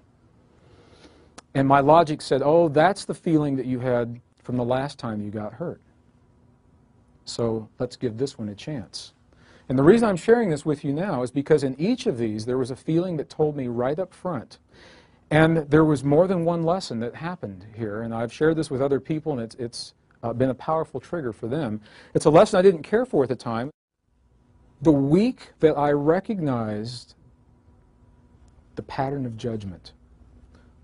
And my logic said, oh, that's the feeling that you had from the last time you got hurt. So let's give this one a chance. And the reason I'm sharing this with you now is because in each of these there was a feeling that told me right up front. And there was more than one lesson that happened here. And I've shared this with other people, and it's been a powerful trigger for them. It's a lesson I didn't care for at the time. The week that I recognized the pattern of judgment,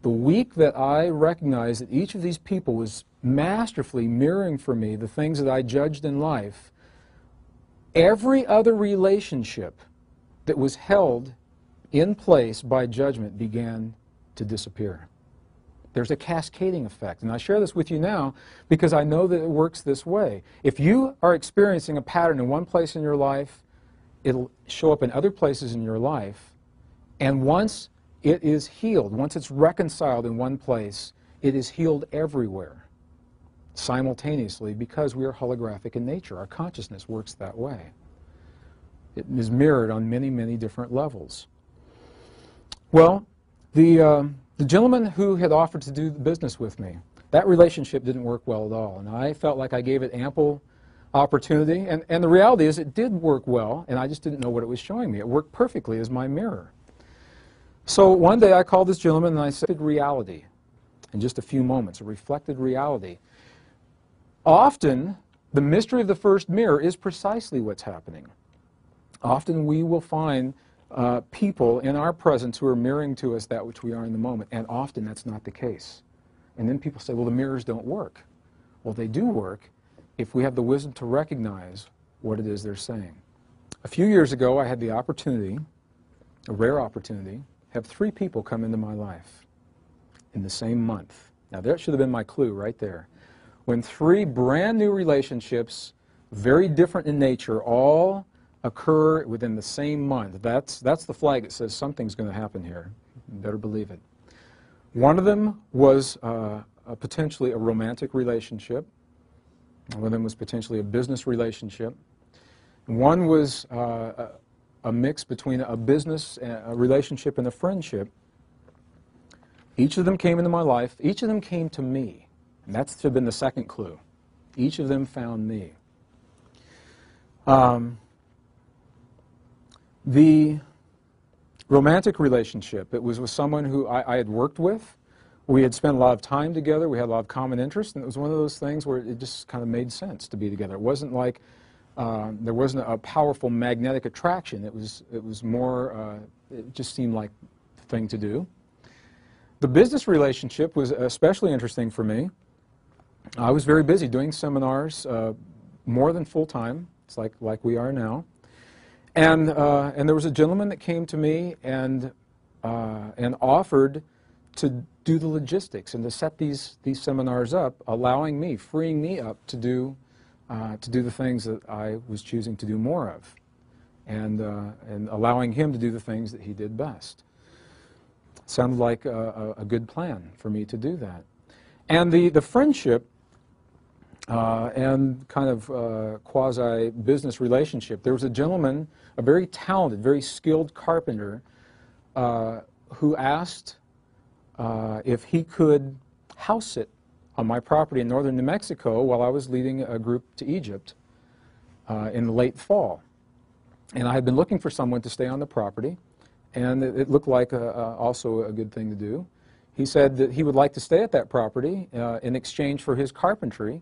the week that I recognized that each of these people was masterfully mirroring for me the things that I judged in life, every other relationship that was held in place by judgment began to disappear. There's a cascading effect. And I share this with you now because I know that it works this way. If you are experiencing a pattern in one place in your life, it'll show up in other places in your life. And once it is healed, once it's reconciled in one place, it is healed everywhere simultaneously because we are holographic in nature. Our consciousness works that way. It is mirrored on many, many different levels. Well, the gentleman who had offered to do the business with me, that relationship didn't work well at all. And I felt like I gave it ample opportunity. And the reality is it did work well, and I just didn't know what it was showing me. It worked perfectly as my mirror. So one day I called this gentleman and I said, reality, in just a few moments, a reflected reality. Often, the mystery of the first mirror is precisely what's happening. Often we will find people in our presence who are mirroring to us that which we are in the moment, and often that's not the case. And then people say, well, the mirrors don't work. Well, they do work if we have the wisdom to recognize what it is they're saying. A few years ago, I had the opportunity, a rare opportunity, have 3 people come into my life in the same month. Now, that should have been my clue right there. When 3 brand new relationships, very different in nature, all occur within the same month. That's the flag that says something's going to happen here. You better believe it. One of them was potentially a romantic relationship. One of them was potentially a business relationship. One was a mix between a business, a relationship, and a friendship. Each of them came into my life. Each of them came to me. And that's should have been the second clue. Each of them found me. The romantic relationship, it was with someone who I had worked with. We had spent a lot of time together. We had a lot of common interests, and it was one of those things where it just kind of made sense to be together. It wasn't like there wasn't a powerful magnetic attraction. It was more, it just seemed like the thing to do. The business relationship was especially interesting for me. I was very busy doing seminars, more than full-time. It's like we are now. And there was a gentleman that came to me and offered to do the logistics and to set these seminars up, allowing me, freeing me up to do the things that I was choosing to do more of, and allowing him to do the things that he did best. Sounded like a good plan for me to do that. And the friendship and kind of quasi-business relationship. There was a gentleman, a very talented, very skilled carpenter, who asked if he could house sit on my property in northern New Mexico while I was leading a group to Egypt in the late fall. And I had been looking for someone to stay on the property, and it looked like also a good thing to do. He said that he would like to stay at that property in exchange for his carpentry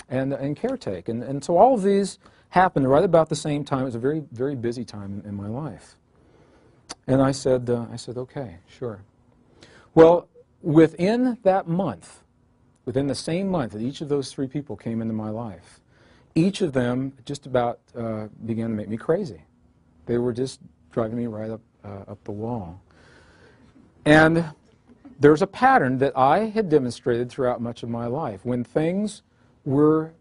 and caretake. And so all of these happened right about the same time. It was a very, very busy time in my life. And I said, okay, sure. Well, within that month, within the same month that each of those three people came into my life, each of them just about began to make me crazy. They were just driving me right up the wall. And there's a pattern that I had demonstrated throughout much of my life. When things were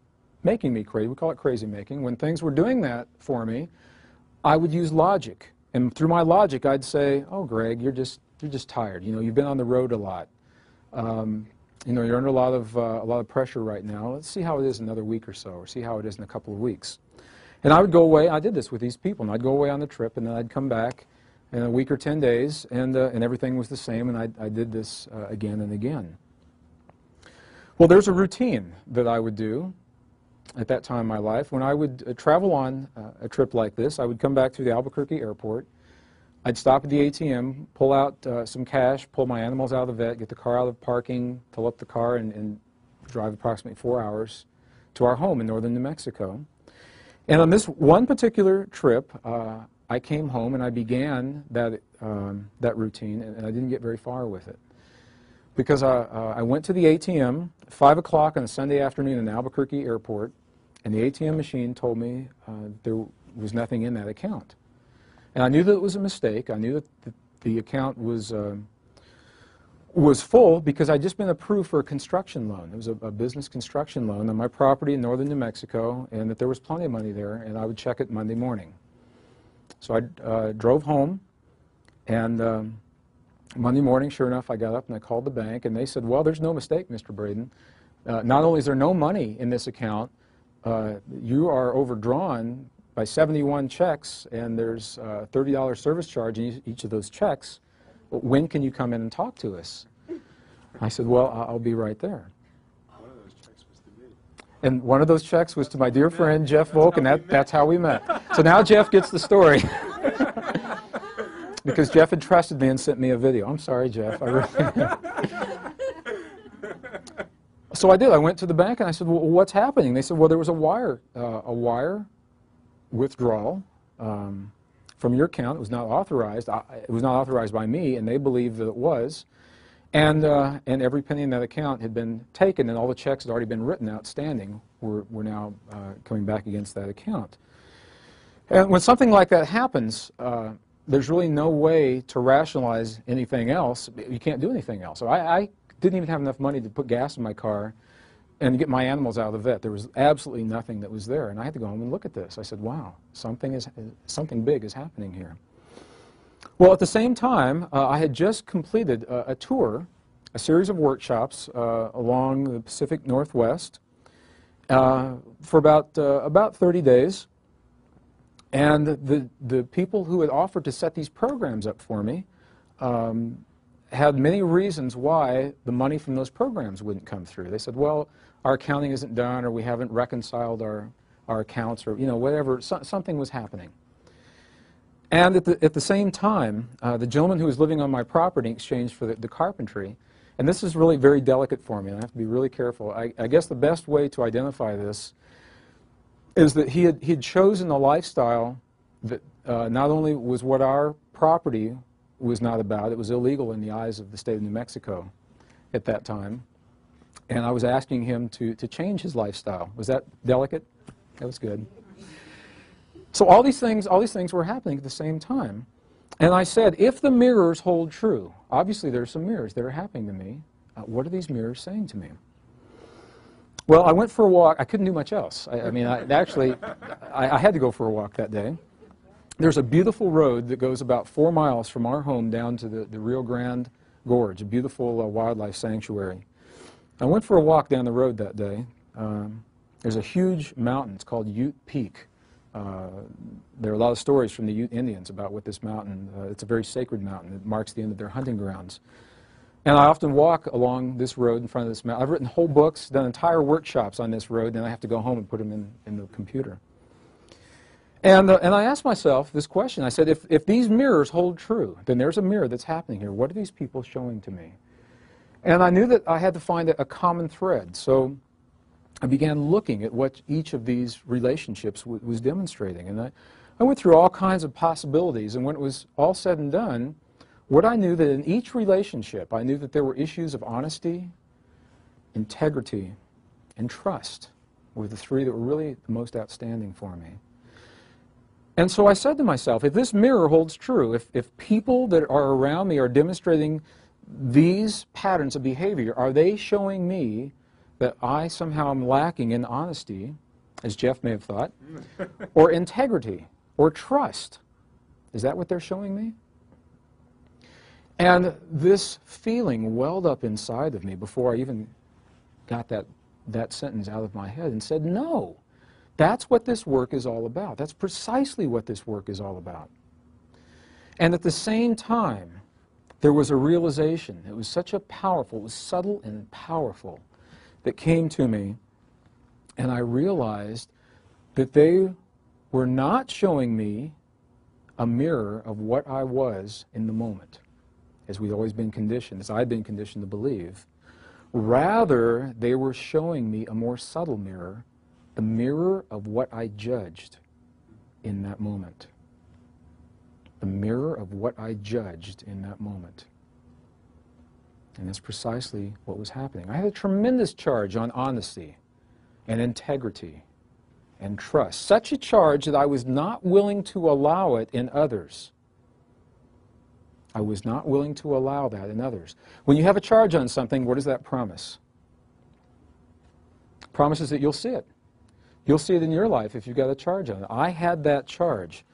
making me crazy, we call it crazy making, when things were doing that for me, I would use logic. And through my logic, I'd say, oh, Greg, you're just tired. You know, you've been on the road a lot. You know, you're under a lot of pressure right now. Let's see how it is in another week or so, or see how it is in a couple of weeks. And I would go away. I did this with these people, and I'd go away on the trip, and then I'd come back in a week or 10 days, and everything was the same, and I did this again and again. Well, there's a routine that I would do at that time in my life. When I would travel on a trip like this, I would come back through the Albuquerque airport. I'd stop at the ATM, pull out some cash, pull my animals out of the vet, get the car out of parking, fill up the car, and drive approximately 4 hours to our home in northern New Mexico. And on this one particular trip, I came home and I began that routine, and I didn't get very far with it. Because I went to the ATM at 5 o'clock on a Sunday afternoon in the Albuquerque airport, and the ATM machine told me there was nothing in that account. And I knew that it was a mistake. I knew that the account was full because I'd just been approved for a construction loan. It was a business construction loan on my property in northern New Mexico, and that there was plenty of money there, and I would check it Monday morning. So I drove home, and Monday morning, sure enough, I got up and I called the bank, and they said, well, there's no mistake, Mr. Braden. Not only is there no money in this account, you are overdrawn by 71 checks, and there's a $30 service charge in each of those checks. When can you come in and talk to us? I said, well, I'll be right there. One of those checks was to me. And one of those checks was to my dear friend, Jeff Volk, and that's how we met. So now Jeff gets the story. Because Jeff had trusted me and sent me a video. I'm sorry, Jeff. I really So I did. I went to the bank and I said, well, what's happening? They said, well, there was a wire withdrawal from your account. It was not authorized. It was not authorized by me, and they believed that it was. And every penny in that account had been taken, and all the checks had already been written outstanding were now coming back against that account. And when something like that happens, there's really no way to rationalize anything else. You can't do anything else. So I didn't even have enough money to put gas in my car and get my animals out of the vet. There was absolutely nothing that was there, and I had to go home and look at this. I said, wow, something big is happening here. Well, at the same time, I had just completed a tour, a series of workshops along the Pacific Northwest for about 30 days. And the people who had offered to set these programs up for me had many reasons why the money from those programs wouldn't come through. They said, well, our accounting isn't done, or we haven't reconciled our accounts, or whatever. Something was happening. And at the same time, the gentleman who was living on my property in exchange for the carpentry, and this is really very delicate for me, and I have to be really careful. I guess the best way to identify this is that he had chosen a lifestyle that not only was what our property was not about, it was illegal in the eyes of the state of New Mexico at that time. And I was asking him to change his lifestyle. Was that delicate? That was good. So all these things were happening at the same time. And I said, if the mirrors hold true, obviously there are some mirrors that are happening to me. What are these mirrors saying to me? Well, I went for a walk. I couldn't do much else. I had to go for a walk that day. There's a beautiful road that goes about 4 miles from our home down to the Rio Grande Gorge, a beautiful wildlife sanctuary. I went for a walk down the road that day, There's a huge mountain. It's called Ute Peak. There are a lot of stories from the Ute Indians about what this mountain, it's a very sacred mountain. It marks the end of their hunting grounds. And I often walk along this road in front of this mountain. I've written whole books, done entire workshops on this road, and I have to go home and put them in the computer. And I asked myself this question. I said, if these mirrors hold true, then there's a mirror that's happening here. What are these people showing to me? And I knew that I had to find a common thread. So I began looking at what each of these relationships was demonstrating. And I went through all kinds of possibilities. And when it was all said and done, what I knew that in each relationship, I knew that there were issues of honesty, integrity, and trust were the three that were really the most outstanding for me. And so I said to myself, if this mirror holds true, if people that are around me are demonstrating these patterns of behavior, are they showing me that I somehow am lacking in honesty, as Jeff may have thought, or integrity, or trust? Is that what they're showing me? And this feeling welled up inside of me before I even got that sentence out of my head and said, no, that's what this work is all about. That's precisely what this work is all about. And at the same time, there was a realization. It was such a powerful, it was subtle and powerful, that came to me, and I realized that they were not showing me a mirror of what I was in the moment, as we've always been conditioned, as I've been conditioned to believe. Rather, they were showing me a more subtle mirror, the mirror of what I judged in that moment. The mirror of what I judged in that moment. And that's precisely what was happening. I had a tremendous charge on honesty and integrity and trust. Such a charge that I was not willing to allow it in others. I was not willing to allow that in others. When you have a charge on something, what does that promise? It promises that you'll see it. You'll see it in your life if you've got a charge on it. I had that charge.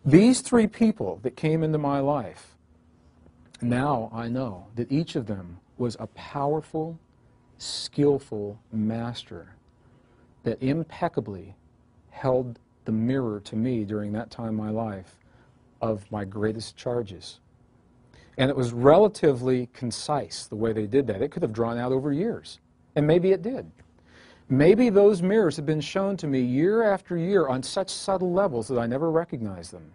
These three people that came into my life, now I know that each of them was a powerful, skillful master that impeccably held the mirror to me during that time in my life of my greatest charges. And it was relatively concise the way they did that. It could have drawn out over years, and maybe it did. Maybe those mirrors have been shown to me year after year on such subtle levels that I never recognized them.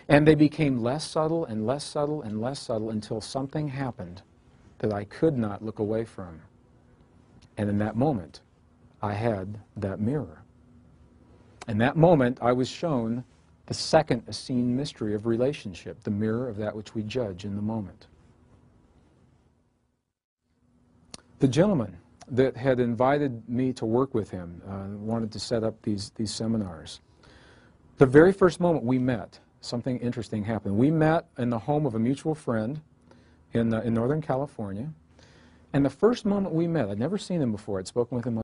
And they became less subtle and less subtle and less subtle until something happened that I could not look away from. And in that moment, I had that mirror. In that moment, I was shown the second Essene mystery of relationship, the mirror of that which we judge in the moment. The gentleman that had invited me to work with him wanted to set up these seminars. The very first moment we met, something interesting happened. We met in the home of a mutual friend in Northern California, and the first moment we met, I'd never seen him before, I'd spoken with him